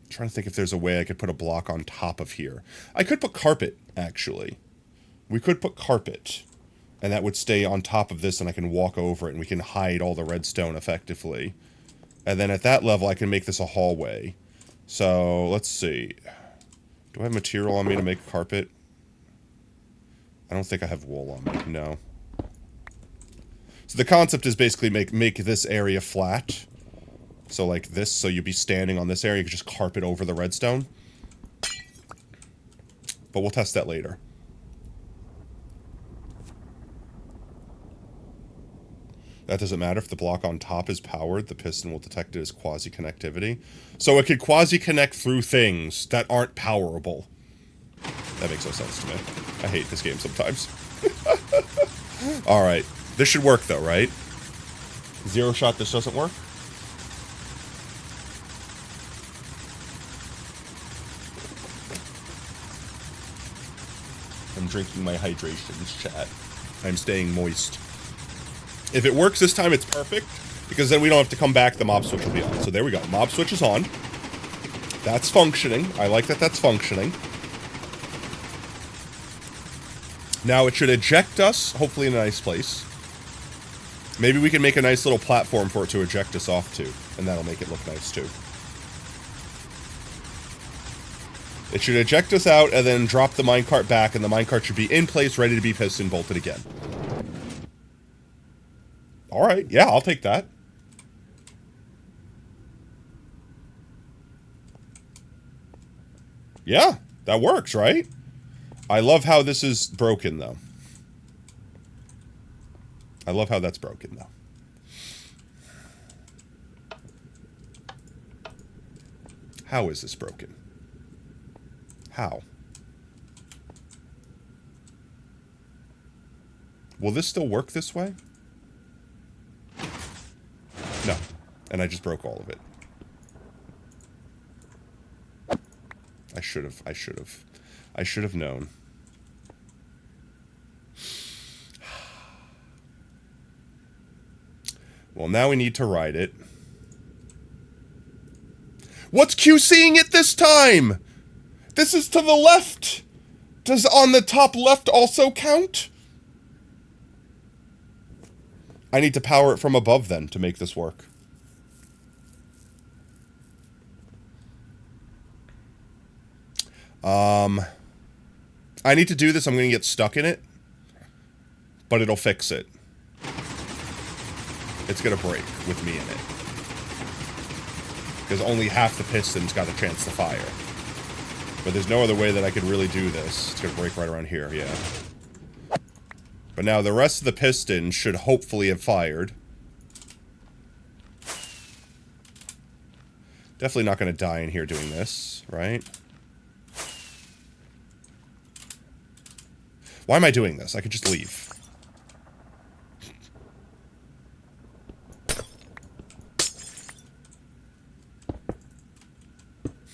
I'm trying to think if there's a way I could put a block on top of here. I could put carpet, actually. We could put carpet. And that would stay on top of this and I can walk over it and we can hide all the redstone effectively. And then at that level I can make this a hallway. So, let's see. Do I have material on me to make carpet? I don't think I have wool on me, no. So the concept is basically make this area flat. So like this, so you'd be standing on this area, you could just carpet over the redstone. But we'll test that later. That doesn't matter if the block on top is powered, the piston will detect it as quasi-connectivity. So it could quasi-connect through things that aren't powerable. That makes no sense to me. I hate this game sometimes. Alright. This should work though, right? Zero shot, this doesn't work? I'm drinking my hydrations, chat. I'm staying moist. If it works this time, it's perfect, because then we don't have to come back, the mob switch will be on. So there we go, mob switch is on. That's functioning. I like that that's functioning. Now it should eject us, hopefully in a nice place. Maybe we can make a nice little platform for it to eject us off to, and that'll make it look nice too. It should eject us out and then drop the minecart back, and the minecart should be in place, ready to be piston bolted again. Alright, yeah, I'll take that. Yeah, that works, right? I love how this is broken, though. I love how that's broken, though. How is this broken? How? Will this still work this way? No. And I just broke all of it. I should have known. Well, now we need to ride it. What's QCing it this time? This is to the left. Does on the top left also count? I need to power it from above then to make this work. I need to do this. I'm going to get stuck in it. But it'll fix it. It's going to break with me in it. Because only half the piston's got a chance to fire. But there's no other way that I could really do this. It's going to break right around here, yeah. But now the rest of the piston should hopefully have fired. Definitely not going to die in here doing this, right? Why am I doing this? I could just leave.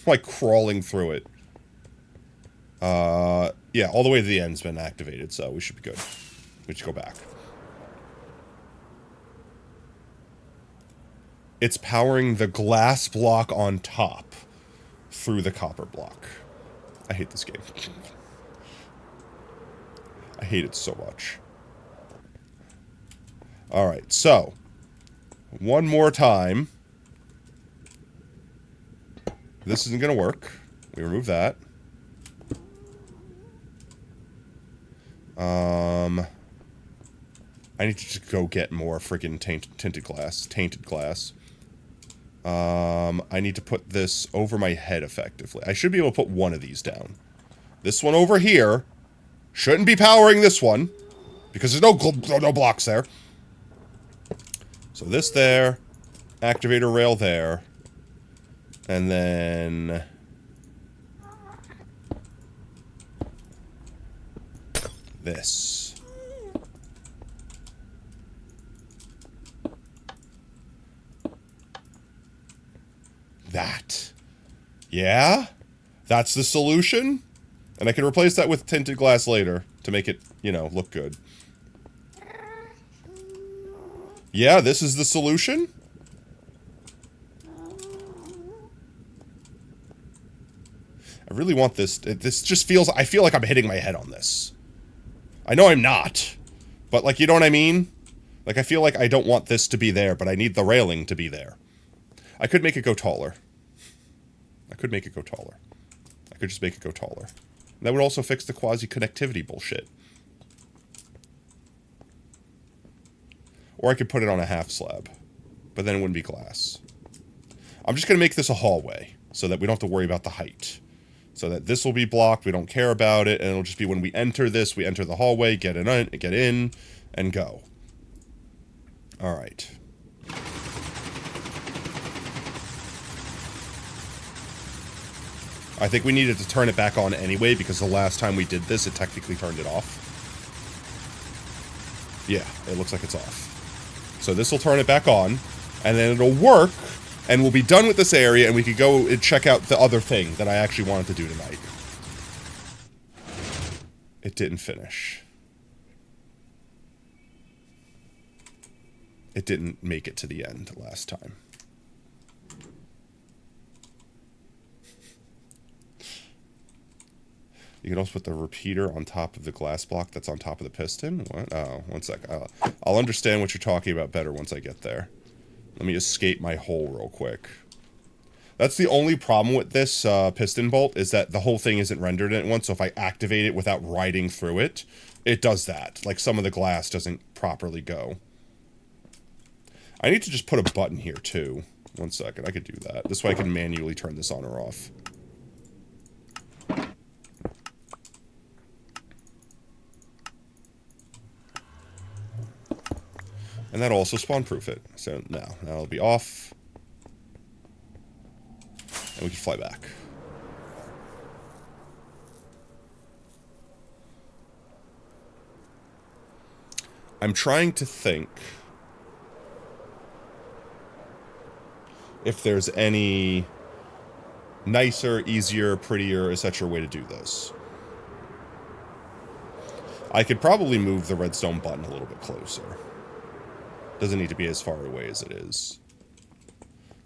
Like crawling through it. Yeah, all the way to the end's been activated, so we should be good. We should go back. It's powering the glass block on top through the copper block. I hate this game. I hate it so much. Alright, so. One more time. This isn't going to work. We remove that. I need to just go get more freaking tinted glass. Tainted glass. I need to put this over my head effectively. I should be able to put one of these down. This one over here shouldn't be powering this one because there's no blocks there. So this there, activator rail there, and then this. That. Yeah? That's the solution? And I can replace that with tinted glass later to make it, you know, look good. Yeah, this is the solution? I really want this. This just feels... I feel like I'm hitting my head on this. I know I'm not. But, like, you know what I mean? Like, I feel like I don't want this to be there, but I need the railing to be there. I could make it go taller. I could make it go taller. I could just make it go taller. That would also fix the quasi-connectivity bullshit. Or I could put it on a half slab. But then it wouldn't be glass. I'm just going to make this a hallway. So that we don't have to worry about the height. So that this will be blocked, we don't care about it, and it'll just be when we enter this, we enter the hallway, get in, and go. Alright. I think we needed to turn it back on anyway, because the last time we did this, it technically turned it off. Yeah, it looks like it's off. So this will turn it back on, and then it'll work, and we'll be done with this area, and we could go and check out the other thing that I actually wanted to do tonight. It didn't finish. It didn't make it to the end last time. You can also put the repeater on top of the glass block that's on top of the piston. What? Oh, one sec. I'll understand what you're talking about better once I get there. Let me escape my hole real quick. That's the only problem with this piston bolt, is that the whole thing isn't rendered at once, so if I activate it without riding through it, it does that. Like, some of the glass doesn't properly go. I need to just put a button here, too. One second, I could do that. This way I can manually turn this on or off. And that'll also spawn-proof it. So, now, that'll be off. And we can fly back. I'm trying to think if there's any nicer, easier, prettier, etc. way to do this. I could probably move the redstone button a little bit closer. Doesn't need to be as far away as it is.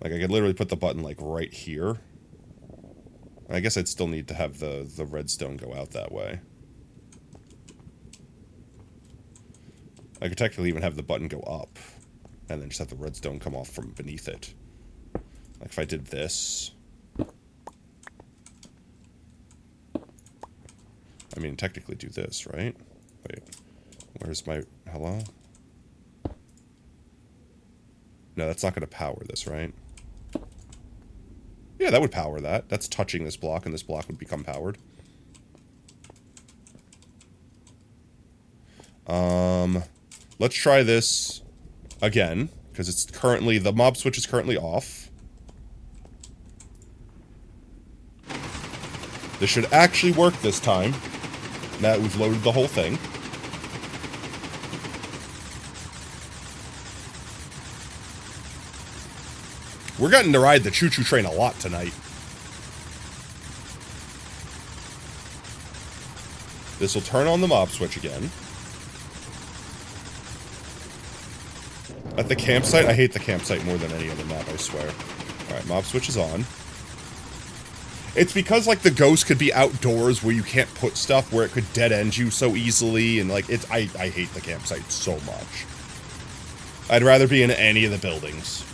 Like, I could literally put the button, like, right here. I guess I'd still need to have the redstone go out that way. I could technically even have the button go up, and then just have the redstone come off from beneath it. Like, if I did this... I mean, technically do this, right? Wait, where's my... Hello? No, that's not going to power this, right? Yeah, that would power that. That's touching this block, and this block would become powered. Let's try this again, because it's currently... The mob switch is currently off. This should actually work this time, now that we've loaded the whole thing. We're getting to ride the choo-choo train a lot tonight. This will turn on the mob switch again. At the campsite, I hate the campsite more than any other map, I swear. Alright, mob switch is on. It's because, like, the ghost could be outdoors where you can't put stuff, where it could dead-end you so easily, and, like, I hate the campsite so much. I'd rather be in any of the buildings.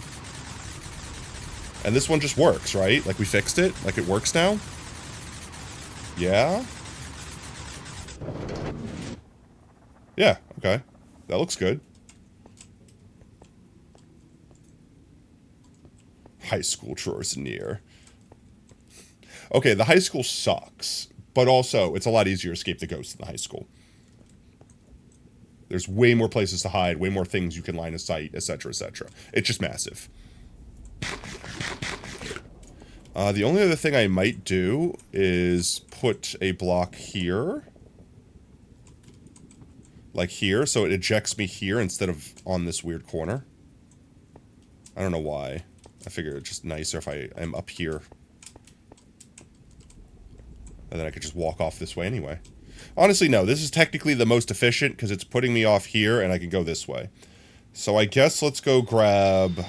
And this one just works, right? Like, we fixed it? Like, it works now? Yeah? Yeah, okay. That looks good. High school chores near. Okay, the high school sucks, but also, it's a lot easier to escape the ghosts in the high school. There's way more places to hide, way more things you can line of sight, etc., etc. It's just massive. The only other thing I might do is put a block here. Like here, so it ejects me here instead of on this weird corner. I don't know why. I figure it's just nicer if I am up here. And then I could just walk off this way anyway. Honestly, no. This is technically the most efficient because it's putting me off here and I can go this way. So I guess let's go grab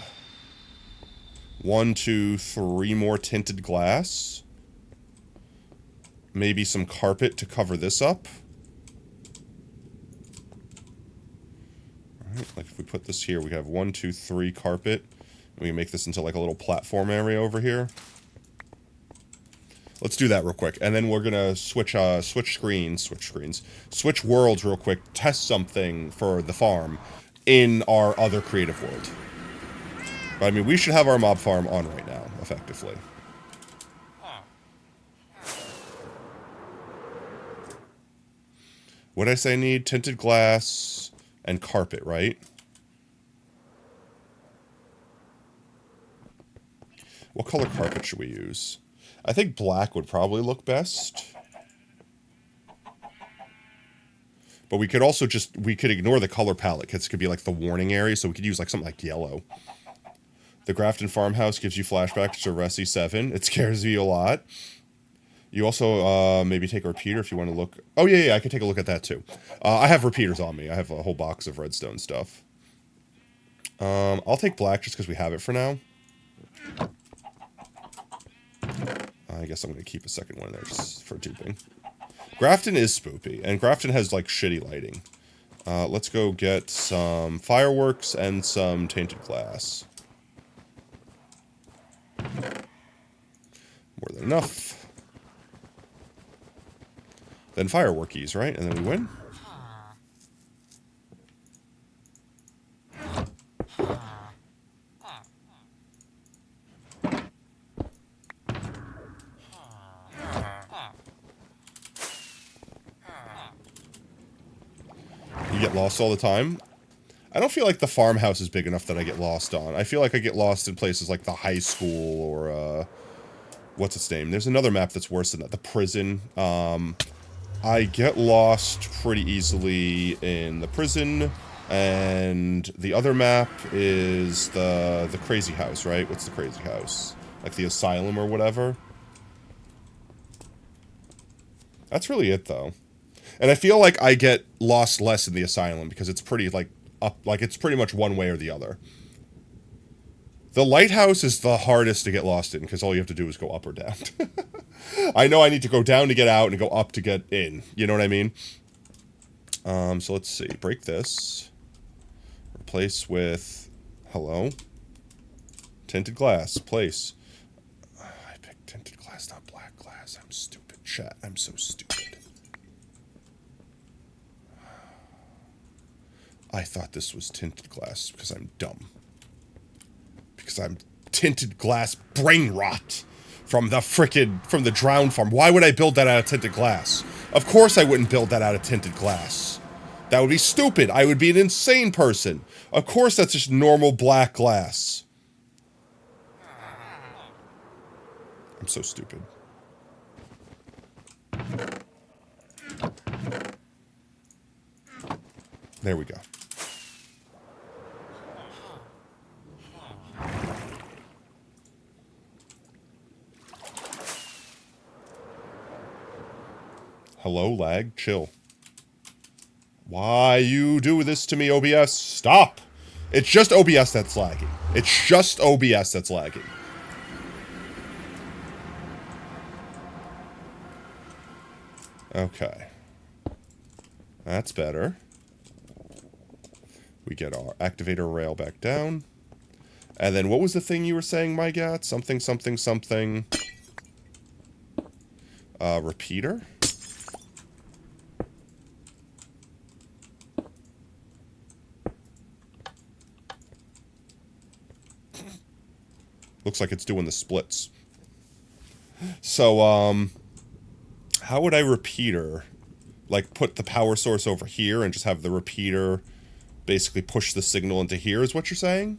1, 2, 3 more tinted glass. Maybe some carpet to cover this up. Alright, like if we put this here, we have 1, 2, 3 carpet. We can make this into like a little platform area over here. Let's do that real quick, and then we're gonna switch worlds real quick, test something for the farm in our other creative world. But I mean, we should have our mob farm on right now, effectively. What'd I say I need? Tinted glass and carpet, right? What color carpet should we use? I think black would probably look best. But we could also just, we could ignore the color palette, because it could be like the warning area, so we could use like something like yellow. The Grafton farmhouse gives you flashbacks to Resi 7. It scares you a lot. You also maybe take a repeater if you want to look. Oh, yeah, I could take a look at that too. I have repeaters on me. I have a whole box of redstone stuff. I'll take black just because we have it for now. I guess I'm going to keep a second one there just for duping. Grafton is spoopy, and Grafton has, like, shitty lighting. Let's go get some fireworks and some tainted glass. enough. Then fireworkies, right? And then we win. You get lost all the time. I don't feel like the farmhouse is big enough that I get lost on. I feel like I get lost in places like the high school or, what's its name? There's another map that's worse than that. The prison. I get lost pretty easily in the prison, and the other map is the crazy house, right? What's the crazy house? Like the asylum or whatever? That's really it, though. And I feel like I get lost less in the asylum because it's pretty, like, up, like, it's pretty much one way or the other. The lighthouse is the hardest to get lost in because all you have to do is go up or down. I know I need to go down to get out and go up to get in. You know what I mean? So let's see. Break this. Replace with... Hello? Tinted glass. Place. I picked tinted glass, not black glass. I'm stupid, chat. I'm so stupid. I thought this was tinted glass because I'm dumb. Because I'm tinted glass brain rot from the drowned farm. Why would I build that out of tinted glass? Of course I wouldn't build that out of tinted glass. That would be stupid. I would be an insane person. Of course that's just normal black glass. I'm so stupid. There we go. Hello, lag. Chill. Why you do this to me, OBS? Stop! It's just OBS that's lagging. It's just OBS that's lagging. Okay. That's better. We get our activator rail back down. And then what was the thing you were saying, my gat? Something, something, something. Repeater? Looks like it's doing the splits. So, how would I repeater? Like, put the power source over here and just have the repeater basically push the signal into here, is what you're saying?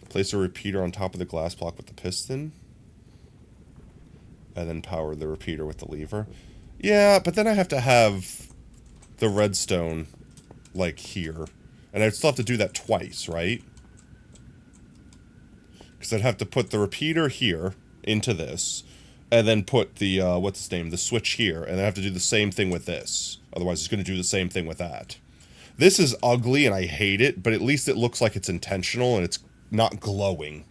Place a repeater on top of the glass block with the piston. And then power the repeater with the lever. Yeah, but then I have to have the redstone, like, here. And I'd still have to do that twice, right? Because I'd have to put the repeater here into this. And then put the, what's its name? The switch here. And I have to do the same thing with this. Otherwise, it's going to do the same thing with that. This is ugly and I hate it, but at least it looks like it's intentional and it's not glowing.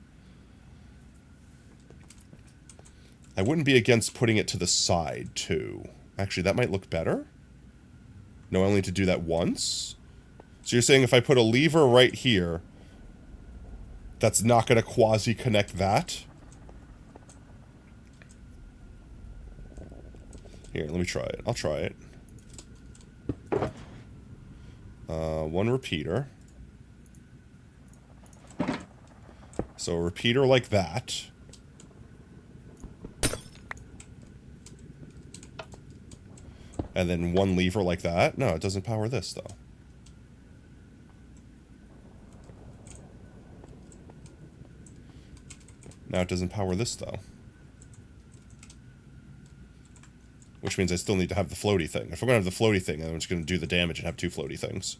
I wouldn't be against putting it to the side, too. Actually, that might look better. No, I only need to do that once. So you're saying if I put a lever right here, that's not going to quasi-connect that? Here, let me try it. I'll try it. One repeater. So a repeater like that. And then one lever like that. No, it doesn't power this, though. Now it doesn't power this, though. Which means I still need to have the floaty thing. If we're going to have the floaty thing, then I'm just going to do the damage and have two floaty things.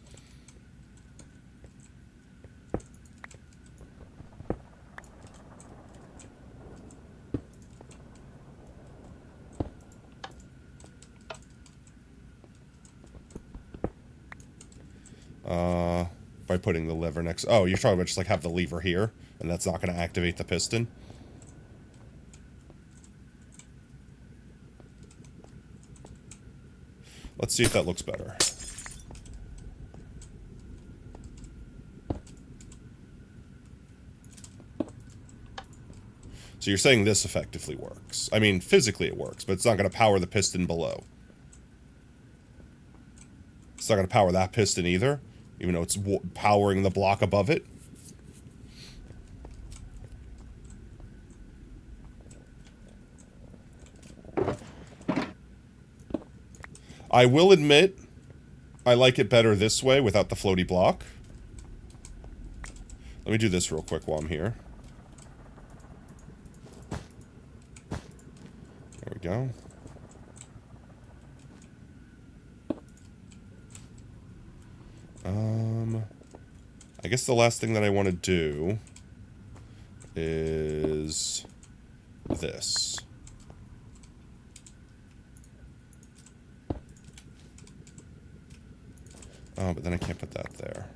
By putting the lever next... Oh, you're talking about just, like, have the lever here, and that's not going to activate the piston? Let's see if that looks better. So you're saying this effectively works. I mean, physically it works, but it's not going to power the piston below. It's not going to power that piston either, even though it's powering the block above it. I will admit, I like it better this way without the floaty block. Let me do this real quick while I'm here. There we go. I guess the last thing that I want to do is this. Oh, but then I can't put that there.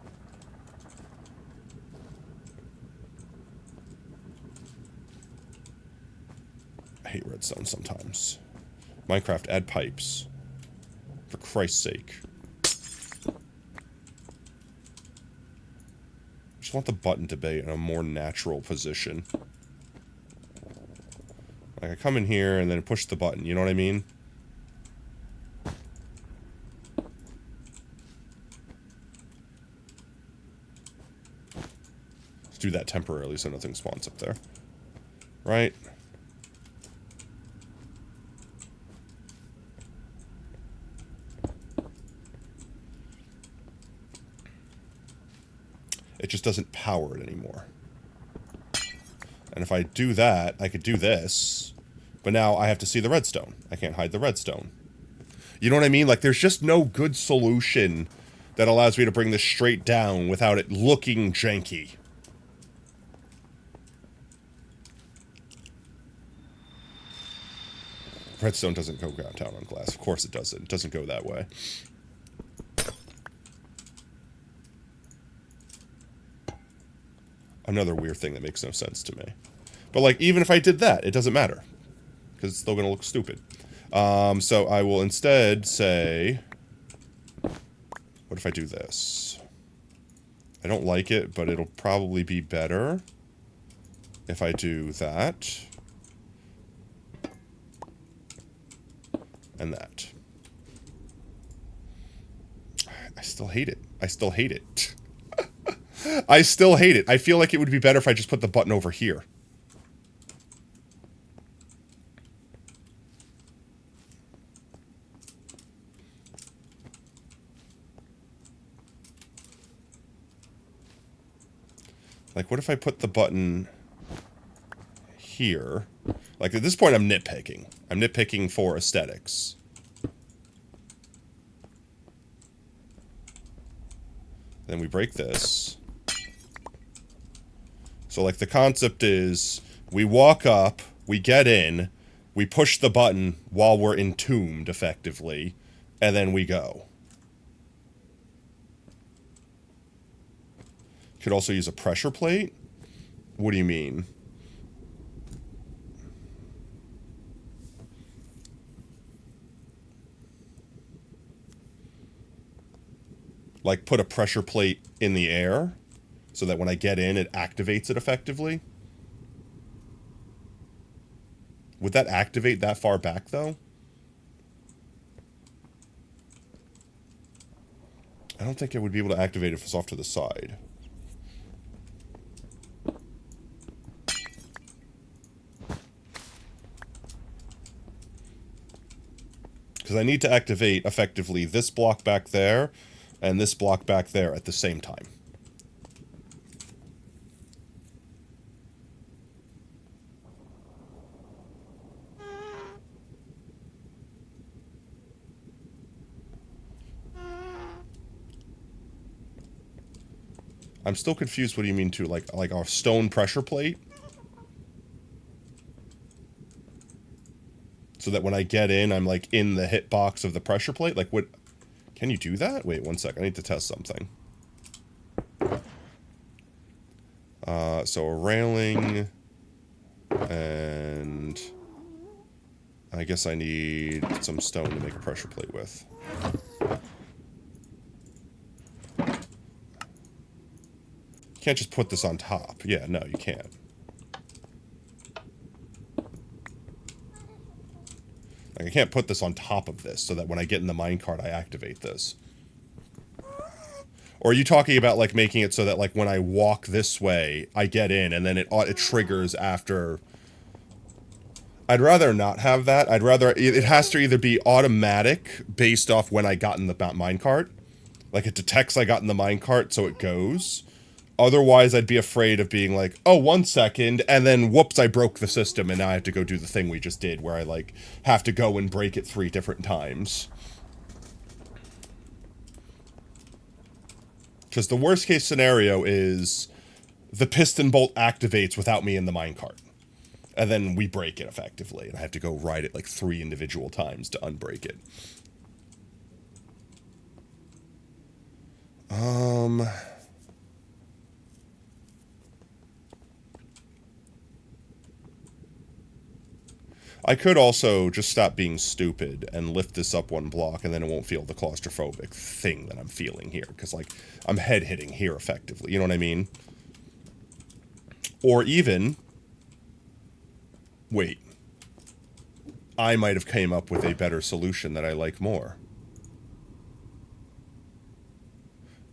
I hate redstone sometimes. Minecraft, add pipes. For Christ's sake. I just want the button to be in a more natural position. Like I come in here and then push the button, you know what I mean? Let's do that temporarily so nothing spawns up there. Right? It just doesn't power it anymore. And if I do that, I could do this. But now I have to see the redstone. I can't hide the redstone. You know what I mean? Like, there's just no good solution that allows me to bring this straight down without it looking janky. Redstone doesn't go down on glass. Of course it doesn't. It doesn't go that way. Another weird thing that makes no sense to me. But, like, even if I did that, it doesn't matter. Because it's still going to look stupid. So I will instead say... What if I do this? I don't like it, but it'll probably be better if I do that. And that. I still hate it. I still hate it. I still hate it. I feel like it would be better if I just put the button over here. Like, what if I put the button here? Like, at this point, I'm nitpicking. I'm nitpicking for aesthetics. Then we break this. So, like, the concept is we walk up, we get in, we push the button while we're entombed, effectively, and then we go. Could also use a pressure plate? What do you mean? Like, put a pressure plate in the air so that when I get in, it activates it effectively? Would that activate that far back, though? I don't think I would be able to activate it if it's off to the side. Because I need to activate, effectively, this block back there and this block back there at the same time. I'm still confused what do you mean to, like a stone pressure plate? So that when I get in, I'm like in the hitbox of the pressure plate? Like what? Can you do that? Wait, one sec. I need to test something. So a railing and I guess I need some stone to make a pressure plate with. You can't just put this on top. Yeah, no, you can't. Like, I can't put this on top of this so that when I get in the minecart, I activate this. Or are you talking about, like, making it so that, like, when I walk this way, I get in, and then it triggers after... I'd rather not have that. I'd rather... It has to either be automatic based off when I got in the minecart. Like, it detects I got in the minecart, so it goes. Otherwise, I'd be afraid of being like, oh, 1 second, and then, whoops, I broke the system, and now I have to go do the thing we just did, where I, like, have to go and break it 3 different times. Because the worst case scenario is the piston bolt activates without me in the minecart. And then we break it effectively, and I have to go ride it like 3 individual times to unbreak it. I could also just stop being stupid and lift this up 1 block, and then it won't feel the claustrophobic thing that I'm feeling here. Because, like, I'm head hitting here effectively. You know what I mean? Or even... Wait. I might have came up with a better solution that I like more.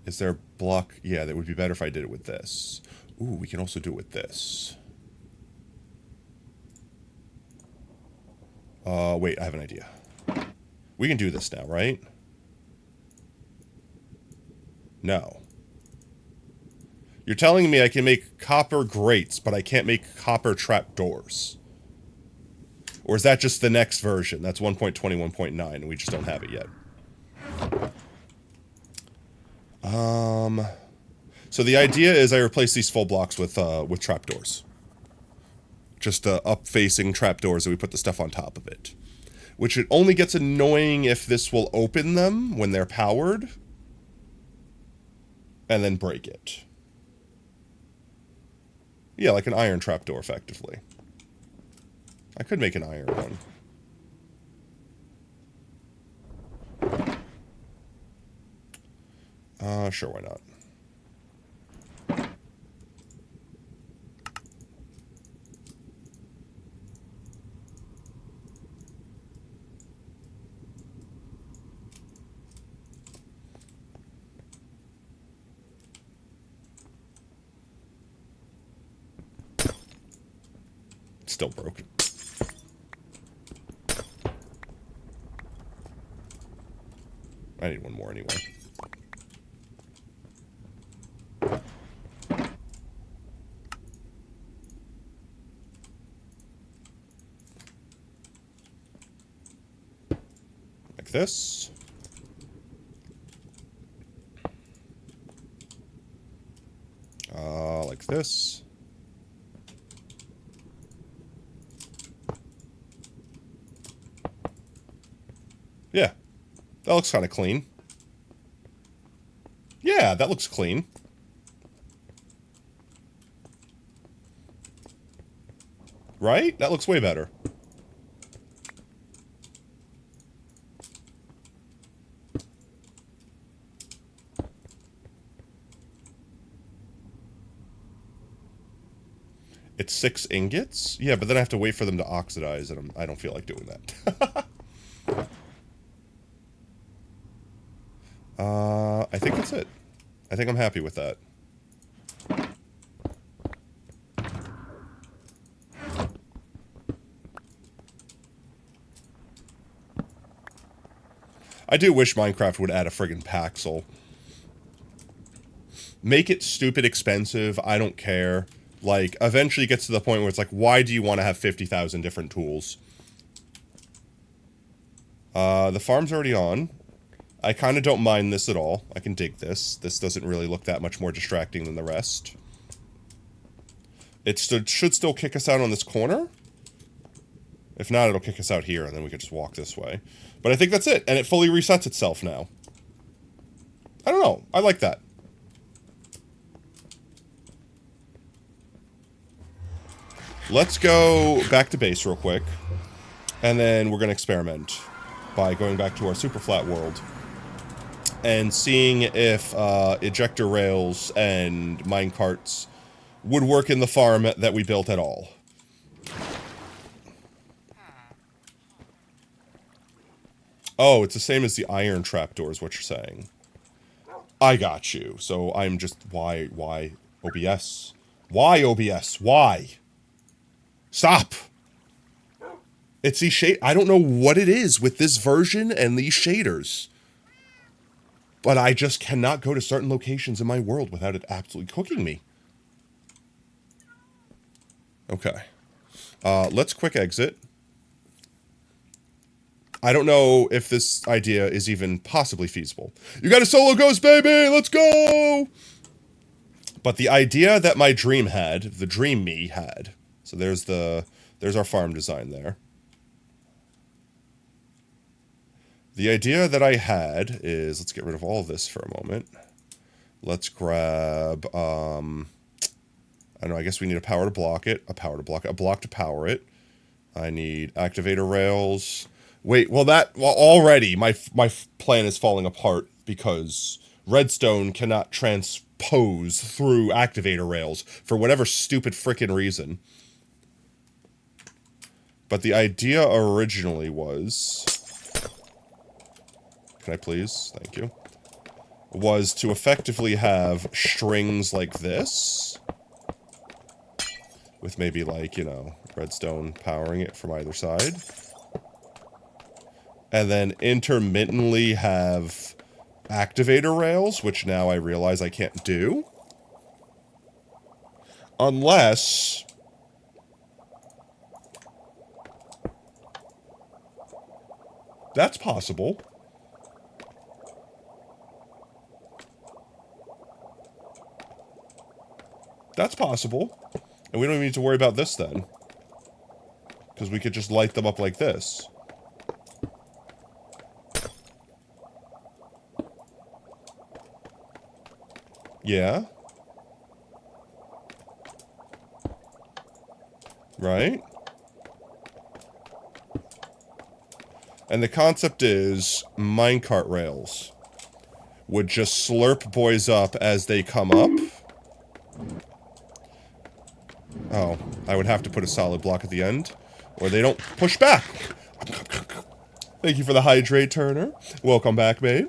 Is there a block? Yeah, that would be better if I did it with this. Ooh, we can also do it with this. Wait, I have an idea. We can do this now, right? No. You're telling me I can make copper grates, but I can't make copper trapdoors. Or is that just the next version? That's 1.21.9, and we just don't have it yet. So the idea is I replace these full blocks with trapdoors. Just up-facing trapdoors, and we put the stuff on top of it. Which it only gets annoying if this will open them when they're powered. And then break it. Yeah, like an iron trapdoor, effectively. I could make an iron one. Sure, why not? Still broken. I need one more anyway. Like this. Like this. Yeah. That looks kind of clean. Yeah, that looks clean. Right? That looks way better. It's 6 ingots? Yeah, but then I have to wait for them to oxidize, and I don't feel like doing that. I think that's it. I think I'm happy with that. I do wish Minecraft would add a friggin' Paxel. Make it stupid expensive, I don't care. Like, eventually it gets to the point where it's like, why do you want to have 50,000 different tools? The farm's already on. I kind of don't mind this at all. I can dig this. This doesn't really look that much more distracting than the rest. It should still kick us out on this corner. If not, it'll kick us out here, and then we can just walk this way. But I think that's it, and it fully resets itself now. I don't know. I like that. Let's go back to base real quick. And then we're going to experiment by going back to our super flat world and seeing if ejector rails and minecarts would work in the farm that we built at all. Oh, it's the same as the iron trapdoor is what you're saying. I got you. So I'm just... Why OBS? Why OBS? Why? Stop! It's these shade... I don't know what it is with this version and these shaders. But I just cannot go to certain locations in my world without it absolutely cooking me. Okay. Let's quick exit. I don't know if this idea is even possibly feasible. You got a solo ghost, baby! Let's go! But the idea that my dream had, the dream me had, so there's our farm design there. The idea that I had is, let's get rid of all of this for a moment. Let's grab, I don't know, I guess we need a power to block it, a block to power it. I need activator rails. Wait, well already my plan is falling apart because redstone cannot transpose through activator rails for whatever stupid frickin' reason. But the idea originally was... Can I please? Thank you. Was to effectively have strings like this. With maybe like, you know, redstone powering it from either side. And then intermittently have activator rails, which now I realize I can't do. Unless... That's possible. That's possible. And we don't even need to worry about this then. Because we could just light them up like this. Yeah. Right? And the concept is minecart rails would just slurp boys up as they come up. Oh, I would have to put a solid block at the end, or they don't push back. Thank you for the hydrate, Turner. Welcome back, mate.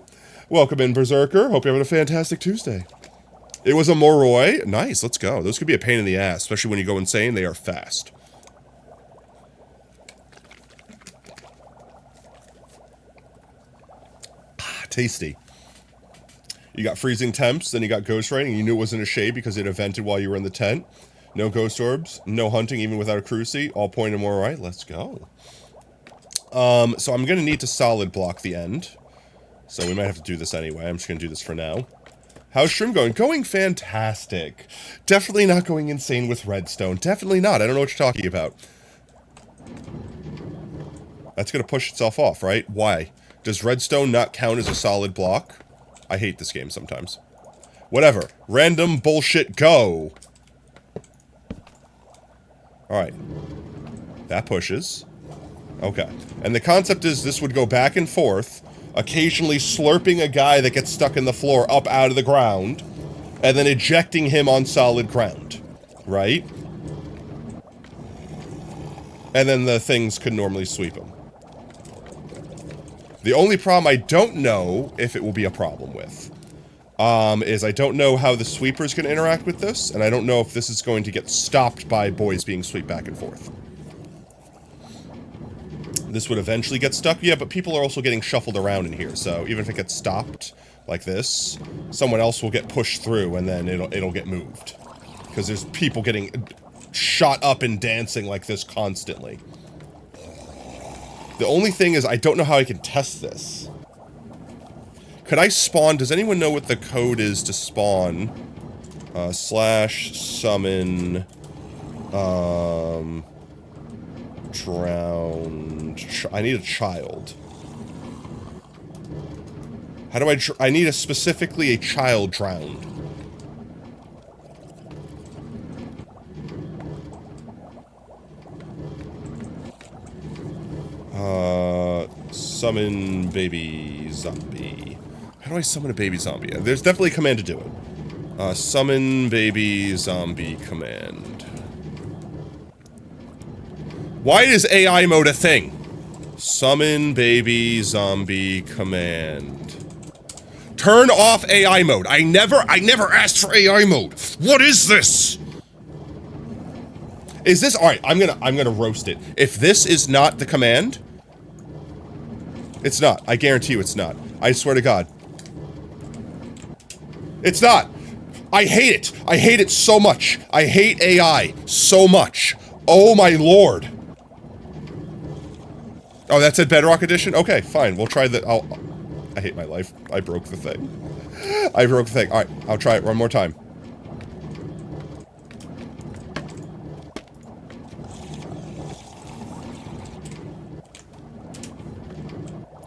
Welcome in, Berserker. Hope you're having a fantastic Tuesday. It was a Moroi. Nice, let's go. Those could be a pain in the ass, especially when you go insane. They are fast. Tasty. You got freezing temps, then you got ghost writing. You knew it wasn't a shade because it evented while you were in the tent. No ghost orbs, no hunting even without a cruci. All point and more right. Let's go. So I'm gonna need to solid block the end. So we might have to do this anyway. I'm just gonna do this for now. How's stream going? Going fantastic. Definitely not going insane with redstone. Definitely not. I don't know what you're talking about. That's gonna push itself off, right? Why? Does redstone not count as a solid block? I hate this game sometimes. Whatever. Random bullshit, go! Alright. That pushes. Okay. And the concept is this would go back and forth, occasionally slurping a guy that gets stuck in the floor up out of the ground, and then ejecting him on solid ground. Right? And then the things could normally sweep him. The only problem I don't know if it will be a problem with, is I don't know how the sweepers can interact with this, and I don't know if this is going to get stopped by boys being swept back and forth. This would eventually get stuck, yeah, but people are also getting shuffled around in here, so even if it gets stopped like this, someone else will get pushed through, and then it'll get moved. Because there's people getting shot up and dancing like this constantly. The only thing is, I don't know how I can test this. Could I spawn? Does anyone know what the code is to spawn? Slash summon, drowned. I need a child. How do I need specifically a child drowned. Summon baby zombie. How do I summon a baby zombie? There's definitely a command to do it. Summon baby zombie command. Why is AI mode a thing? Summon baby zombie command. Turn off AI mode. I never asked for AI mode. What is this? Is this alright? I'm gonna roast it. If this is not the command, it's not. I guarantee you it's not. I swear to God. It's not. I hate it. I hate it so much. I hate AI so much. Oh my lord. Oh, that's at Bedrock Edition? Okay, fine. We'll try the... I hate my life. I broke the thing. I broke the thing. Alright, I'll try it one more time.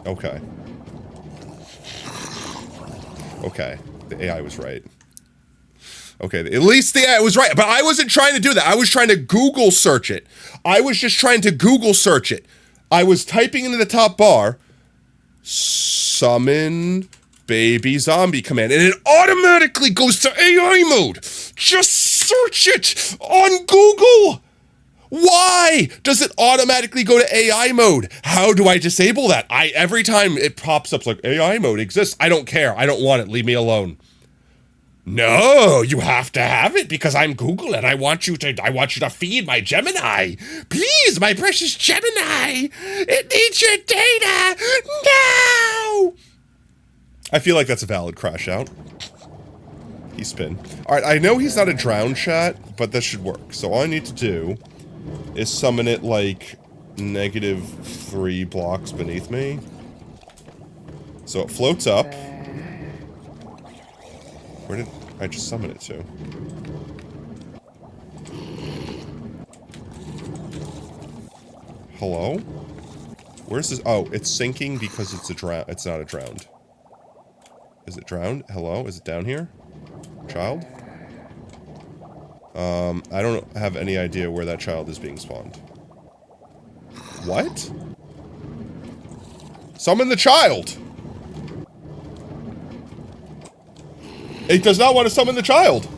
Okay. Okay. The AI was right. Okay, at least the AI was right, but I wasn't trying to do that. I was trying to Google search it. I was just trying to Google search it. I was typing into the top bar, summon baby zombie command, and it automatically goes to AI mode. Just search it on Google. Why does it automatically go to AI mode? How do I disable that? Every time it pops up like AI mode exists, I don't care. I don't want it. Leave me alone. No, you have to have it because I'm Google and I want you to feed my Gemini. Please, my precious Gemini. It needs your data. No. I feel like that's a valid crash out. He spin. All right, I know he's not a drown chat, but this should work. So all I need to do is summon it like -3 blocks beneath me. So it floats up. Where did I just summon it to? Hello? Where's this? Oh, it's sinking because it's it's not a drowned. Is it drowned? Hello? Is it down here? Child? I don't have any idea where that child is being spawned. What? Summon the child! It does not want to summon the child!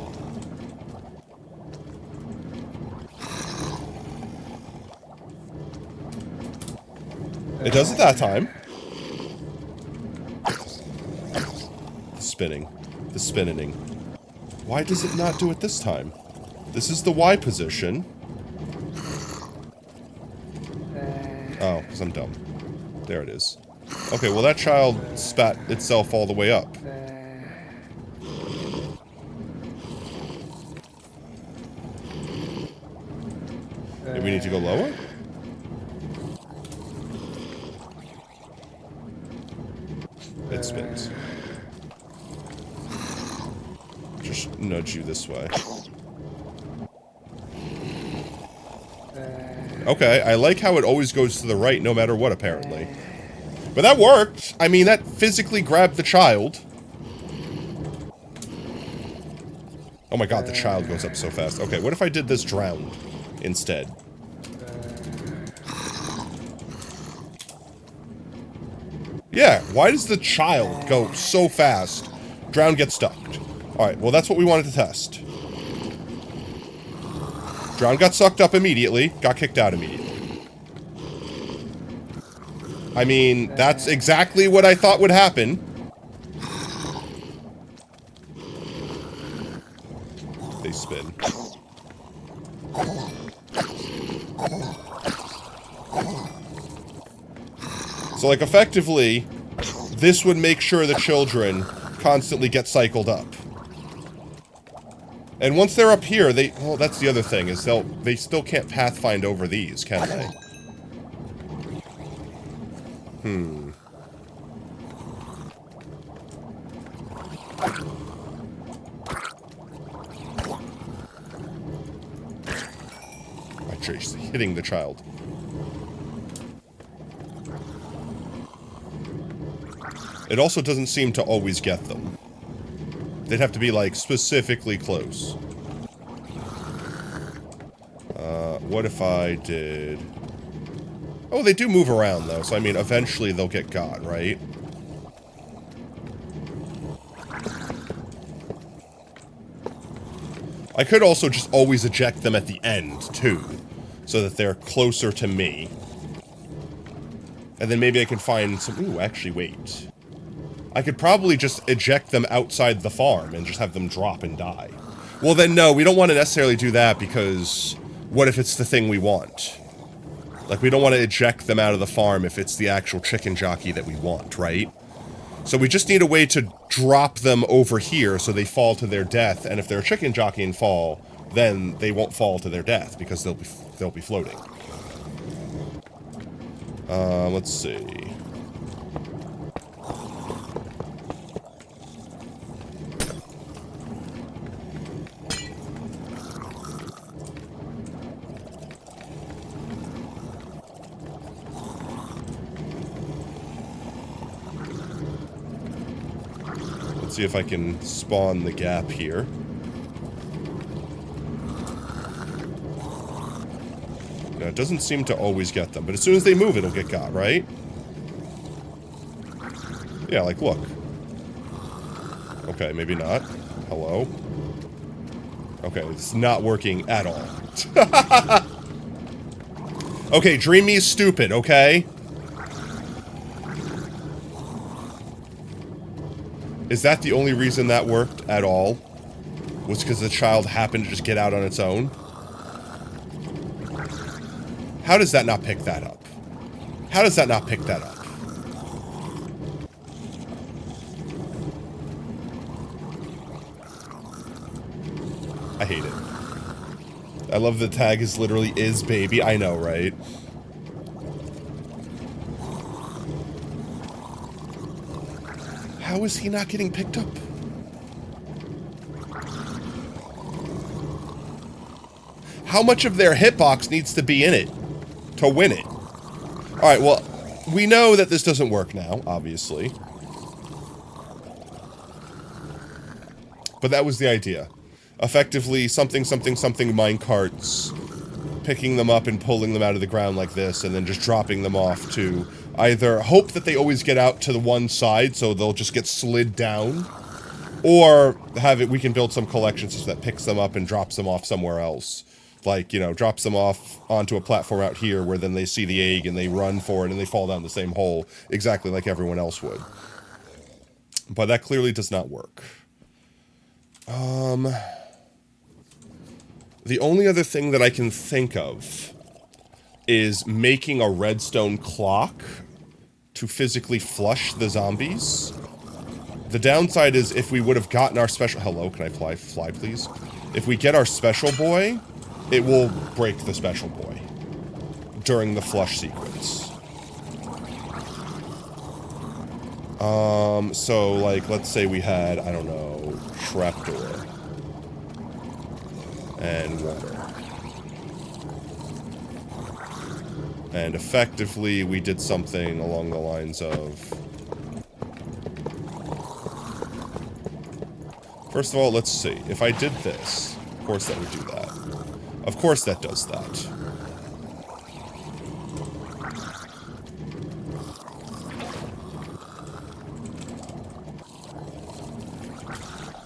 It does it that time. The spinning. The spinning. Why does it not do it this time? This is the Y position. Oh, because I'm dumb. There it is. Okay, well that child spat itself all the way up. Do we need to go lower? It spins. Just nudge you this way. Okay, I like how it always goes to the right no matter what, apparently. But that worked! I mean, that physically grabbed the child. Oh my god, the child goes up so fast. Okay, what if I did this drowned instead? Yeah, why does the child go so fast? Drown gets stuck. Alright, well that's what we wanted to test. Drown got sucked up immediately, got kicked out immediately. I mean, that's exactly what I thought would happen. They spin. So, like, effectively, this would make sure the children constantly get cycled up. And once they're up here, well, that's the other thing, is they still can't pathfind over these, can they? I just hitting the child. It also doesn't seem to always get them. They'd have to be, like, specifically close. What if I did Oh, they do move around, though, so I mean, eventually they'll get got, right? I could also just always eject them at the end, too, so that they're closer to me. And then maybe I can find some... Ooh, actually, wait. I could probably just eject them outside the farm and just have them drop and die. Well, then, no, we don't want to necessarily do that because what if it's the thing we want? Like, we don't want to eject them out of the farm if it's the actual chicken jockey that we want, right? So we just need a way to drop them over here so they fall to their death, and if they're a chicken jockey and fall, then they won't fall to their death because they'll be floating. Let's see. Let's see if I can spawn the gap here. Now, it doesn't seem to always get them, but as soon as they move, it'll get got, right? Yeah, like, look. Okay, maybe not. Hello? Okay, it's not working at all. Okay, Dreamy is stupid, okay? Is that the only reason that worked at all? Was because the child happened to just get out on its own? How does that not pick that up? How does that not pick that up? I hate it. I love the tag is literally is baby. I know, right? How is he not getting picked up? How much of their hitbox needs to be in it to win it? Alright, well, we know that this doesn't work now, obviously. But that was the idea. Effectively, something minecarts, picking them up and pulling them out of the ground like this, and then just dropping them off to either hope that they always get out to the one side, so they'll just get slid down, or we can build some collection system that picks them up and drops them off somewhere else. Like, you know, drops them off onto a platform out here where then they see the egg and they run for it and they fall down the same hole, exactly like everyone else would. But that clearly does not work. The only other thing that I can think of is making a redstone clock to physically flush the zombies. The downside is if we would have gotten our special... Hello, can I fly, please? If we get our special boy, it will break the special boy during the flush sequence. So, like, let's say we had, I don't know, trapdoor. And water. And effectively, we did something along the lines of... First of all, let's see. If I did this, of course that would do that. Of course that does that.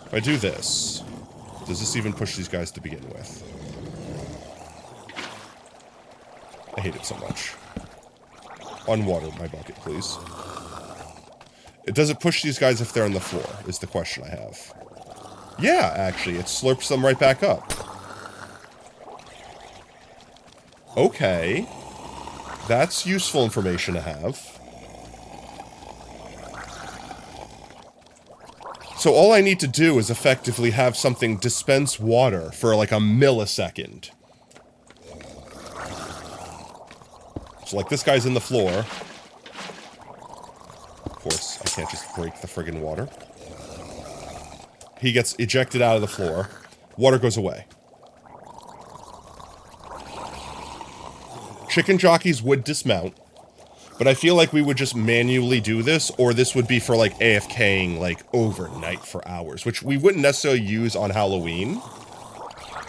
If I do this, does this even push these guys to begin with? I hate it so much. Unwater my bucket, please. Does it push these guys if they're on the floor, is the question I have. Yeah, actually, it slurps them right back up. Okay. That's useful information to have. So all I need to do is effectively have something dispense water for like a millisecond. So like this guy's in the floor. Of course, I can't just break the friggin' water. He gets ejected out of the floor. Water goes away. Chicken jockeys would dismount. But I feel like we would just manually do this, or this would be for, like, AFKing, like, overnight for hours, which we wouldn't necessarily use on Halloween,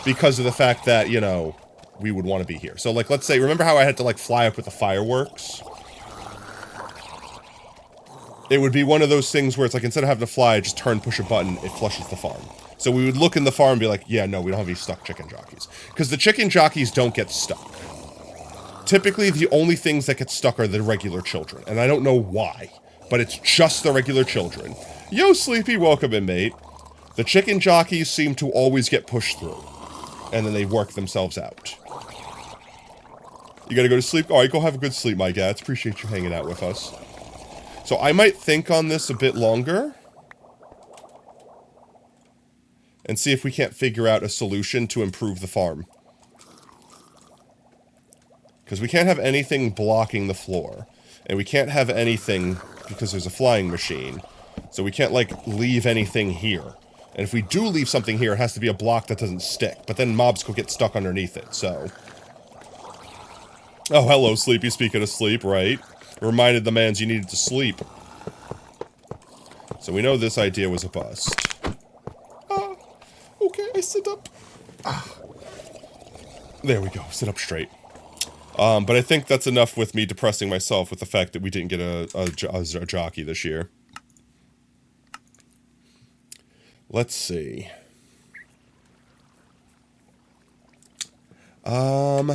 because of the fact that, you know, we would want to be here. So, like, let's say, remember how I had to, like, fly up with the fireworks? It would be one of those things where it's like, instead of having to fly, just turn, push a button, it flushes the farm. So we would look in the farm and be like, yeah, no, we don't have any stuck chicken jockeys. Because the chicken jockeys don't get stuck. Typically, the only things that get stuck are the regular children. And I don't know why, but it's just the regular children. Yo, Sleepy, welcome in, mate. The chicken jockeys seem to always get pushed through. And then they work themselves out. You gotta go to sleep? Alright, go have a good sleep, my gats. Appreciate you hanging out with us. So I might think on this a bit longer. And see if we can't figure out a solution to improve the farm. Because we can't have anything blocking the floor. And we can't have anything because there's a flying machine. So we can't, like, leave anything here. And if we do leave something here, it has to be a block that doesn't stick. But then mobs could get stuck underneath it, so... Oh, hello, Sleepy. Speaking of sleep, right? Reminded the mans you needed to sleep. So we know this idea was a bust. Okay, I sit up. There we go, sit up straight. But I think that's enough with me depressing myself with the fact that we didn't get a jockey this year. Let's see. I'm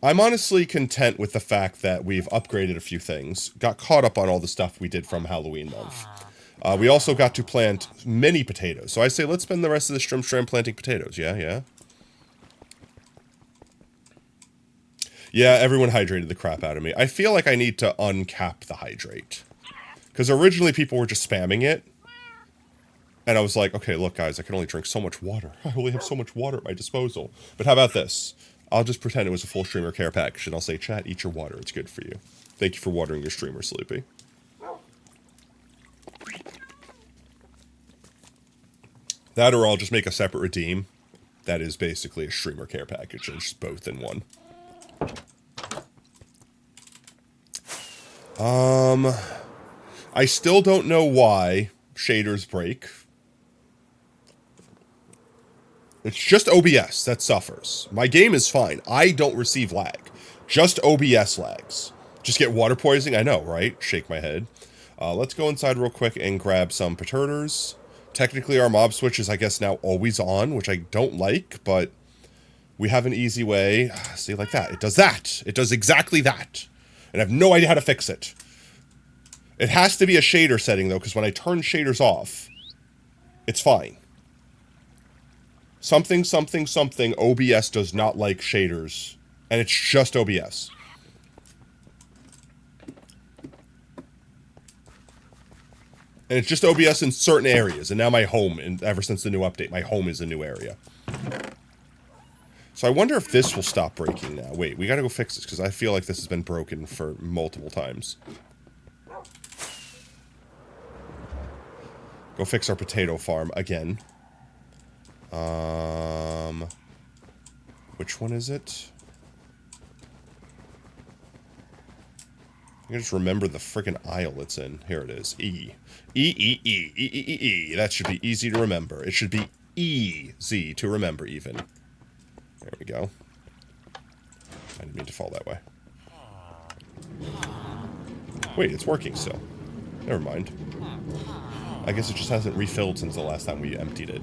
honestly content with the fact that we've upgraded a few things, got caught up on all the stuff we did from Halloween month. We also got to plant many potatoes. So I say let's spend the rest of the Strim planting potatoes. Yeah. Yeah, everyone hydrated the crap out of me. I feel like I need to uncap the hydrate. Because originally people were just spamming it. And I was like, okay, look guys, I can only drink so much water. I only have so much water at my disposal. But how about this? I'll just pretend it was a full streamer care package, and I'll say, chat, eat your water. It's good for you. Thank you for watering your streamer, Sleepy. That or I'll just make a separate redeem. That is basically a streamer care package, and just both in one. I still don't know why shaders break. It's just OBS that suffers. My game is fine. I don't receive lag. Just OBS lags. Just get water poisoning? I know, right? Shake my head. Let's go inside real quick and grab some perturbators. Technically, our mob switch is, I guess, now always on, which I don't like, but we have an easy way. See, like that. It does that. It does exactly that. And I have no idea how to fix it. It has to be a shader setting, though, because when I turn shaders off, it's fine. Something, OBS does not like shaders. And it's just OBS. And it's just OBS in certain areas. And now my home, and ever since the new update, my home is a new area. So I wonder if this will stop breaking now. Wait, we gotta go fix this, because I feel like this has been broken for multiple times. Go fix our potato farm again. Which one is it? I can just remember the friggin' aisle it's in. Here it is. E. E. That should be easy to remember. It should be easy to remember, even. There we go. I didn't mean to fall that way. Wait, it's working still. Never mind. I guess it just hasn't refilled since the last time we emptied it.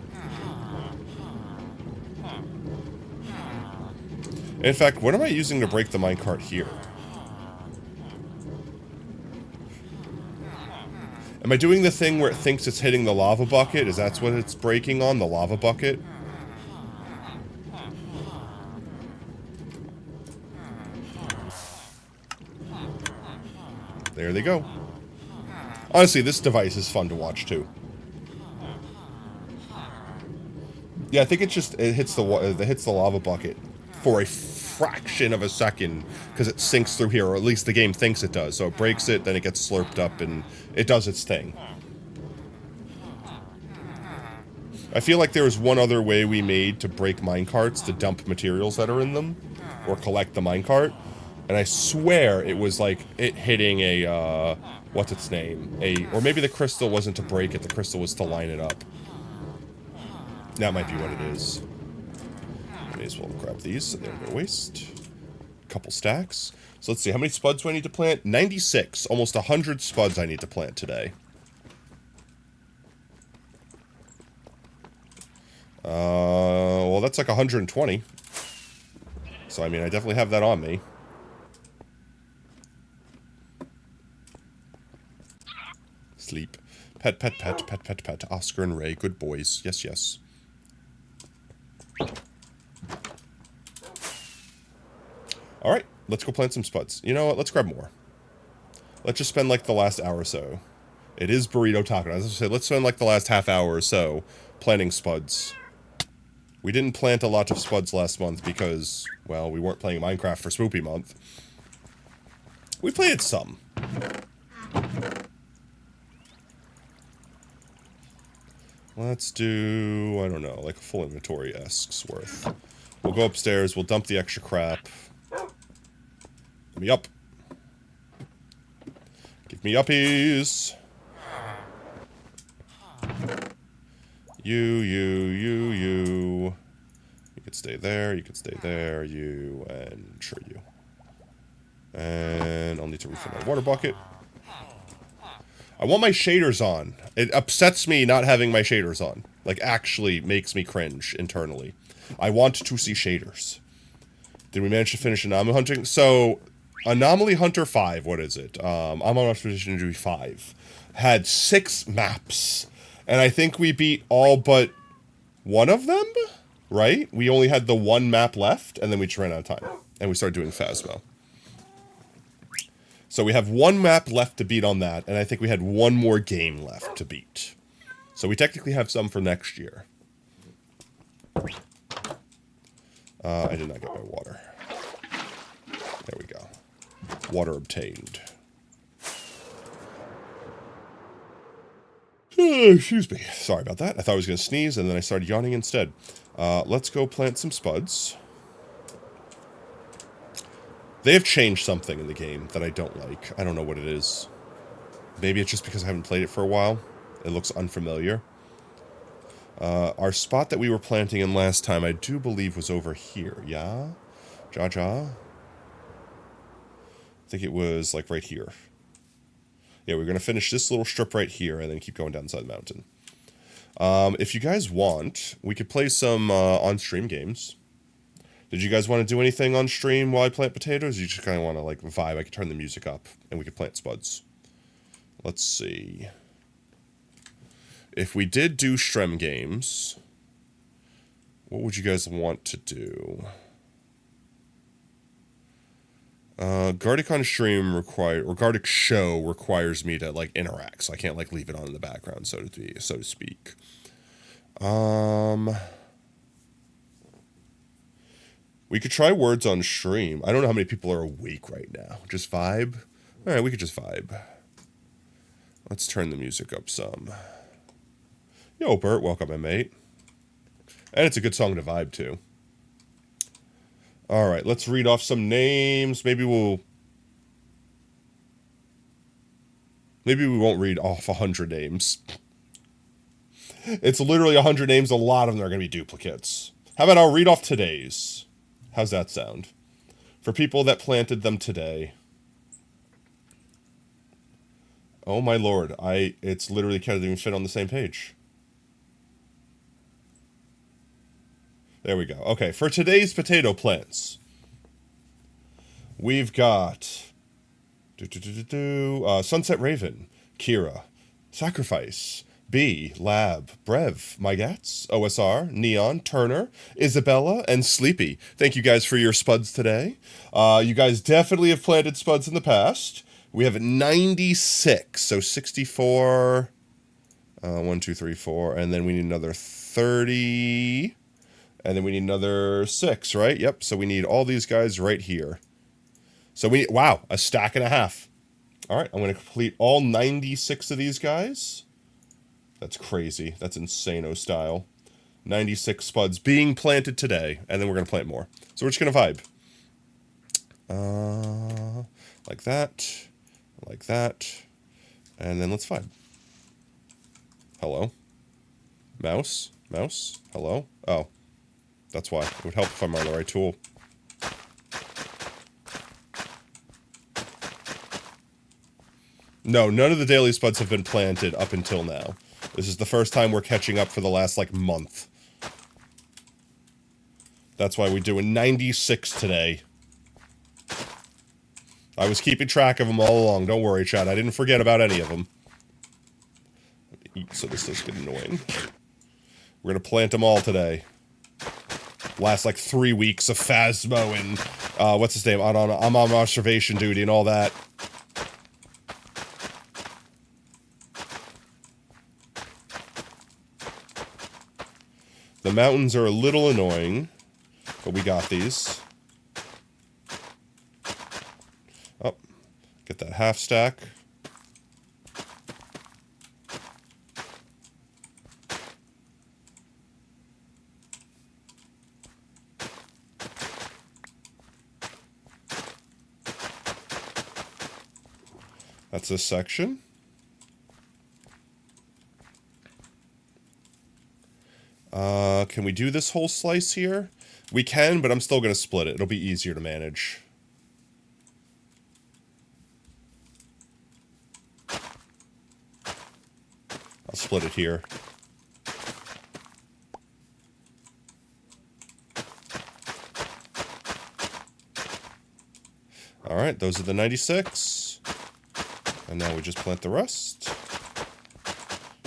In fact, what am I using to break the minecart here? Am I doing the thing where it thinks it's hitting the lava bucket? Is that what it's breaking on? The lava bucket? There they go. Honestly, this device is fun to watch too. Yeah, I think it hits the lava bucket for a fraction of a second because it sinks through here, or at least the game thinks it does. So it breaks it, then it gets slurped up, and it does its thing. I feel like there was one other way we made to break minecarts to dump materials that are in them, or collect the minecart, and I swear it was like it hitting a what's its name? Or maybe the crystal wasn't to break it, the crystal was to line it up. That might be what it is. May as well grab these so they don't go to waste. A couple stacks. So let's see, how many spuds do I need to plant? 96. Almost 100 spuds I need to plant today. Well, that's like 120. So, I mean, I definitely have that on me. Sleep. Pet, pet, pet, pet, pet, pet. Oscar and Ray, good boys. Yes, yes. Alright, let's go plant some spuds. You know what? Let's grab more. Let's just spend like the last hour or so. It is burrito taco. As I said, let's spend like the last half hour or so planting spuds. We didn't plant a lot of spuds last month because, well, we weren't playing Minecraft for Spoopy Month. We planted some. Let's do, I don't know, like a full inventory-esque's worth. We'll go upstairs, we'll dump the extra crap. Give me up. Give me uppies. You. You could stay there, you could stay there, you, and sure you. And I'll need to refill my water bucket. I want my shaders on. It upsets me not having my shaders on. Like, actually makes me cringe internally. I want to see shaders. Did we manage to finish anomaly hunting? So, Anomaly Hunter 5, what is it? I'm on Expedition Duty 5. Had 6 maps. And I think we beat all but one of them? Right? We only had the one map left, and then we just ran out of time. And we started doing Phasmo. So we have one map left to beat on that, and I think we had one more game left to beat. So we technically have some for next year. I did not get my water. There we go. Water obtained. Excuse me. Sorry about that. I thought I was going to sneeze, and then I started yawning instead. Let's go plant some spuds. They have changed something in the game that I don't like. I don't know what it is. Maybe it's just because I haven't played it for a while. It looks unfamiliar. Our spot that we were planting in last time, I do believe was over here. Yeah? Ja? I think it was, like, right here. Yeah, we're going to finish this little strip right here and then keep going down the side of the mountain. If you guys want, we could play some on-stream games. Did you guys want to do anything on stream while I plant potatoes? Or you just kind of want to, like, vibe? I could turn the music up and we could plant spuds. Let's see. If we did do Strem games, what would you guys want to do? Gardic on stream Gardic show requires me to, like, interact, so I can't, like, leave it on in the background, so to speak. We could try words on stream. I don't know how many people are awake right now. Just vibe? Alright, we could just vibe. Let's turn the music up some. Yo, Bert, welcome, my mate. And it's a good song to vibe to. Alright, let's read off some names. Maybe we won't read off 100 names. It's literally 100 names. A lot of them are going to be duplicates. How about I'll read off today's? How's that sound? For people that planted them today. Oh my lord, it's literally can't even fit on the same page. There we go. Okay, for today's potato plants, we've got Sunset Raven, Kira, Sacrifice, B, Lab, Brev, Mygats, OSR, Neon, Turner, Isabella, and Sleepy. Thank you guys for your spuds today. You guys definitely have planted spuds in the past. We have 96, so 64, 1, 2, 3, 4, and then we need another 30, and then we need another 6, right? Yep, so we need all these guys right here. So we need, wow, a stack and a half. All right, I'm going to complete all 96 of these guys. That's crazy. That's insano style. 96 spuds being planted today, and then we're going to plant more. So we're just going to vibe. Like that, and then let's vibe. Hello? Mouse? Hello? Oh. That's why. It would help if I'm on the right tool. No, none of the daily spuds have been planted up until now. This is the first time we're catching up for the last, like, month. That's why we're doing 96 today. I was keeping track of them all along. Don't worry, Chad. I didn't forget about any of them. Eat so this doesn't get annoying. We're going to plant them all today. Last, like, 3 weeks of Phasmo and, what's his name? I'm on observation duty and all that. The mountains are a little annoying, but we got these. Oh, get that half stack. That's this section. Can we do this whole slice here? We can, but I'm still going to split it. It'll be easier to manage. I'll split it here. Alright, those are the 96. And now we just plant the rest.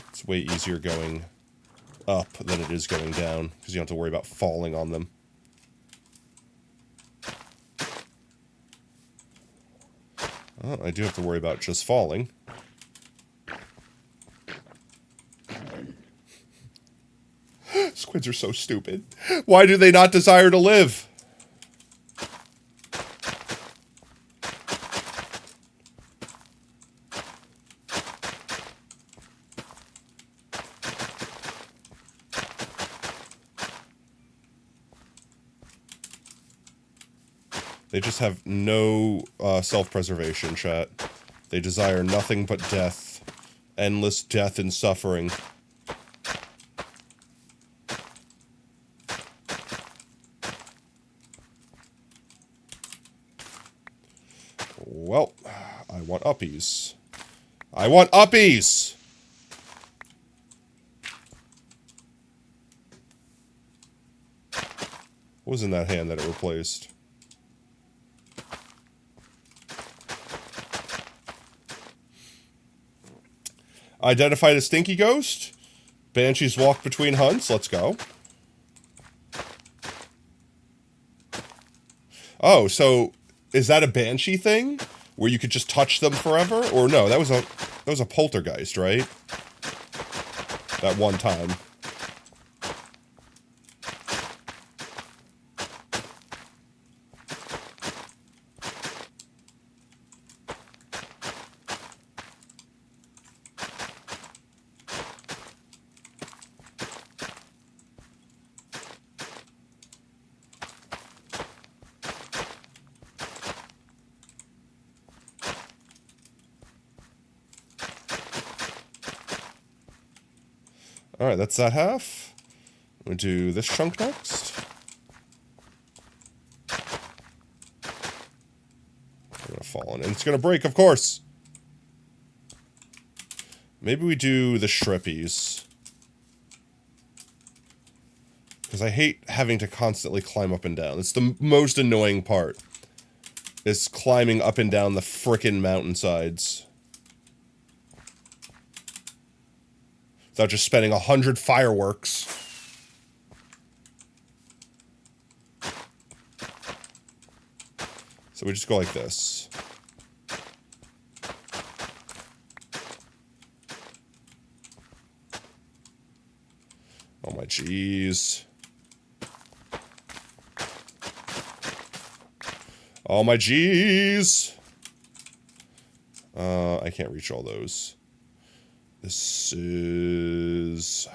It's way easier going up than it is going down, because you don't have to worry about falling on them. Oh, I do have to worry about just falling. Squids are so stupid. Why do they not desire to live? They just have no self-preservation, chat. They desire nothing but death. Endless death and suffering. Well, I want uppies. I want uppies! What was in that hand that it replaced? Identified a stinky ghost. Banshees walk between hunts. Let's go. Oh, so is that a banshee thing where you could just touch them forever? Or no, that was a poltergeist, right? That one time. Alright, that's that half. We'll do this chunk next. I'm gonna fall in. And it's gonna break, of course! Maybe we do the shrippies. Because I hate having to constantly climb up and down. It's the most annoying part. Is climbing up and down the frickin' mountainsides. Without just spending 100 fireworks. So we just go like this. Oh my jeez. Oh my jeez. I can't reach all those. This is...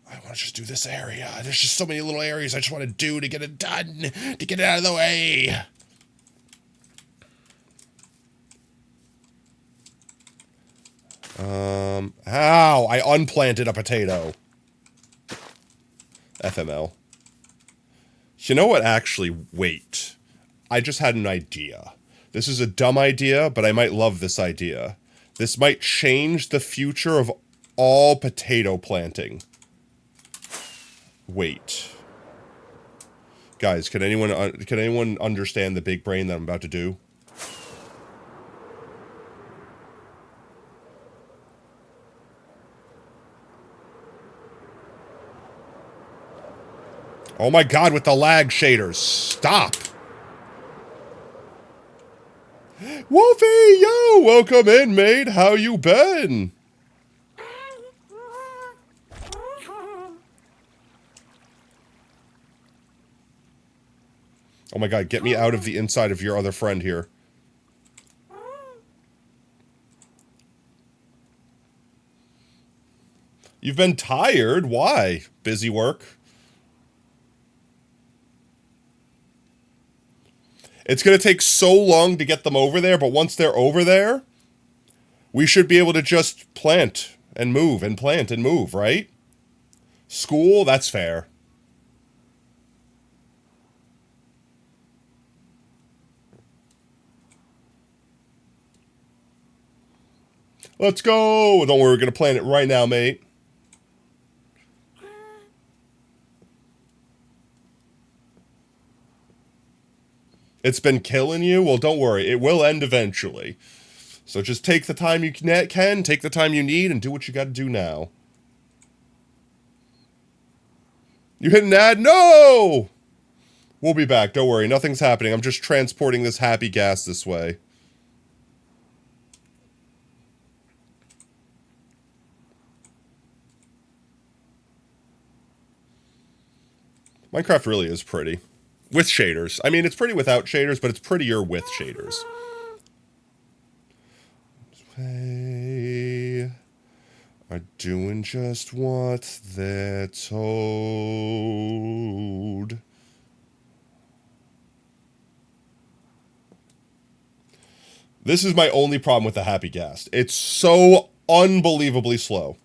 I want to just do this area. There's just so many little areas I just want to do to get it done. To get it out of the way. Ow! I unplanted a potato. FML. You know what? Actually, wait. I just had an idea. This is a dumb idea, but I might love this idea. This might change the future of all potato planting. Wait. Guys, can anyone understand the big brain that I'm about to do? Oh my god, with the lag shaders. Stop. Wolfie, yo, welcome in, mate. How you been? Oh my god, get me out of the inside of your other friend here. You've been tired? Why? Busy work? It's going to take so long to get them over there, but once they're over there, we should be able to just plant and move and plant and move, right? School? That's fair. Let's go! Don't worry, we're going to plant it right now, mate. It's been killing you? Well, don't worry. It will end eventually. So just take the time you can, take the time you need, and do what you got to do now. You hit an ad? No! We'll be back. Don't worry. Nothing's happening. I'm just transporting this happy gas this way. Minecraft really is pretty. With shaders. I mean, it's pretty without shaders, but it's prettier with shaders. They are doing just what they're told. This is my only problem with the Happy Ghast. It's so unbelievably slow.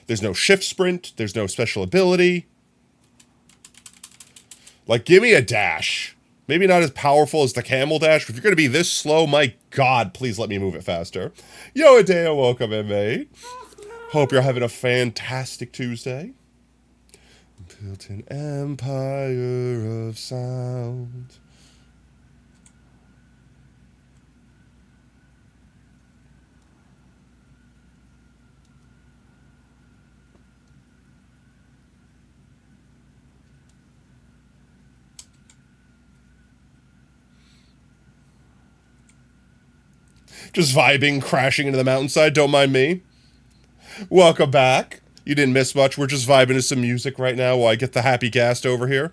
There's no shift sprint. There's no special ability. Like, give me a dash. Maybe not as powerful as the camel dash, but if you're going to be this slow, my god, please let me move it faster. Yo, Adeo, welcome in, mate. Hope you're having a fantastic Tuesday. Built an empire of sound. Just vibing, crashing into the mountainside. Don't mind me. Welcome back. You didn't miss much. We're just vibing to some music right now while I get the Happy Ghast over here.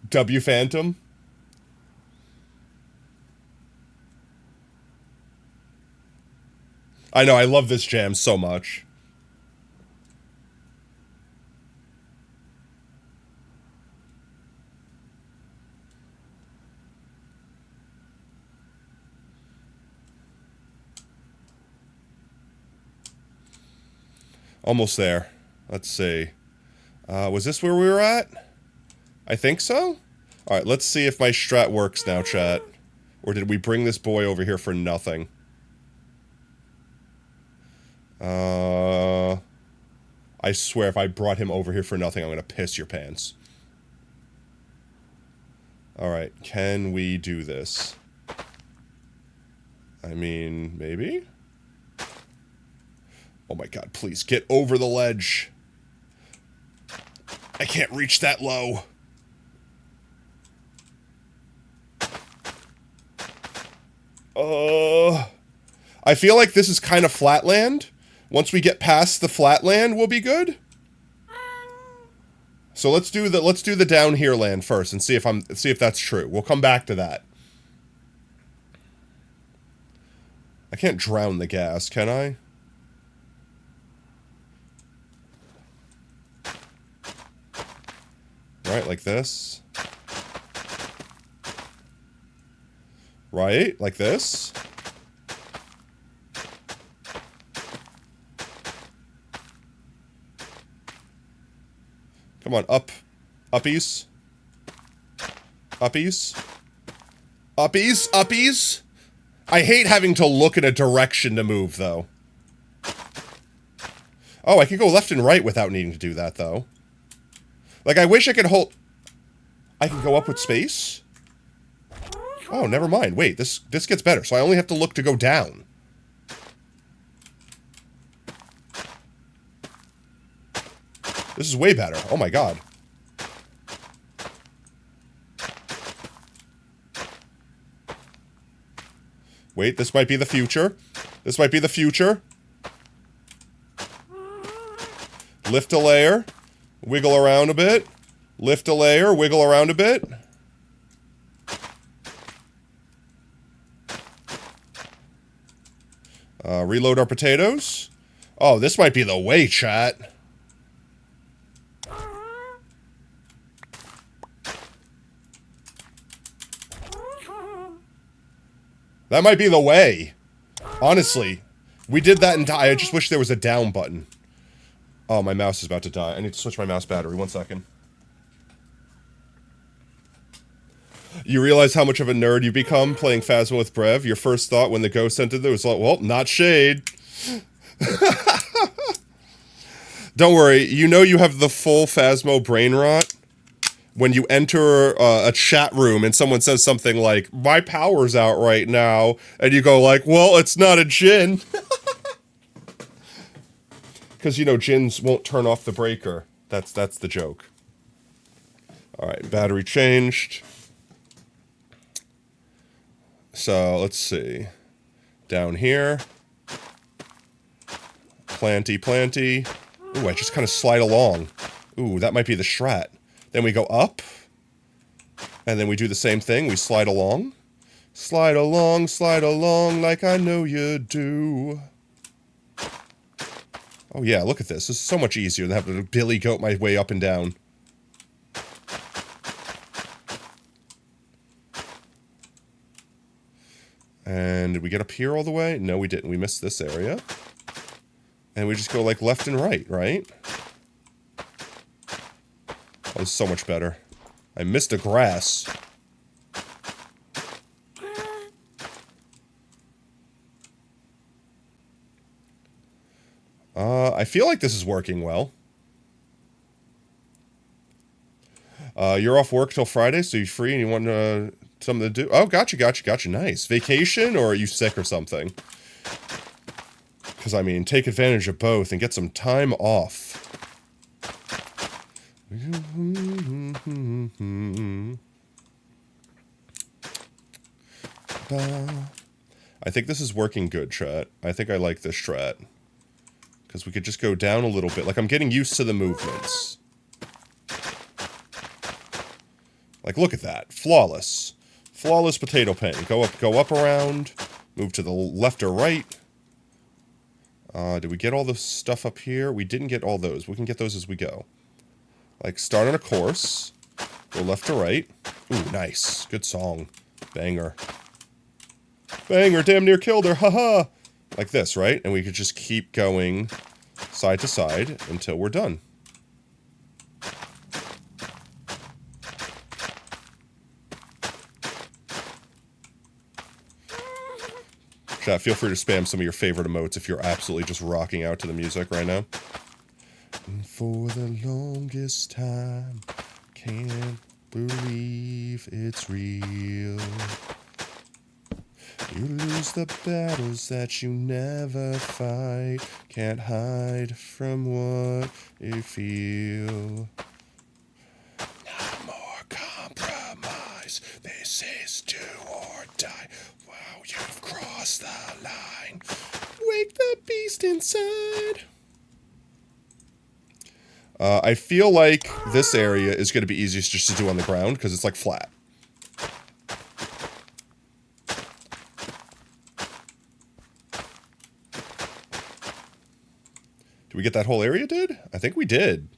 W Phantom. I know, I love this jam so much. Almost there. Let's see. Was this where we were at? I think so. Alright, let's see if my strat works now, chat. Or did we bring this boy over here for nothing? I swear if I brought him over here for nothing, I'm gonna piss your pants. Alright, can we do this? I mean, maybe? Oh my god, please, get over the ledge. I can't reach that low. I feel like this is kind of flatland. Once we get past the flatland, we'll be good. So let's do the down here land first and see if that's true. We'll come back to that. I can't drown the gas, can I? Right, like this. Right? Like this. Come on, up. Uppies. Uppies. Uppies. Uppies. I hate having to look in a direction to move, though. Oh, I can go left and right without needing to do that, though. Like, I wish I could hold... I can go up with space? Oh, never mind. Wait, this gets better. So I only have to look to go down. This is way better. Oh my god. Wait, this might be the future. This might be the future. Lift a layer. Wiggle around a bit. Lift a layer. Wiggle around a bit. Reload our potatoes. Oh, this might be the way, chat. That might be the way. Honestly. We did that and I just wish there was a down button. Oh, my mouse is about to die. I need to switch my mouse battery. 1 second. You realize how much of a nerd you become playing Phasma with Brev? Your first thought when the ghost entered there was like, well, not shade. Don't worry. You know you have the full Phasmo brain rot when you enter a chat room and someone says something like, my power's out right now. And you go like, well, it's not a djinn. Because, you know, djinns won't turn off the breaker. That's the joke. Alright, battery changed. So, let's see. Down here. Planty. Ooh, I just kind of slide along. Ooh, that might be the strat. Then we go up. And then we do the same thing. We slide along. Slide along like I know you do. Oh yeah, look at this. This is so much easier than having to billy goat my way up and down. And did we get up here all the way? No, we didn't. We missed this area. And we just go like left and right, right? Oh, this is so much better. I missed the grass. I feel like this is working well. You're off work till Friday, so you're free and you want something to do? Oh, gotcha. Nice. Vacation, or are you sick or something? Because, I mean, take advantage of both and get some time off. I think this is working good, chat. I think I like this strat. Because we could just go down a little bit. Like, I'm getting used to the movements. Like, look at that. Flawless. Flawless potato pen. Go up around. Move to the left or right. Did we get all the stuff up here? We didn't get all those. We can get those as we go. Like, start on a course. Go left to right. Ooh, nice. Good song. Banger. Banger, damn near killed her. Haha. Like this, right? And we could just keep going side to side until we're done. Chat, feel free to spam some of your favorite emotes if you're absolutely just rocking out to the music right now. And for the longest time, can't believe it's real. You lose the battles that you never fight. Can't hide from what you feel. No more compromise. This is do or die. Wow, you've crossed the line. Wake the beast inside. I feel like this area is going to be easiest just to do on the ground because it's like flat. Did we get that whole area, dude? I think we did.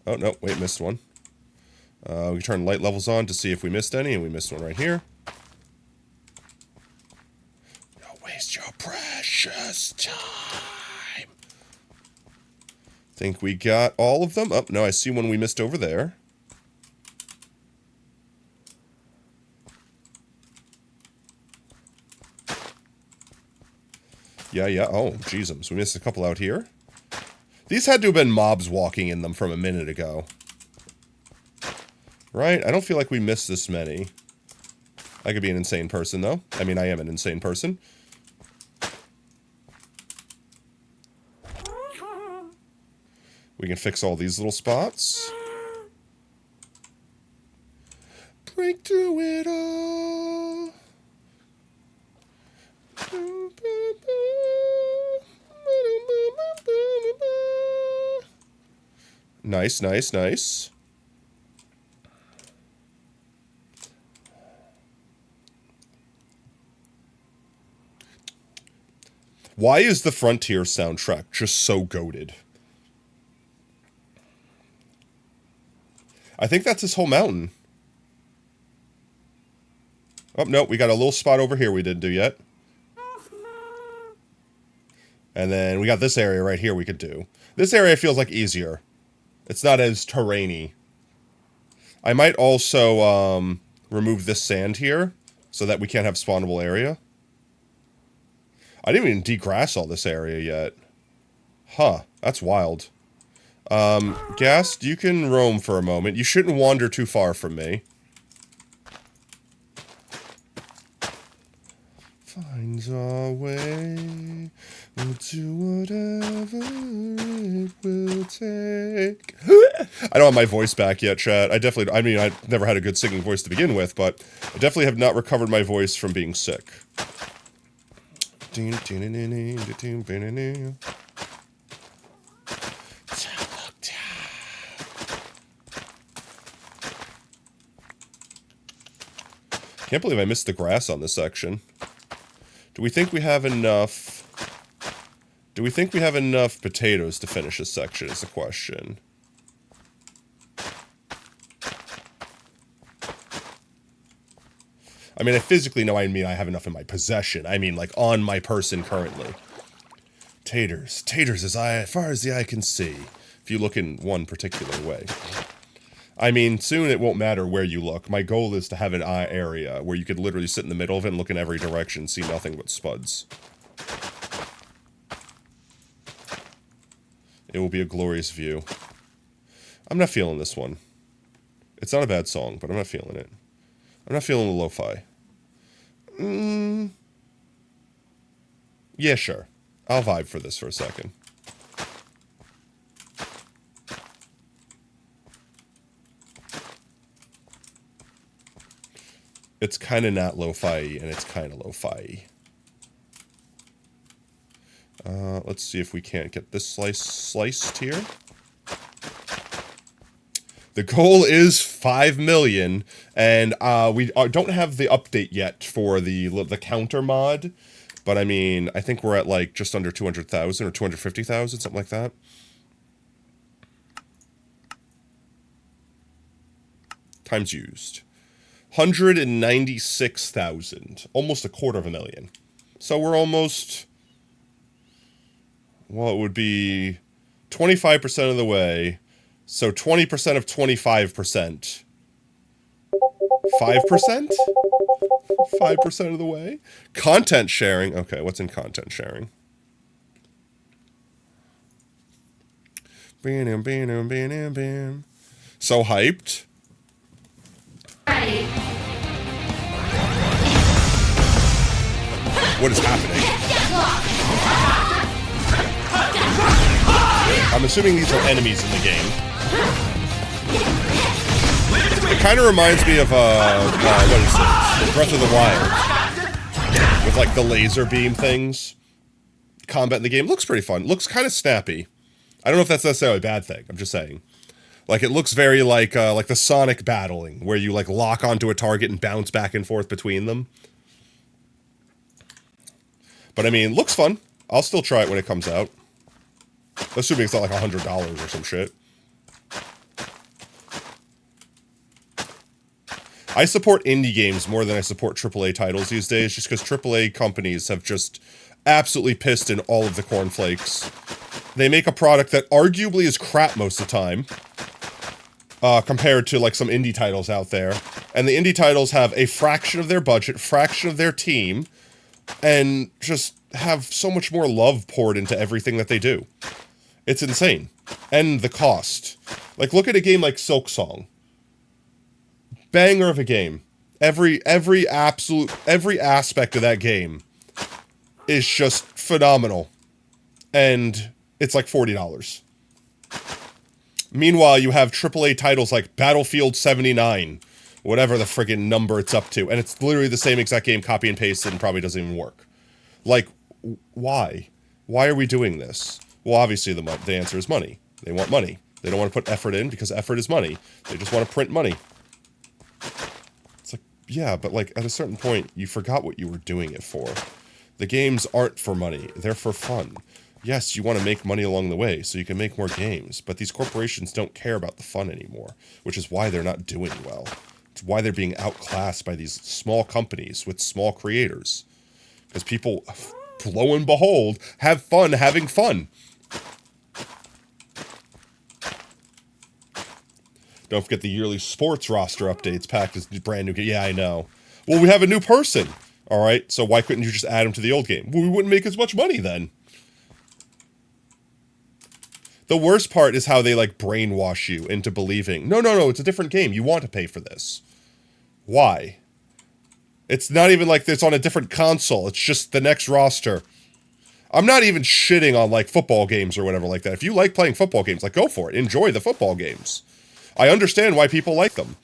Oh, no. Wait, missed one. We can turn light levels on to see if we missed any, and we missed one right here. Christmas time. Think we got all of them? Oh, no, I see one we missed over there. Yeah. Oh, jeezums. We missed a couple out here. These had to have been mobs walking in them from a minute ago. Right? I don't feel like we missed this many. I could be an insane person, though. I mean, I am an insane person. We can fix all these little spots. Break through it all. Nice, nice, nice. Why is the Frontier soundtrack just so goated? I think that's this whole mountain. Oh, no, we got a little spot over here we didn't do yet. And then we got this area right here we could do. This area feels like easier. It's not as terrainy. I might also remove this sand here so that we can't have spawnable area. I didn't even degrass all this area yet. Huh, that's wild. Ghast, you can roam for a moment. You shouldn't wander too far from me. Finds our way. We'll do whatever it will take. I don't have my voice back yet, chat. I mean, I never had a good singing voice to begin with, but I definitely have not recovered my voice from being sick. Can't believe I missed the grass on this section. Do we think we have enough... Do we think we have enough potatoes to finish this section is the question. I mean, I physically know I have enough in my possession. I mean, like, on my person currently. Taters. Taters as far as the eye can see. If you look in one particular way. I mean, soon it won't matter where you look. My goal is to have an eye area where you could literally sit in the middle of it and look in every direction and see nothing but spuds. It will be a glorious view. I'm not feeling this one. It's not a bad song, but I'm not feeling it. I'm not feeling the lo-fi. Yeah, sure. I'll vibe for this for a second. It's kind of not lo-fi, and it's kind of lo-fi. Let's see if we can't get this sliced here. The goal is 5 million, and we don't have the update yet for the counter mod. But I mean, I think we're at like just under 200,000 or 250,000, something like that. Times used. 196,000. Almost 250,000. So we're almost... Well, it would be 25% of the way. So 20% of 25%. 5%? 5% of the way? Content sharing. Okay, what's in content sharing? So hyped. What is happening? I'm assuming these are enemies in the game. It kind of reminds me of, what is it? Breath of the Wild. With, like, the laser beam things. Combat in the game looks pretty fun. Looks kind of snappy. I don't know if that's necessarily a bad thing. I'm just saying. Like, it looks very like the Sonic battling, where you, like, lock onto a target and bounce back and forth between them. But, I mean, looks fun. I'll still try it when it comes out. Assuming it's not like $100 or some shit. I support indie games more than I support AAA titles these days, just because AAA companies have just absolutely pissed in all of the cornflakes. They make a product that arguably is crap most of the time, compared to like some indie titles out there. And the indie titles have a fraction of their budget, fraction of their team, and just have so much more love poured into everything that they do. It's insane. And the cost. Like, look at a game like Silk Song. Banger of a game. Every aspect of that game is just phenomenal. And it's like $40. Meanwhile, you have AAA titles like Battlefield 79, whatever the friggin' number it's up to, and it's literally the same exact game, copy and pasted, and probably doesn't even work. Like, why? Why are we doing this? Well, obviously the answer is money. They want money. They don't want to put effort in because effort is money. They just want to print money. It's like, yeah, but like at a certain point, you forgot what you were doing it for. The games aren't for money. They're for fun. Yes, you want to make money along the way so you can make more games, but these corporations don't care about the fun anymore, which is why they're not doing well. It's why they're being outclassed by these small companies with small creators. Because people, lo and behold, have fun having fun. Don't forget the yearly sports roster updates pack is brand new. Yeah, I know. Well, we have a new person. All right, so why couldn't you just add him to the old game? Well, we wouldn't make as much money then. The worst part is how they, like, brainwash you into believing, no, it's a different game. You want to pay for this. Why? It's not even like it's on a different console. It's just the next roster. I'm not even shitting on, like, football games or whatever like that. If you like playing football games, like, go for it. Enjoy the football games. I understand why people like them.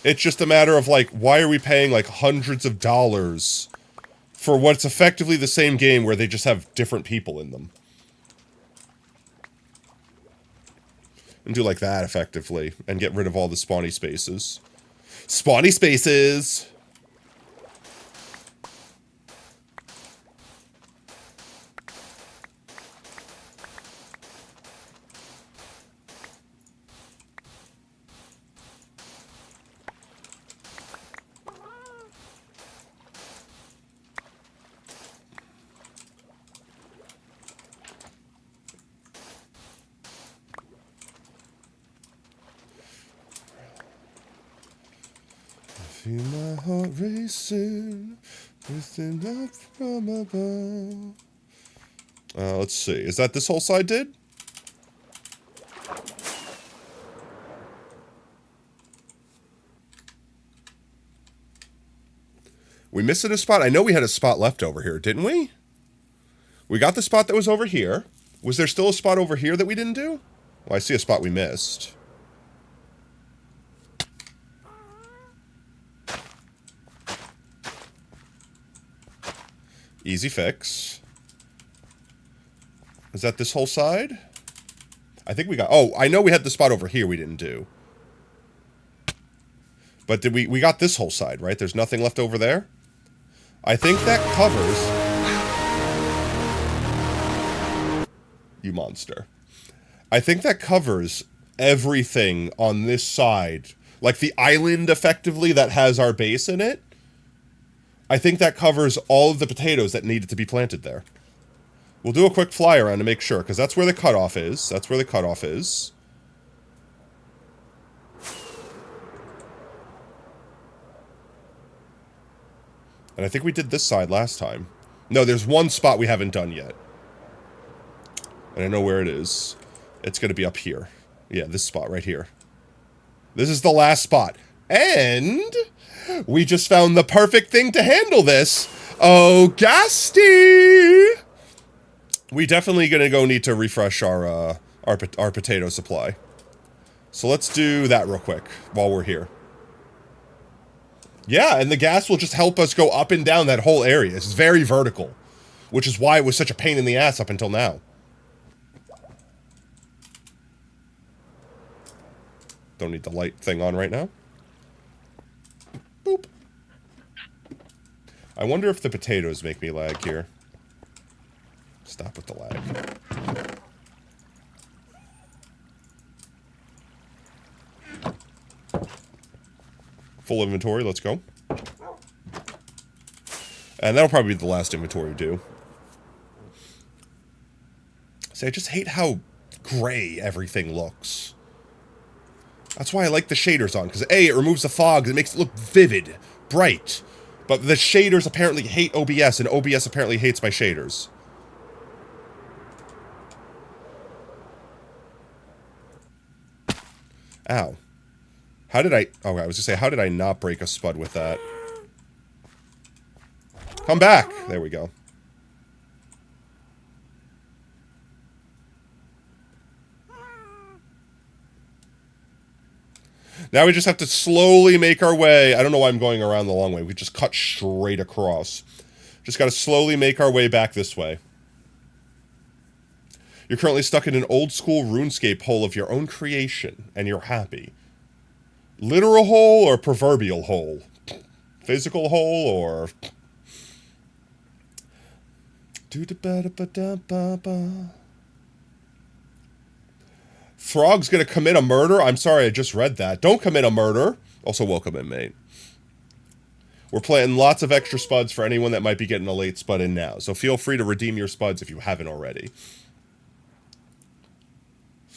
It's just a matter of, like, why are we paying, like, hundreds of dollars for what's effectively the same game where they just have different people in them? And do like that effectively, and get rid of all the spawny spaces. Spawny spaces! Feel my heart racing, lifting up from above. Let's see. Is that this whole side did? We missing a spot? I know we had a spot left over here, didn't we? We got the spot that was over here. Was there still a spot over here that we didn't do? Well, I see a spot we missed. Easy fix. Is that this whole side? I think we got... Oh, I know we had the spot over here we didn't do. But did we got this whole side, right? There's nothing left over there? I think that covers... You monster. I think that covers everything on this side. Like the island, effectively, that has our base in it. I think that covers all of the potatoes that needed to be planted there. We'll do a quick fly around to make sure, because that's where the cutoff is. That's where the cutoff is. And I think we did this side last time. No, there's one spot we haven't done yet. And I know where it is. It's going to be up here. Yeah, this spot right here. This is the last spot. And... we just found the perfect thing to handle this. Oh, Gasty! We definitely gonna go need to refresh our potato supply. So let's do that real quick while we're here. Yeah, and the gas will just help us go up and down that whole area. It's very vertical, which is why it was such a pain in the ass up until now. Don't need the light thing on right now. Boop. I wonder if the potatoes make me lag here. Stop with the lag. Full inventory, let's go. And that'll probably be the last inventory we do. See, I just hate how gray everything looks. That's why I like the shaders on, because A, it removes the fog, it makes it look vivid, bright. But the shaders apparently hate OBS, and OBS apparently hates my shaders. Ow. How did I... Oh, I was going to say, how did I not break a spud with that? Come back! There we go. Now we just have to slowly make our way. I don't know why I'm going around the long way. We just cut straight across. Just got to slowly make our way back this way. You're currently stuck in an old-school RuneScape hole of your own creation, and you're happy. Literal hole or proverbial hole? Physical hole or... Throg's gonna commit a murder? I'm sorry, I just read that. Don't commit a murder. Also, welcome in, mate. We're planting lots of extra spuds for anyone that might be getting a late spud in now. So feel free to redeem your spuds if you haven't already.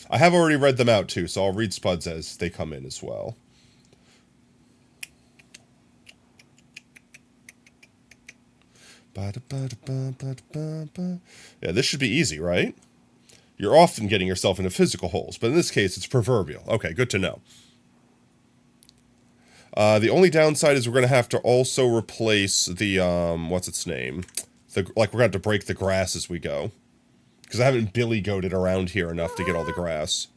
I have already read them out, too, so I'll read spuds as they come in as well. Yeah, this should be easy, right? You're often getting yourself into physical holes, but in this case, it's proverbial. Okay, good to know. The only downside is we're going to have to also replace the, what's its name? We're going to have to break the grass as we go. Because I haven't billy-goated around here enough to get all the grass.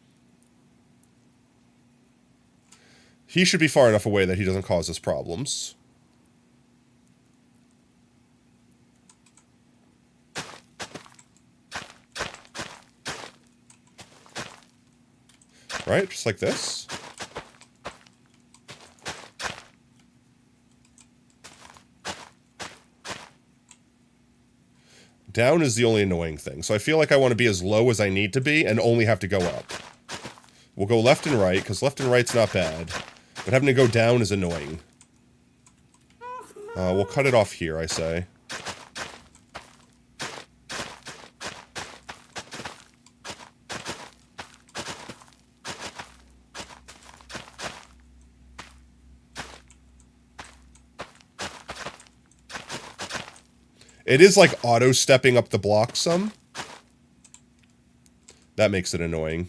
He should be far enough away that he doesn't cause us problems. Right? Just like this. Down is the only annoying thing. So I feel like I want to be as low as I need to be and only have to go up. We'll go left and right, because left and right's not bad. But having to go down is annoying. We'll cut it off here, I say. It is like auto-stepping up the block some. That makes it annoying.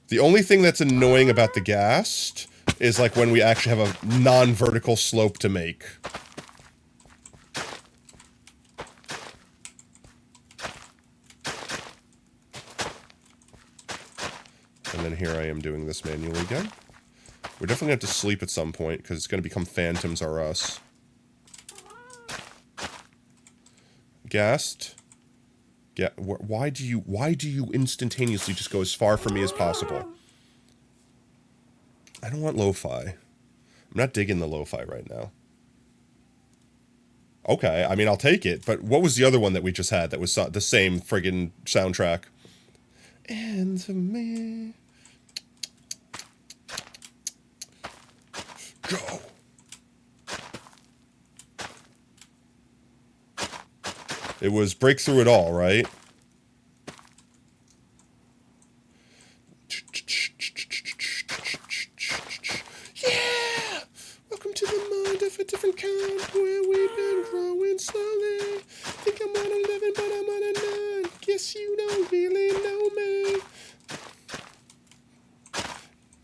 The only thing that's annoying about the ghast is like when we actually have a non-vertical slope to make. And then here I am doing this manually again. We're definitely going to have to sleep at some point because it's going to become phantoms or us. Ghast. Yeah, why do you instantaneously just go as far from me as possible? I don't want lo-fi. I'm not digging the lo-fi right now. Okay, I mean, I'll take it, but what was the other one that we just had that was the same friggin' soundtrack? And to me... Go! It was Break Through It All, right? Yeah! Welcome to the mind of a different kind, where we've been growing slowly. Think I'm on 11, but I'm on a 9. Guess you don't really know me.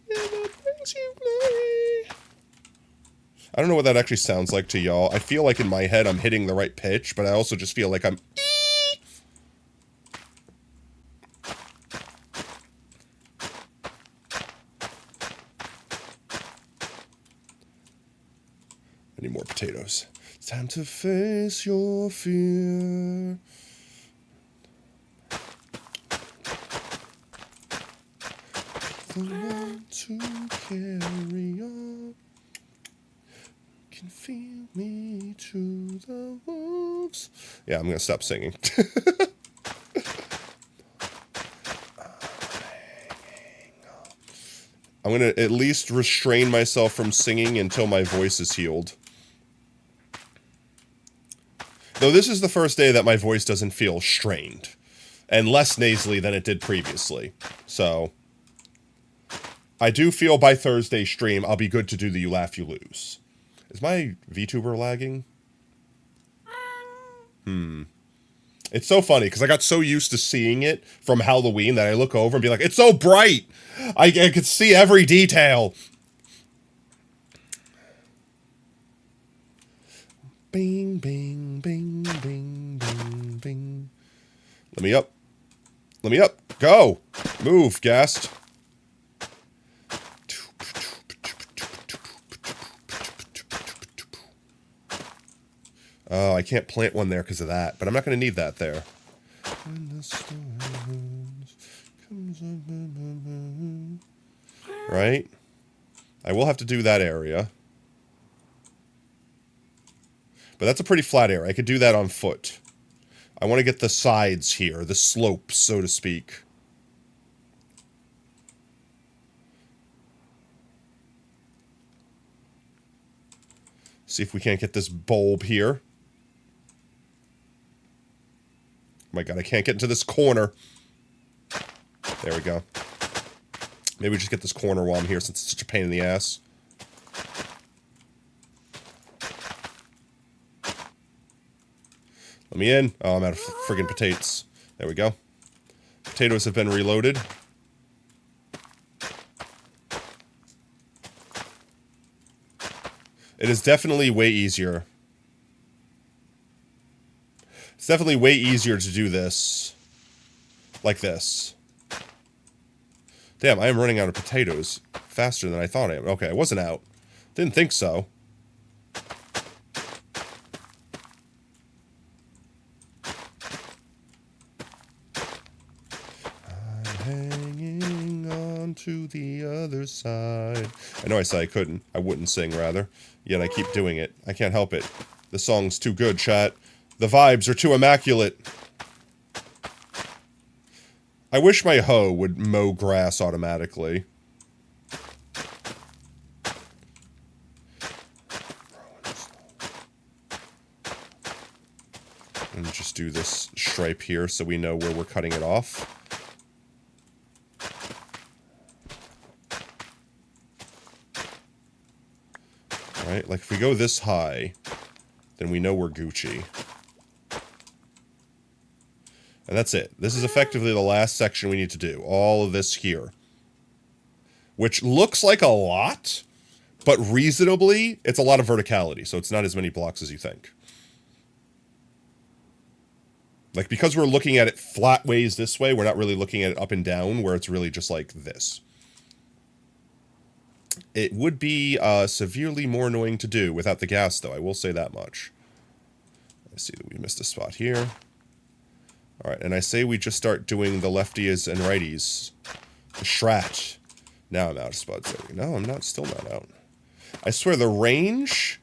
Never brings you glory. I don't know what that actually sounds like to y'all. I feel like in my head I'm hitting the right pitch, but I also just feel like I'm... I need more potatoes. It's time to face your fear. The one to carry on. Can feel me to the wolves. Yeah, I'm gonna stop singing. I'm gonna at least restrain myself from singing until my voice is healed. Though this is the first day that my voice doesn't feel strained. and less nasally than it did previously. So I do feel by Thursday stream I'll be good to do the You Laugh, You Lose. Is my VTuber lagging? It's so funny because I got so used to seeing it from Halloween that I look over and be like, it's so bright! I could see every detail. Bing, bing, bing, bing, bing, bing. Let me up. Let me up. Go! Move, guest. Oh, I can't plant one there because of that, but I'm not going to need that there. Right? I will have to do that area. But that's a pretty flat area. I could do that on foot. I want to get the sides here, the slopes, so to speak. See if we can't get this bulb here. Oh my god, I can't get into this corner. There we go. Maybe we just get this corner while I'm here since it's such a pain in the ass. Let me in. Oh, I'm out of friggin' potatoes. There we go. Potatoes have been reloaded. It is definitely way easier. It's definitely way easier to do this like this. Damn, I am running out of potatoes faster than I thought I am. Okay, I wasn't out. Didn't think so. I'm hanging on to the other side. I know I said I couldn't. I wouldn't sing, rather. Yet I keep doing it. I can't help it. The song's too good, chat. The vibes are too immaculate. I wish my hoe would mow grass automatically. And just do this stripe here so we know where we're cutting it off. Alright, like if we go this high, then we know we're Gucci. And that's it. This is effectively the last section we need to do. All of this here. Which looks like a lot, but reasonably, it's a lot of verticality, so it's not as many blocks as you think. Like, because we're looking at it flat ways this way, we're not really looking at it up and down, where it's really just like this. It would be severely more annoying to do without the gas, though. I will say that much. I see that we missed a spot here. Alright, and I say we just start doing the lefties and righties. The Shrat. Now I'm out of spots. No, I'm not. Still not out. I swear, the range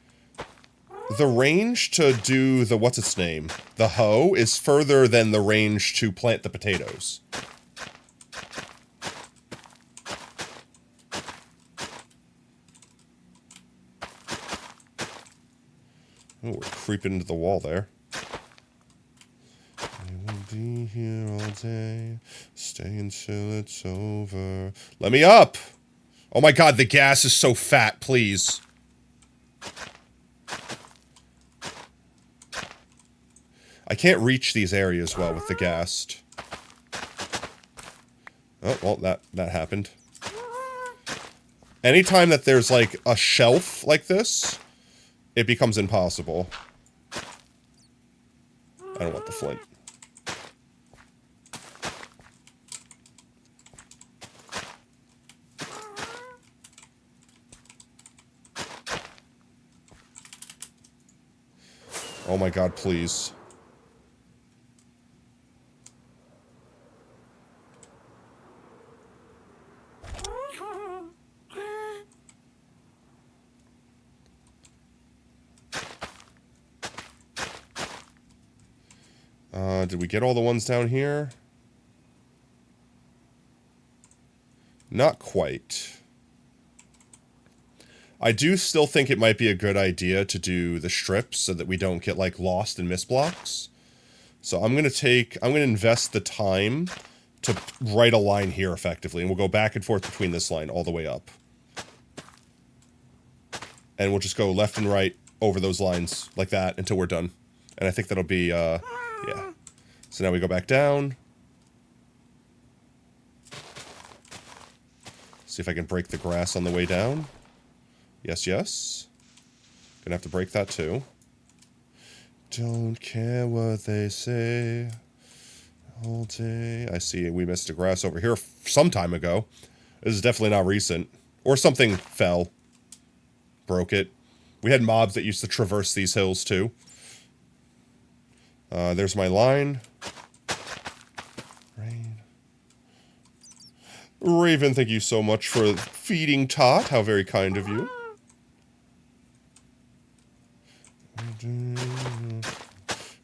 to do the what's-its-name, the hoe, is further than the range to plant the potatoes. Oh, we're creeping into the wall there. Be here all day, stay until it's over. Let me up! Oh my god, the gas is so fat, please. I can't reach these areas well with the gas. Oh, well, that happened. Anytime that there's, like, a shelf like this, it becomes impossible. I don't want the flint. Oh my god, please. Did we get all the ones down here? Not quite. I do still think it might be a good idea to do the strips so that we don't get, like, lost and miss blocks. So I'm going to invest the time to write a line here effectively, and we'll go back and forth between this line all the way up. And we'll just go left and right over those lines like that until we're done. And I think that'll be, yeah. So now we go back down. See if I can break the grass on the way down. Yes, yes. Gonna have to break that too. Don't care what they say all day. I see we missed a grass over here some time ago. This is definitely not recent. Or something fell. Broke it. We had mobs that used to traverse these hills too. There's my line. Raven, thank you so much for feeding Tot. How very kind of you.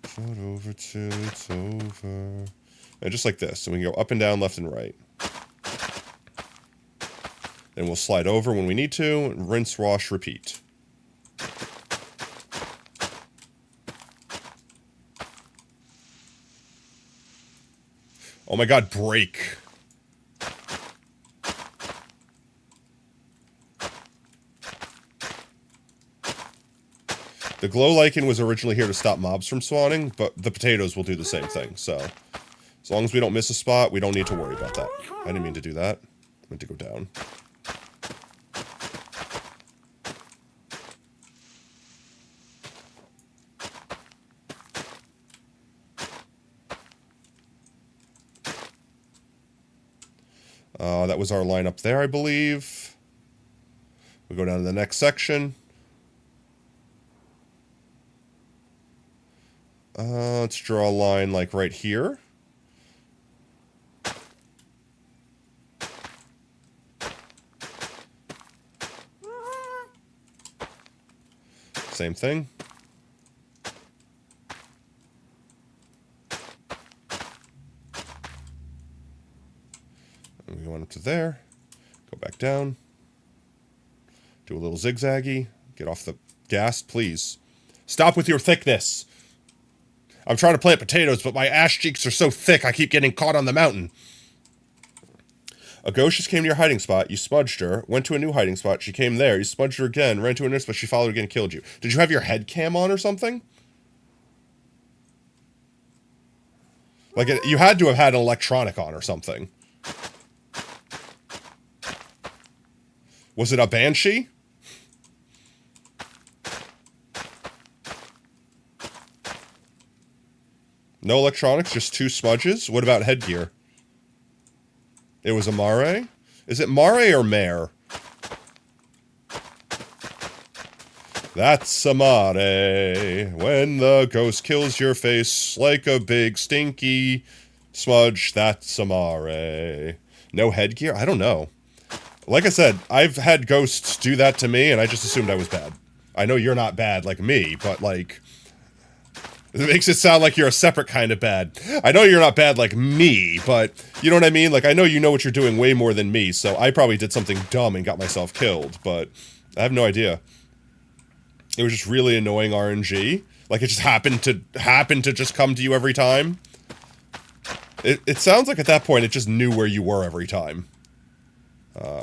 Shut over till it's over. And just like this. And we can go up and down, left and right. Then we'll slide over when we need to. Rinse, wash, repeat. Oh my god, break. The glow lichen was originally here to stop mobs from spawning, but the potatoes will do the same thing, so... As long as we don't miss a spot, we don't need to worry about that. I didn't mean to do that. I meant to go down. That was our line up there, I believe. We go down to the next section. Let's draw a line like right here. Same thing. And we go on up to there. Go back down. Do a little zigzaggy. Get off the gas, please. Stop with your thickness. I'm trying to plant potatoes, but my ash cheeks are so thick I keep getting caught on the mountain. A ghost just came to your hiding spot. You smudged her. Went to a new hiding spot. She came there. You smudged her again. Ran to a nurse, but she followed again and killed you. Did you have your head cam on or something? Like, you had to have had an electronic on or something. Was it a banshee? No electronics, just 2 smudges? What about headgear? It was a mare? Is it mare or mare? That's a mare. When the ghost kills your face like a big stinky smudge, that's a mare. No headgear? I don't know. Like I said, I've had ghosts do that to me, and I just assumed I was bad. I know you're not bad like me, but like... It makes it sound like you're a separate kind of bad. I know you're not bad like me, but you know what I mean? Like, I know you know what you're doing way more than me, so I probably did something dumb and got myself killed, but I have no idea. It was just really annoying RNG. Like, it just happened to just come to you every time. It sounds like at that point it just knew where you were every time.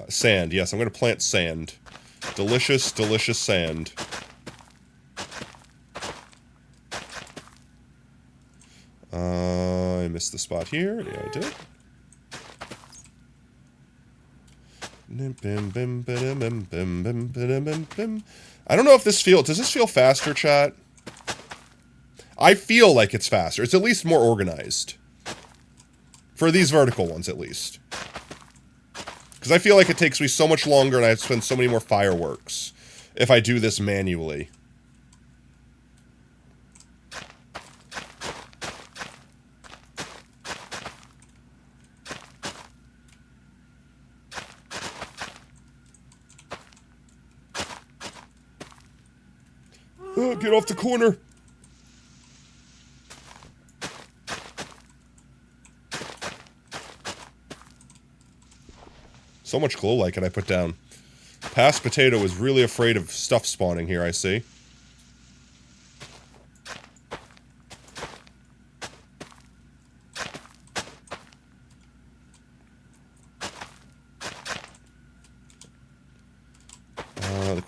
Sand. Yes, I'm going to plant sand. Delicious, delicious sand. I missed the spot here. Yeah, I did. I don't know if this feels... Does this feel faster, chat? I feel like it's faster. It's at least more organized. For these vertical ones, at least. Because I feel like it takes me so much longer and I have to spend so many more fireworks if I do this manually. Oh, get off the corner! So much glow lichen I put down. Past Potato is really afraid of stuff spawning here, I see.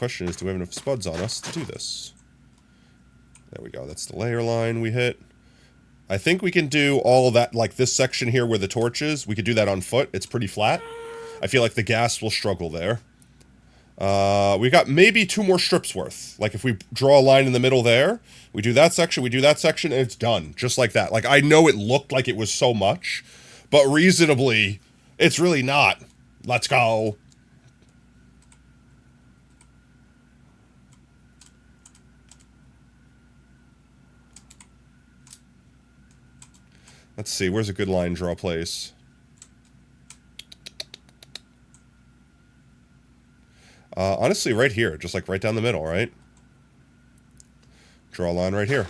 question is, do we have enough spuds on us to do this? There we go. That's the layer line we hit. I think we can do all of that, like this section here where the torch is. We could do that on foot. It's pretty flat. I feel like the gas will struggle there. We got maybe 2 more strips worth. Like if we draw a line in the middle there, we do that section, and it's done. Just like that. Like I know it looked like it was so much, but reasonably, it's really not. Let's go. Let's see, where's a good line draw place? Honestly, right here, just like right down the middle, right? Draw a line right here.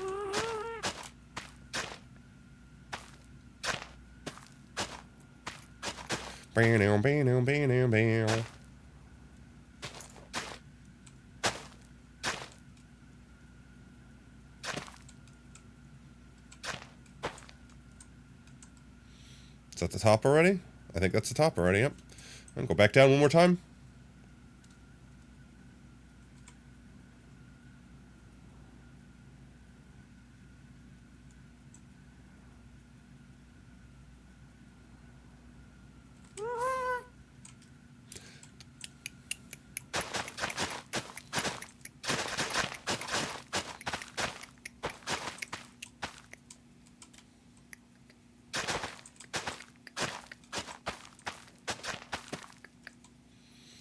Bam, bam, bam, bam, bam. Is that the top already? I think that's the top already, yep. And go back down one more time.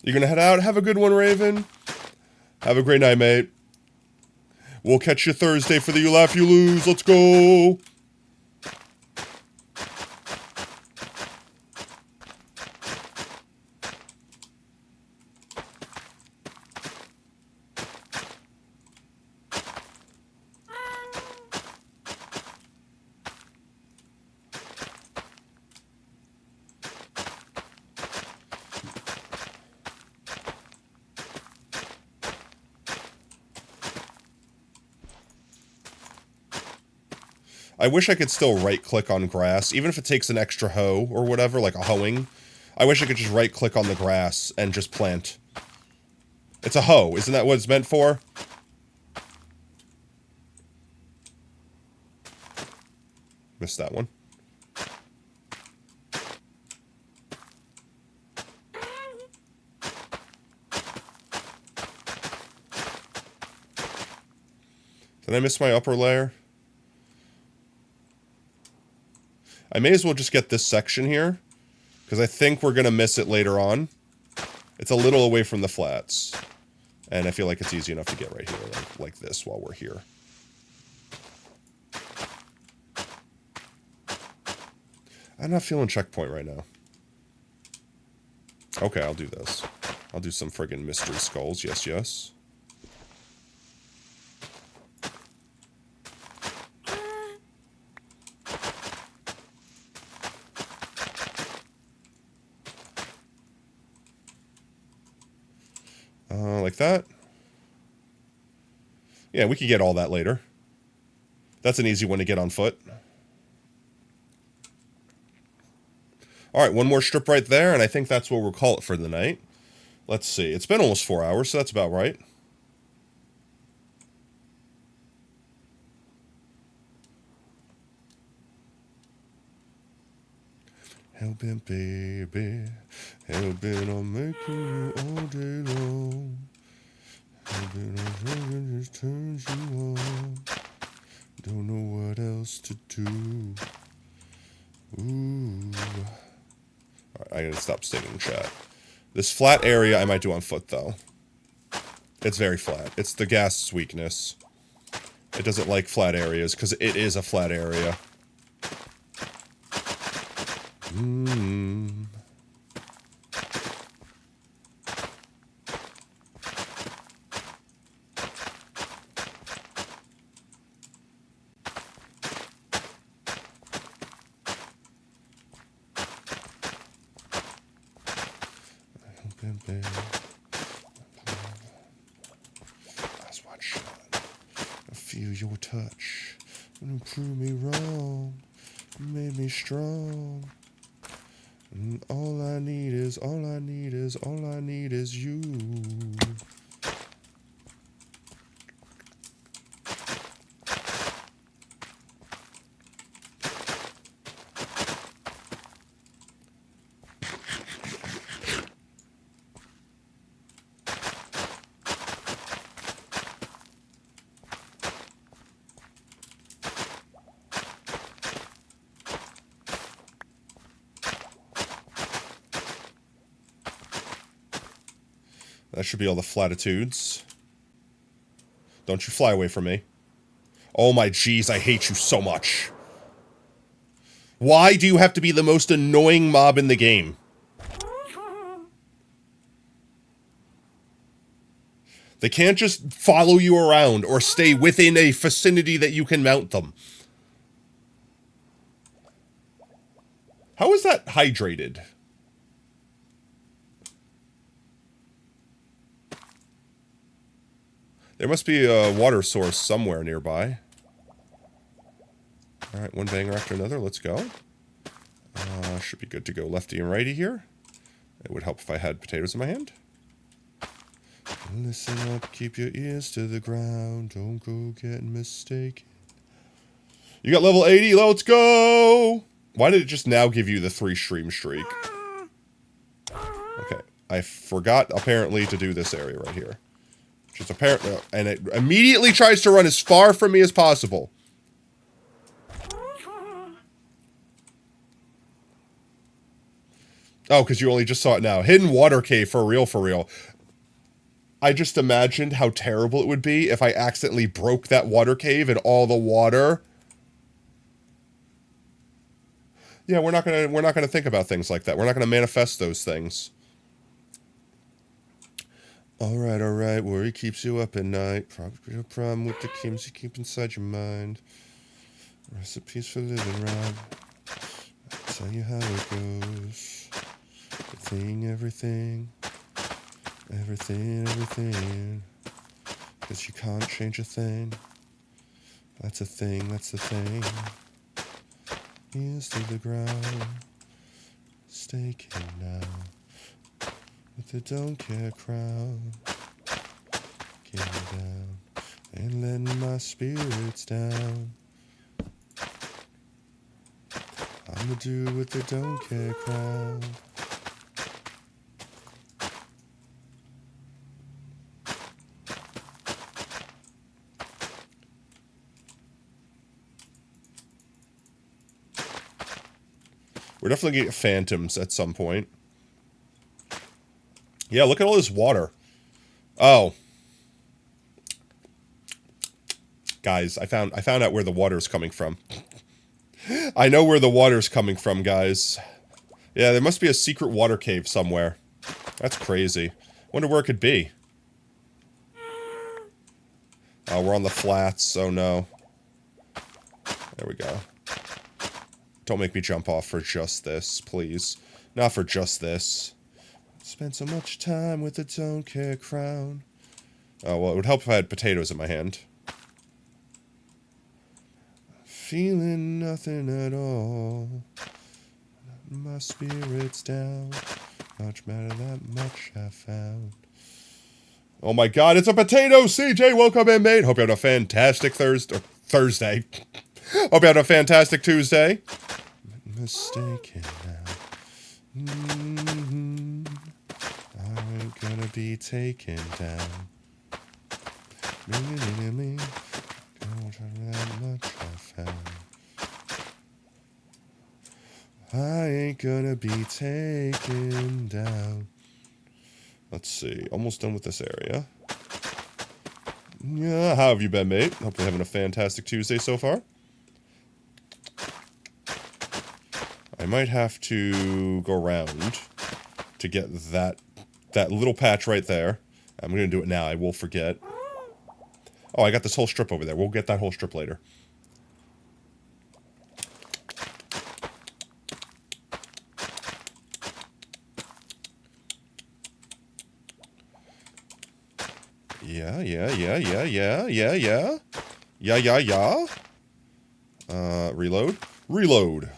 You're gonna head out? Have a good one, Raven. Have a great night, mate. We'll catch you Thursday for the You Laugh, You Lose. Let's go. I wish I could still right-click on grass, even if it takes an extra hoe or whatever, like a hoeing. I wish I could just right-click on the grass and just plant. It's a hoe, isn't that what it's meant for? Missed that one. Did I miss my upper layer? I may as well just get this section here, because I think we're going to miss it later on. It's a little away from the flats, and I feel like it's easy enough to get right here, like this, while we're here. I'm not feeling checkpoint right now. Okay, I'll do this. I'll do some friggin' mystery skulls, yes, yes. Like that. Yeah, we could get all that later. That's an easy one to get on foot. Alright, one more strip right there, and I think that's what we'll call it for the night. Let's see. It's been almost 4 hours, so that's about right. Helping, baby. Helping on making you all day long. Helping on making just turns you on. Don't know what else to do. Ooh. Alright, I gotta stop singing, chat. This flat area I might do on foot, though. It's very flat. It's the gas's weakness. It doesn't like flat areas, because it is a flat area. That's what shot. I feel your touch. You prove me wrong. You made me strong. And all I need is you. That should be all the platitudes. Don't you fly away from me. Oh my jeez, I hate you so much. Why do you have to be the most annoying mob in the game? They can't just follow you around or stay within a vicinity that you can mount them. How is that hydrated? There must be a water source somewhere nearby. Alright, one banger after another. Let's go. Should be good to go lefty and righty here. It would help if I had potatoes in my hand. Listen up, keep your ears to the ground. Don't go getting mistaken. You got level 80, let's go! Why did it just now give you the 3 stream streak? Okay, I forgot apparently to do this area right here. Which is apparently, and it immediately tries to run as far from me as possible. Oh, because you only just saw it now. Hidden water cave, for real, for real. I just imagined how terrible it would be if I accidentally broke that water cave and all the water. Yeah, we're not gonna think about things like that. We're not gonna manifest those things. All right. Worry keeps you up at night. Probably a problem with the chems you keep inside your mind. Recipes for living right. I'll tell you how it goes. Everything. 'Cause you can't change a thing. That's the thing. Ears to the ground. Staking now. With the don't care crowd. Getting down. And letting my spirits down. I'm the dude with the don't care crowd. We're definitely going to get phantoms at some point. Yeah, look at all this water. Oh. Guys, I found out where the water's coming from. I know where the water's coming from, guys. Yeah, there must be a secret water cave somewhere. That's crazy. Wonder where it could be. Oh, we're on the flats. Oh, no. There we go. Don't make me jump off for just this, please. Not for just this. Spent so much time with the don't care crown. Oh, well, it would help if I had potatoes in my hand. Feeling nothing at all. My spirit's down. Much matter that much I found. Oh my god, it's a potato! CJ, welcome in, mate! Hope you had a fantastic Thursday. Hope you had a fantastic Tuesday. Mistaken now. I ain't gonna be taken down. Me. Don't try that much I found. I ain't gonna be taken down. Let's see. Almost done with this area. Yeah, how have you been, mate? Hope you're having a fantastic Tuesday so far. I might have to go around to get that little patch right there. I'm going to do it now. I will forget. Oh, I got this whole strip over there. We'll get that whole strip later. Yeah. Reload.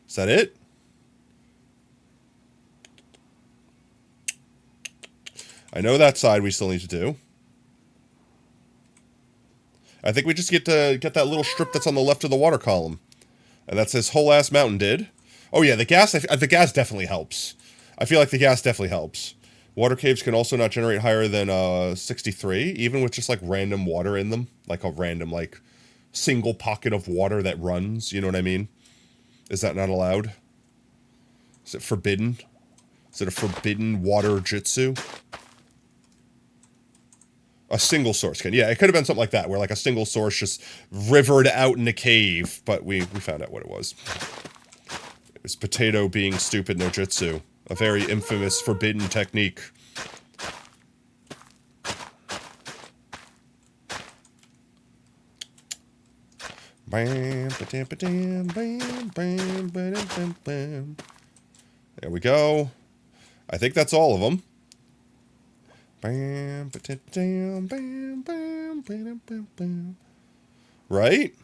Is that it? I know that side we still need to do. I think we just get to get that little strip that's on the left of the water column. And that's this whole ass mountain did. Oh yeah, the gas definitely helps. I feel like the gas definitely helps. Water caves can also not generate higher than 63, even with just like random water in them. Like a random like single pocket of water that runs, you know what I mean? Is that not allowed? Is it forbidden? Is it a forbidden water jutsu? A single source can. Yeah, it could have been something like that, where like a single source just rivered out in a cave, but we found out what it was. It was potato being stupid no jutsu. A very infamous forbidden technique. There we go. I think that's all of them. Right?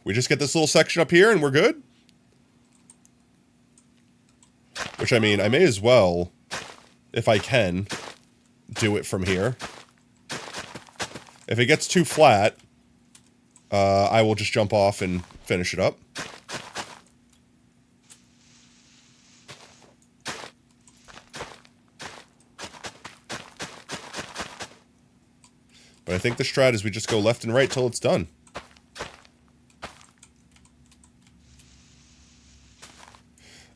We just get this little section up here and we're good? Which, I mean, I may as well, if I can, do it from here. If it gets too flat, I will just jump off and finish it up. But I think the strat is we just go left and right till it's done.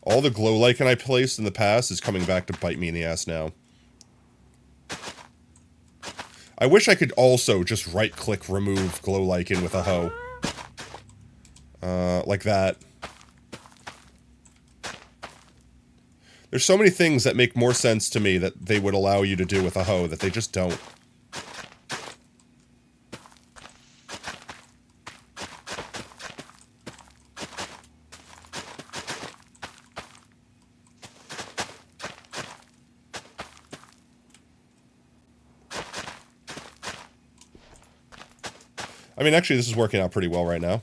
All the glow lichen I placed in the past is coming back to bite me in the ass now. I wish I could also just right-click remove glow lichen with a hoe. Like that. There's so many things that make more sense to me that they would allow you to do with a hoe that they just don't. I mean, actually, this is working out pretty well right now.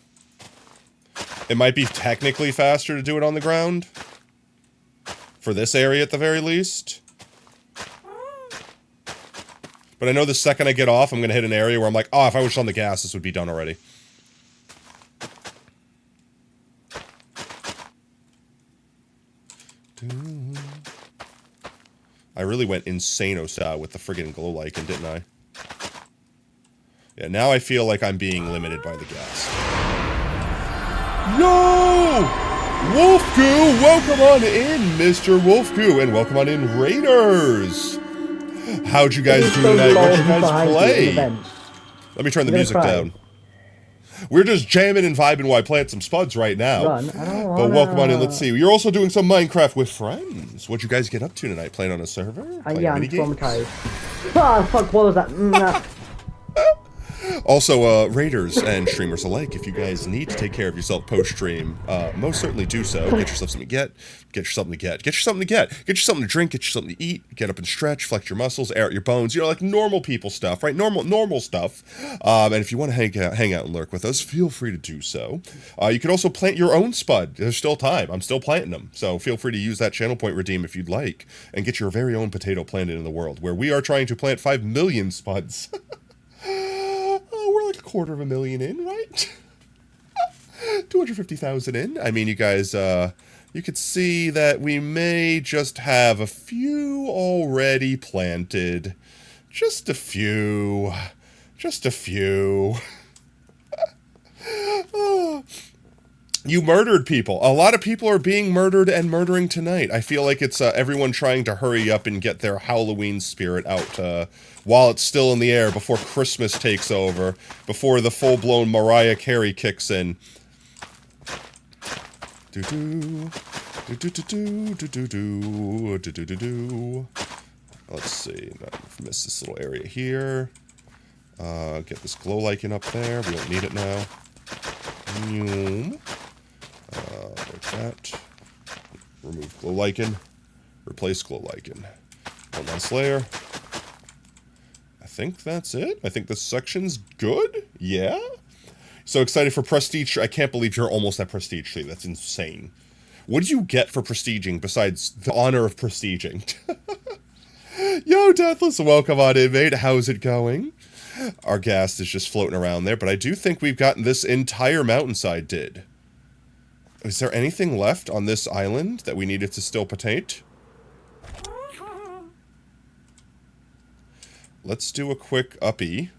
It might be technically faster to do it on the ground. For this area, at the very least. But I know the second I get off, I'm going to hit an area where I'm like, oh, if I was on the gas, this would be done already. I really went insano style with the friggin' glow lichen, didn't I? Yeah, now I feel like I'm being limited by the gas. Yo! Wolfgoo, welcome on in, Mr. Wolfgoo, and welcome on in, Raiders! How'd you guys do tonight? What'd you guys play? Let me turn the music down. We're just jamming and vibing while I plant some spuds right now. But welcome on in, let's see. You're also doing some Minecraft with friends. What'd you guys get up to tonight? Playing on a server? Yeah, I'm traumatized. Ah, fuck, what was that? Nah. Also, raiders and streamers alike, if you guys need to take care of yourself post-stream, most certainly do so. Get yourself something to get, get you something to get, get you something to get, get you something to drink, get you something to eat, get up and stretch, flex your muscles, air out your bones, you know, like normal people stuff, right? Normal stuff. And if you want to hang out and lurk with us, feel free to do so. You can also plant your own spud. There's still time. I'm still planting them. So feel free to use that channel point redeem if you'd like, and get your very own potato planted in the world, where we are trying to plant 5 million spuds. We're like 250,000 in, right? 250,000 in. I mean, you guys, you could see that we may just have a few already planted. Just a few. Just a few. You murdered people. A lot of people are being murdered and murdering tonight. I feel like it's everyone trying to hurry up and get their Halloween spirit out while it's still in the air, before Christmas takes over, before the full-blown Mariah Carey kicks in. Let's see. Miss this little area here. Get this glow lichen up there. We don't need it now. Like that. Remove glow lichen. Replace glow lichen. One last layer. I think that's it. I think this section's good. Yeah? So excited for Prestige. I can't believe you're almost at Prestige 3. That's insane. What did you get for prestiging besides the honor of prestiging? Yo, Deathless, welcome on in, mate. How's it going? Our ghast is just floating around there, but I do think we've gotten this entire mountainside did. Is there anything left on this island that we needed to still potate? Let's do a quick uppy.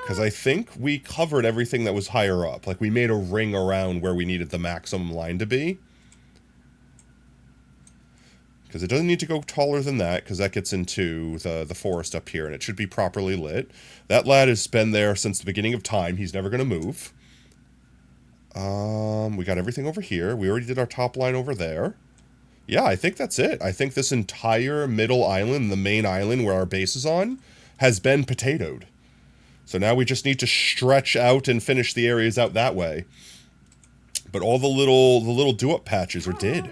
Because I think we covered everything that was higher up. Like, we made a ring around where we needed the maximum line to be. Because it doesn't need to go taller than that, because that gets into the forest up here, and it should be properly lit. That lad has been there since the beginning of time. He's never going to move. We got everything over here. We already did our top line over there. Yeah, I think that's it. I think this entire middle island, the main island where our base is on, has been potatoed. So now we just need to stretch out and finish the areas out that way. But all the little do-up patches are did.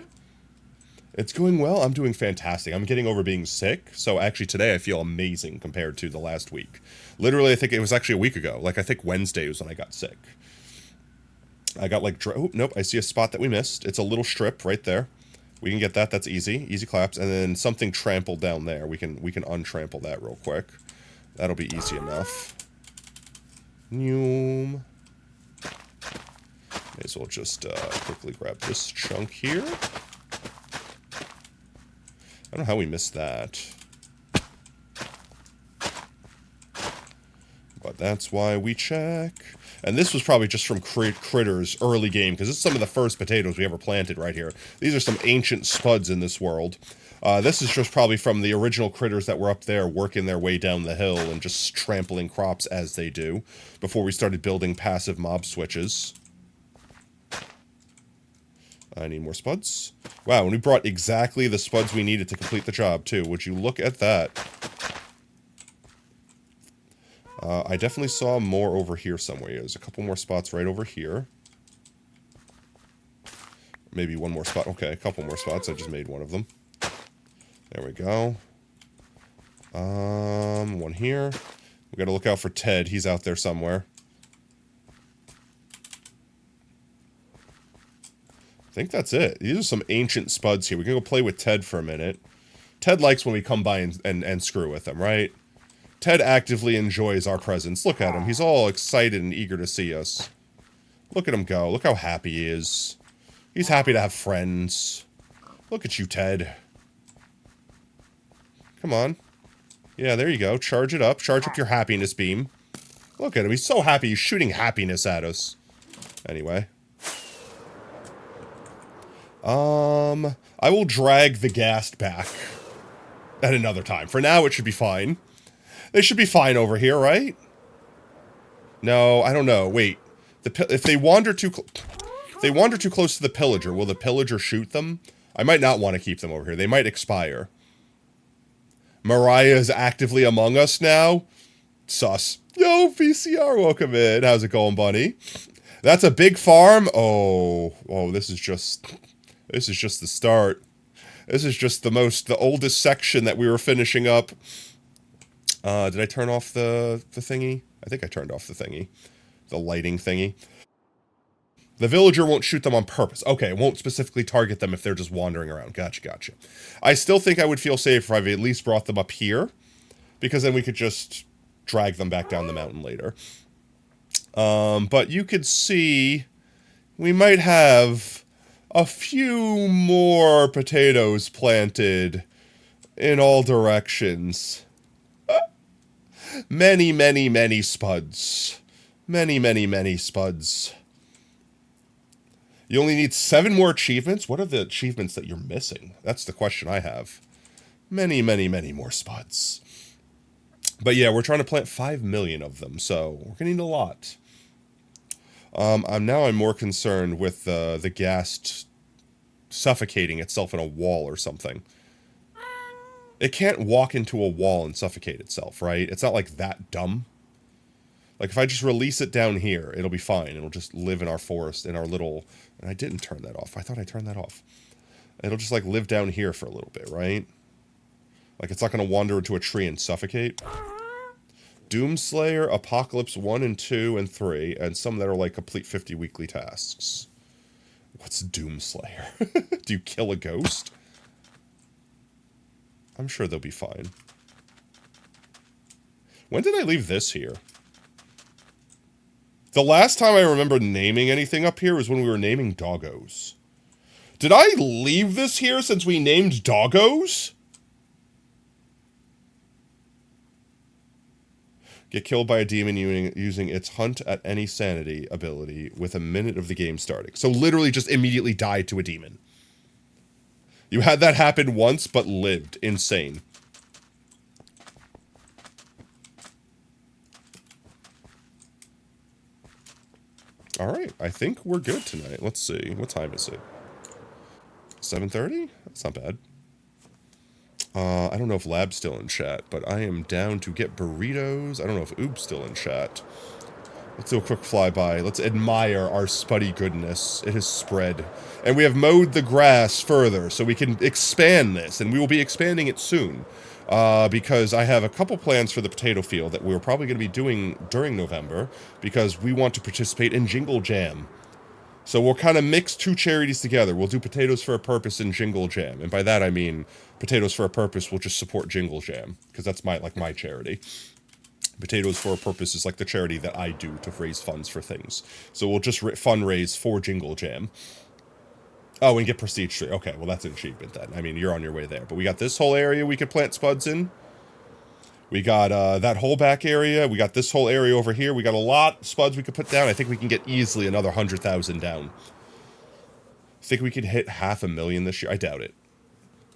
It's going well. I'm doing fantastic. I'm getting over being sick. So actually today I feel amazing compared to the last week. Literally, I think it was actually a week ago. Like, I think Wednesday was when I got sick. I got like, oh, nope, I see a spot that we missed. It's a little strip right there. We can get that. That's easy. Easy claps. And then something trampled down there. We can untrample that real quick. That'll be easy enough. May as well just quickly grab this chunk here. I don't know how we missed that. But that's why we check. And this was probably just from critters early game, because this is some of the first potatoes we ever planted right here. These are some ancient spuds in this world. This is just probably from the original critters that were up there working their way down the hill and just trampling crops as they do, before we started building passive mob switches. I need more spuds. Wow, and we brought exactly the spuds we needed to complete the job, too. Would you look at that? I definitely saw more over here somewhere. There's a couple more spots right over here. Maybe one more spot. Okay, a couple more spots. I just made one of them. There we go. One here. We gotta look out for Ted. He's out there somewhere. I think that's it. These are some ancient spuds here. We can go play with Ted for a minute. Ted likes when we come by and screw with him, right? Ted actively enjoys our presence. Look at him. He's all excited and eager to see us. Look at him go. Look how happy he is. He's happy to have friends. Look at you, Ted. Come on. Yeah, there you go. Charge it up. Charge up your happiness beam. Look at him. He's so happy. He's shooting happiness at us. Anyway. I will drag the ghast back at another time. For now, it should be fine. They should be fine over here, right? No, I don't know. Wait. If they wander too close to the pillager, will the pillager shoot them? I might not want to keep them over here. They might expire. Mariah's actively among us now. Sus. Yo, VCR, welcome in. How's it going, buddy? That's a big farm. Oh, this is just the start. This is just the oldest section that we were finishing up. Did I turn off the thingy? I think I turned off the thingy. The lighting thingy. The villager won't shoot them on purpose. Okay, it won't specifically target them if they're just wandering around. Gotcha. I still think I would feel safe if I've at least brought them up here, because then we could just drag them back down the mountain later. But you could see we might have a few more potatoes planted in all directions. Many spuds. Many spuds. You only need 7 more achievements? What are the achievements that you're missing? That's the question I have. Many more spuds. But yeah, we're trying to plant 5 million of them, so we're gonna need a lot. I'm more concerned with the ghast suffocating itself in a wall or something. It can't walk into a wall and suffocate itself, right? It's not like that dumb. Like, if I just release it down here, it'll be fine. It'll just live in our forest, in our little... And I didn't turn that off. I thought I turned that off. It'll just, like, live down here for a little bit, right? Like, it's not going to wander into a tree and suffocate. Doomslayer, Apocalypse 1 and 2 and 3, and some that are, like, complete 50 weekly tasks. What's Doomslayer? Do you kill a ghost? I'm sure they'll be fine. When did I leave this here? The last time I remember naming anything up here was when we were naming doggos. Did I leave this here since we named doggos? Get killed by a demon using its hunt at any sanity ability with a minute of the game starting. So literally just immediately died to a demon. You had that happen once, but lived. Insane. Alright, I think we're good tonight. Let's see. What time is it? 7:30? That's not bad. I don't know if Lab's still in chat, but I am down to get burritos. I don't know if Oob's still in chat. Let's do a quick flyby. Let's admire our spuddy goodness. It has spread. And we have mowed the grass further, so we can expand this, and we will be expanding it soon. Because I have a couple plans for the potato field that we're probably going to be doing during November, because we want to participate in Jingle Jam. So we'll kind of mix two charities together. We'll do Potatoes for a Purpose and Jingle Jam. And by that I mean Potatoes for a Purpose will just support Jingle Jam, because that's my charity. Potatoes for a Purpose is like the charity that I do to raise funds for things. So we'll just fundraise for Jingle Jam. Oh, and get Prestige Tree. Okay, well that's an achievement then. I mean, you're on your way there. But we got this whole area we could plant spuds in. We got that whole back area. We got this whole area over here. We got a lot of spuds we could put down. I think we can get easily another 100,000 down. Think we could hit 500,000 this year? I doubt it.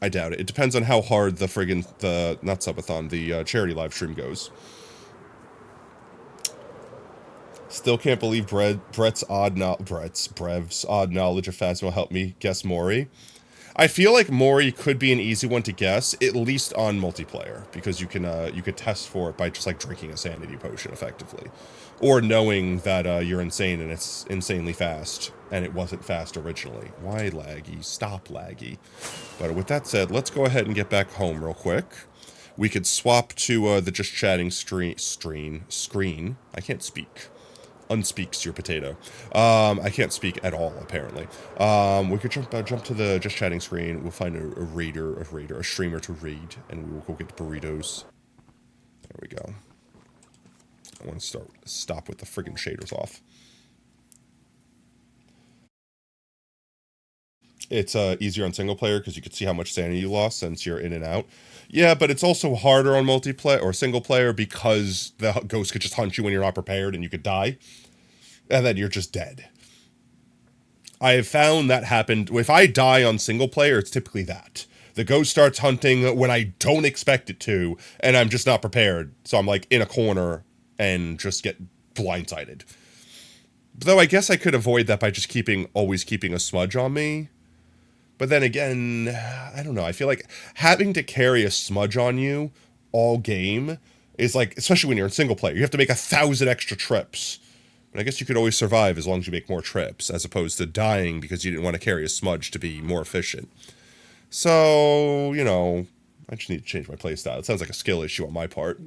I doubt it. It depends on how hard the not subathon, the charity live stream goes. Still can't believe Brev's odd knowledge of Phasma helped me guess Mori. I feel like Mori could be an easy one to guess, at least on multiplayer, because you could test for it by just like drinking a sanity potion effectively, or knowing that you're insane and it's insanely fast, and it wasn't fast originally. Why laggy? Stop laggy. But with that said, let's go ahead and get back home real quick. We could swap to the just chatting screen. I can't speak. Unspeaks your potato. I can't speak at all, apparently. We could jump to the just chatting screen. We'll find a streamer to raid, and we will go get burritos. There we go. I want to stop with the friggin' shaders off. It's easier on single player because you can see how much sanity you lost since you're in and out. Yeah, but it's also harder on multiplayer or single player because the ghost could just hunt you when you're not prepared and you could die. And then you're just dead. I have found that happened. If I die on single player, it's typically that. The ghost starts hunting when I don't expect it to, and I'm just not prepared. So I'm like in a corner and just get blindsided. Though I guess I could avoid that by just always keeping a smudge on me. But then again, I don't know. I feel like having to carry a smudge on you all game is like, especially when you're in single player, you have to make 1,000 extra trips. But I guess you could always survive as long as you make more trips, as opposed to dying because you didn't want to carry a smudge to be more efficient. So, you know, I just need to change my playstyle. It sounds like a skill issue on my part.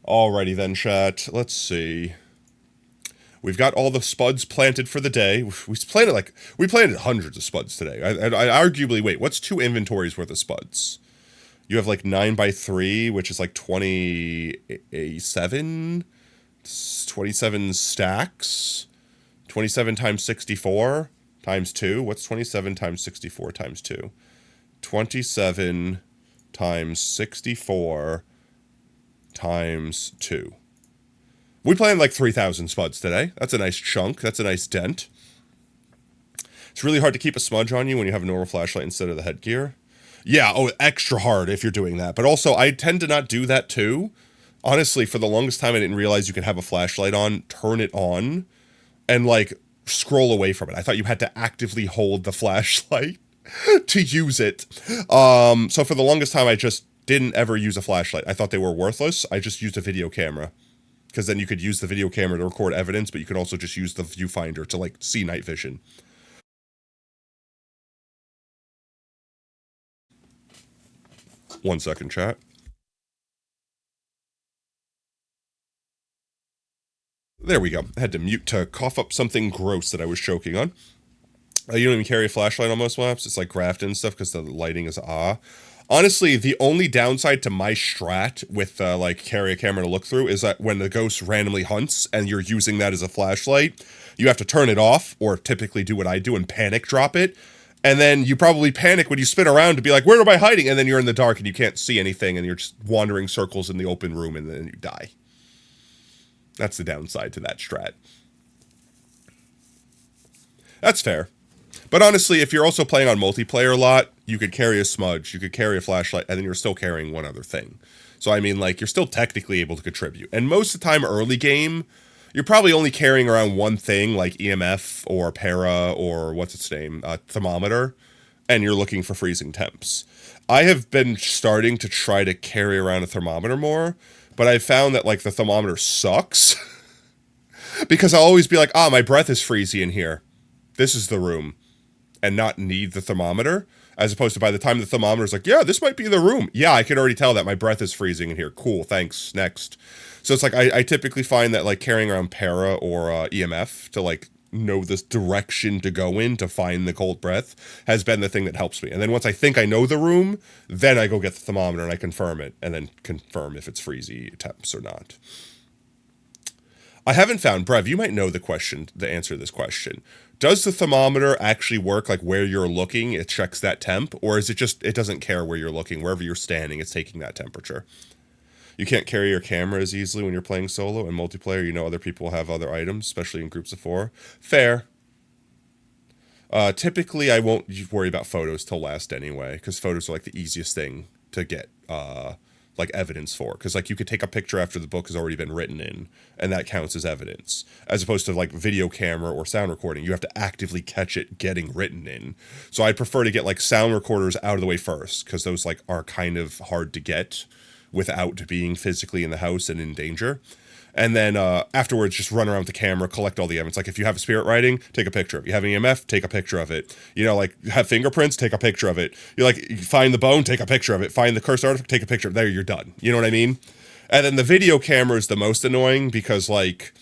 Alrighty then, chat. Let's see. We've got all the spuds planted for the day. We planted hundreds of spuds today. I arguably, wait, what's 2 inventories worth of spuds? You have like 9x3, which is like 27 stacks. 27 times 64 times 2. What's 27 times 64 times 2? 27 times 64 times 2. We planted like 3,000 spuds today. That's a nice chunk. That's a nice dent. It's really hard to keep a smudge on you when you have a normal flashlight instead of the headgear. Yeah, oh, extra hard if you're doing that. But also, I tend to not do that too. Honestly, for the longest time, I didn't realize you could have a flashlight on, turn it on, and like scroll away from it. I thought you had to actively hold the flashlight to use it. So for the longest time, I just didn't ever use a flashlight. I thought they were worthless. I just used a video camera. Because then you could use the video camera to record evidence, but you could also just use the viewfinder to like see night vision. One second, chat. There we go. I had to mute to cough up something gross that I was choking on. You don't even carry a flashlight on most maps. It's like Grafton and stuff because the lighting is Honestly, the only downside to my strat with like carry a camera to look through is that when the ghost randomly hunts and you're using that as a flashlight, you have to turn it off or typically do what I do and panic drop it. And then you probably panic when you spin around to be like, where am I hiding? And then you're in the dark and you can't see anything and you're just wandering circles in the open room and then you die. That's the downside to that strat. That's fair. But honestly, if you're also playing on multiplayer a lot, you could carry a smudge, you could carry a flashlight, and then you're still carrying one other thing. So I mean, like, you're still technically able to contribute. And most of the time, early game, you're probably only carrying around one thing, like EMF or para or what's its name, thermometer, and you're looking for freezing temps. I have been starting to try to carry around a thermometer more, but I found that, like, the thermometer sucks. Because I'll always be like, my breath is freezy in here. This is the room. And not need the thermometer. As opposed to by the time the thermometer's like, yeah, this might be the room. Yeah, I can already tell that my breath is freezing in here. Cool, thanks, next. So it's like, I typically find that, like, carrying around para or EMF to, like, know this direction to go in to find the cold breath has been the thing that helps me. And then once I think I know the room, then I go get the thermometer and I confirm it, and then confirm if it's freezy temps or not. I haven't found, Brev, you might know the answer to this question. Does the thermometer actually work, like, where you're looking, it checks that temp? Or is it just, it doesn't care where you're looking, wherever you're standing, it's taking that temperature? You can't carry your camera as easily when you're playing solo, and multiplayer, you know other people have other items, especially in groups of 4. Fair. Typically, I won't worry about photos till last anyway, because photos are, like, the easiest thing to get, like, evidence for. Because, like, you could take a picture after the book has already been written in, and that counts as evidence. As opposed to, like, video camera or sound recording. You have to actively catch it getting written in. So I prefer to get, like, sound recorders out of the way first, because those, like, are kind of hard to get without being physically in the house and in danger. And then afterwards, just run around with the camera, collect all the evidence. Like, if you have a spirit writing, take a picture of it. You have an EMF, take a picture of it. You know, like, have fingerprints, take a picture of it. You find the bone, take a picture of it. Find the cursed artifact, take a picture of it. There, you're done. You know what I mean? And then the video camera is the most annoying because, like,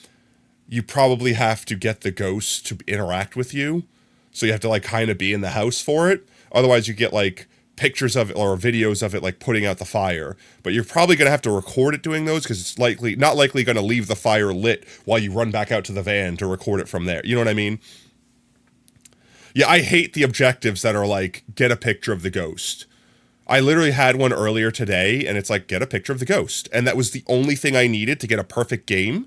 you probably have to get the ghost to interact with you. So you have to, like, kind of be in the house for it. Otherwise, you get, like, pictures of it or videos of it, like, putting out the fire. But you're probably going to have to record it doing those because it's not likely going to leave the fire lit while you run back out to the van to record it from there. You know what I mean? Yeah, I hate the objectives that are like, get a picture of the ghost. I literally had one earlier today, and it's like, get a picture of the ghost. And that was the only thing I needed to get a perfect game.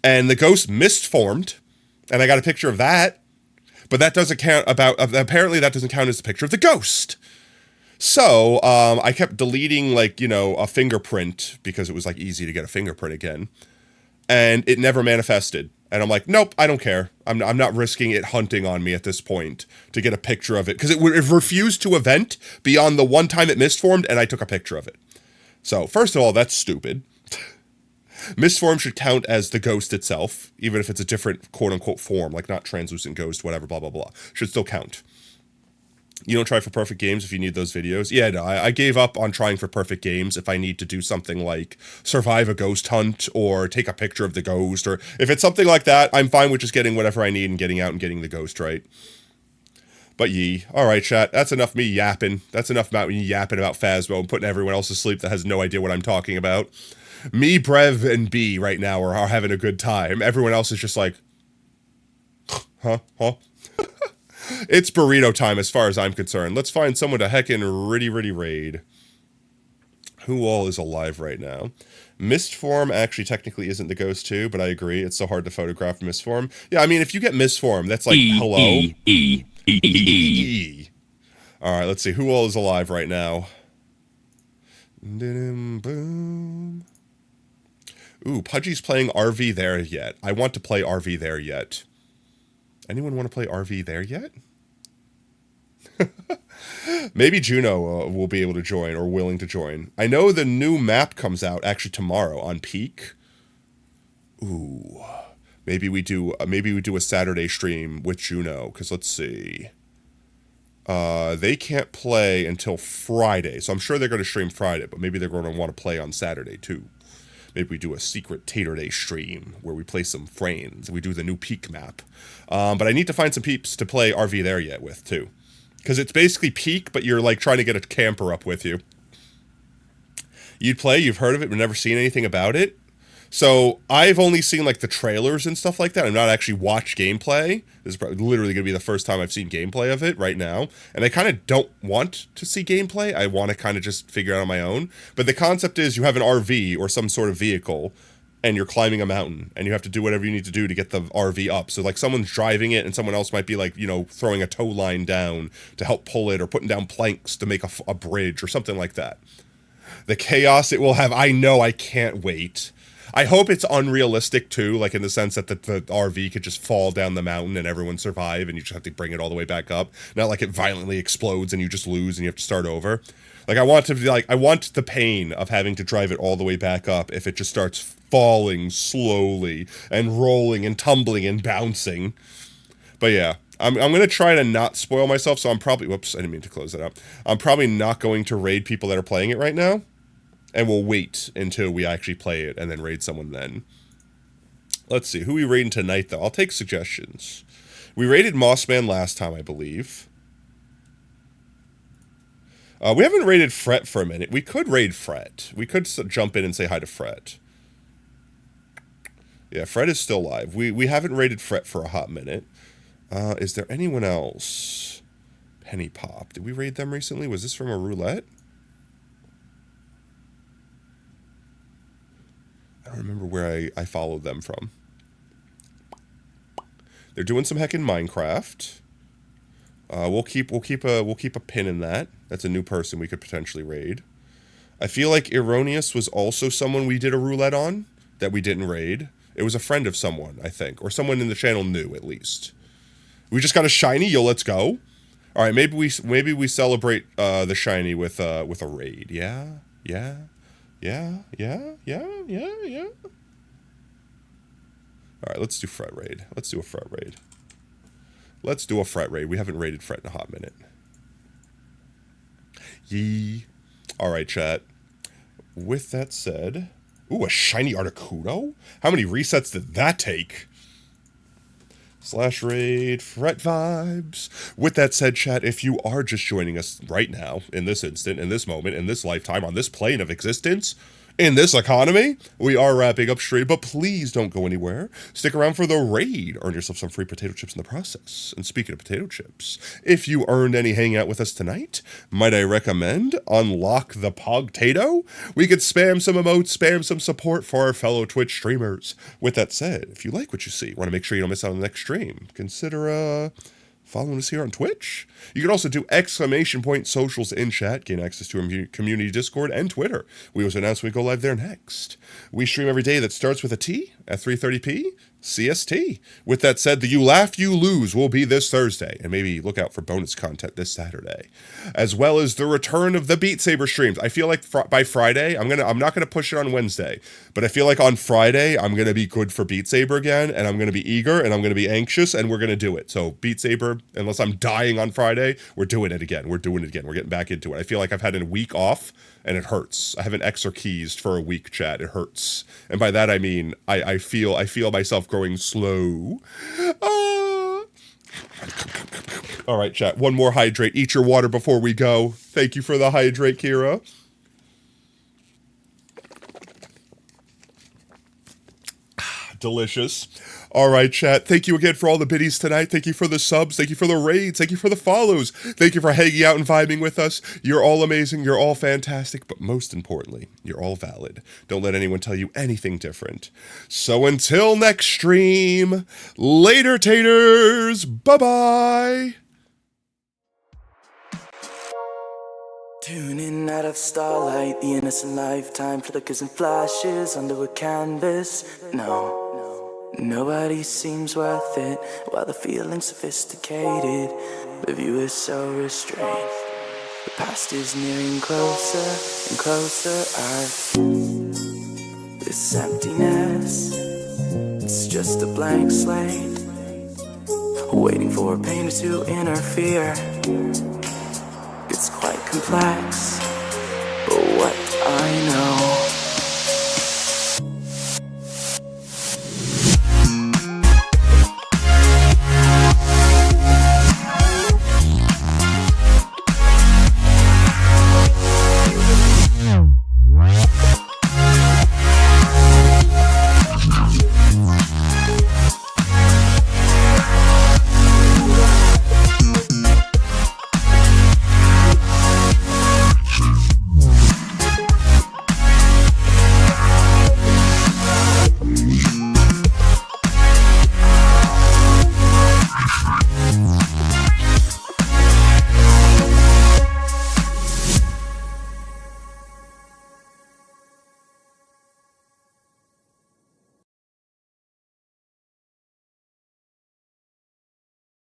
And the ghost mist-formed, and I got a picture of that. But that doesn't count apparently that doesn't count as a picture of the ghost. So, I kept deleting, like, you know, a fingerprint because it was, like, easy to get a fingerprint again. And it never manifested. And I'm like, nope, I don't care. I'm not risking it hunting on me at this point to get a picture of it. Because it refused to event beyond the one time it misformed, and I took a picture of it. So, first of all, that's stupid. Misform should count as the ghost itself, even if it's a different quote-unquote form, like not translucent ghost, whatever, blah, blah, blah. Should still count. You don't try for perfect games if you need those videos? Yeah, no, I gave up on trying for perfect games if I need to do something like survive a ghost hunt or take a picture of the ghost, or if it's something like that, I'm fine with just getting whatever I need and getting out and getting the ghost right. But alright, chat, that's enough me yapping. That's enough about me yapping about Phasmo and putting everyone else to sleep that has no idea what I'm talking about. Me, Brev, and B right now are having a good time. Everyone else is just like, huh? It's burrito time as far as I'm concerned. Let's find someone to heckin' ritty raid. Who all is alive right now? Mistform actually technically isn't the ghost too, but I agree. It's so hard to photograph Mistform. Yeah, I mean, if you get Mistform, that's like, hello? Alright, let's see. Who all is alive right now? Boom. Ooh, Pudgy's playing RV There Yet. I want to play RV There Yet. Anyone want to play RV There Yet? Maybe Juno will be able to join or willing to join. I know the new map comes out actually tomorrow on Peak. Ooh, maybe we do a Saturday stream with Juno, because let's see. They can't play until Friday, so I'm sure they're going to stream Friday, but maybe they're going to want to play on Saturday too. Maybe we do a secret Tater Day stream where we play some friends. We do the new Peak map. But I need to find some peeps to play RV There Yet with, too. Because it's basically Peak, but you're, like, trying to get a camper up with you. You'd play, you've heard of it, but never seen anything about it? So I've only seen like the trailers and stuff like that. I've not actually watched gameplay. This is probably literally going to be the first time I've seen gameplay of it right now. And I kind of don't want to see gameplay. I want to kind of just figure it out on my own. But the concept is you have an RV or some sort of vehicle and you're climbing a mountain and you have to do whatever you need to do to get the RV up. So like someone's driving it and someone else might be like, you know, throwing a tow line down to help pull it or putting down planks to make a bridge or something like that. The chaos it will have, I know, I can't wait. I hope it's unrealistic too, like in the sense that the RV could just fall down the mountain and everyone survive and you just have to bring it all the way back up. Not like it violently explodes and you just lose and you have to start over. Like I want to be like, I want the pain of having to drive it all the way back up if it just starts falling slowly and rolling and tumbling and bouncing. But yeah, I'm going to try to not spoil myself, so I'm probably, whoops, I didn't mean to close that up. I'm probably not going to raid people that are playing it right now. And we'll wait until we actually play it and then raid someone then. Let's see. Who we raiding tonight, though? I'll take suggestions. We raided Mossman last time, I believe. We haven't raided Fret for a minute. We could raid Fret. We could jump in and say hi to Fret. Yeah, Fret is still live. We haven't raided Fret for a hot minute. Is there anyone else? Penny Pop. Did we raid them recently? Was this from a roulette? I don't remember where I followed them from. They're doing some heckin' Minecraft. We'll keep a pin in that. That's a new person we could potentially raid. I feel like Erroneous was also someone we did a roulette on that we didn't raid. It was a friend of someone, I think, or someone in the channel knew at least. We just got a shiny. Yo, let's go. All right, maybe we celebrate the shiny with a raid. Yeah. All right, let's do Fret raid. Let's do a Fret raid. We haven't raided Fret in a hot minute. Yee. All right, chat. With that said, ooh, a shiny Articuno? How many resets did that take? /raid Fret vibes. With that said, chat, if you are just joining us right now, in this instant, in this moment, in this lifetime, on this plane of existence, in this economy, we are wrapping up stream, but please don't go anywhere. Stick around for the raid. Earn yourself some free potato chips in the process. And speaking of potato chips, if you earned any hanging out with us tonight, might I recommend Unlock the Pogtato? We could spam some emotes, spam some support for our fellow Twitch streamers. With that said, if you like what you see, want to make sure you don't miss out on the next stream, consider following us here on Twitch. You can also do !socials in chat, gain access to our community Discord and Twitter. We also announce when we go live there next. We stream every day that starts with a T at 3:30p CST. With that said, the You Laugh, You Lose will be this Thursday, and maybe look out for bonus content this Saturday, as well as the return of the Beat Saber streams. I feel like by Friday, I'm not gonna push it on Wednesday, but I feel like on Friday I'm gonna be good for Beat Saber again, and I'm gonna be eager and I'm gonna be anxious, and we're gonna do it. So Beat Saber, unless I'm dying on Friday, we're doing it again. We're getting back into it. I feel like I've had a week off, and it hurts. I haven't exorcised for a week, chat. It hurts, and by that I mean I feel myself growing slow. All right, chat. One more hydrate. Eat your water before we go. Thank you for the hydrate, Kira. Delicious. All right, chat. Thank you again for all the biddies tonight. Thank you for the subs. Thank you for the raids. Thank you for the follows. Thank you for hanging out and vibing with us. You're all amazing. You're all fantastic. But most importantly, you're all valid. Don't let anyone tell you anything different. So until next stream, later taters. Bye-bye. Tuning out of starlight, the innocent lifetime flickers and flashes under a canvas. No. Nobody seems worth it, while the feeling's sophisticated. The view is so restrained. The past is nearing closer and closer. This emptiness, it's just a blank slate, waiting for pain to interfere. It's quite complex, but what I know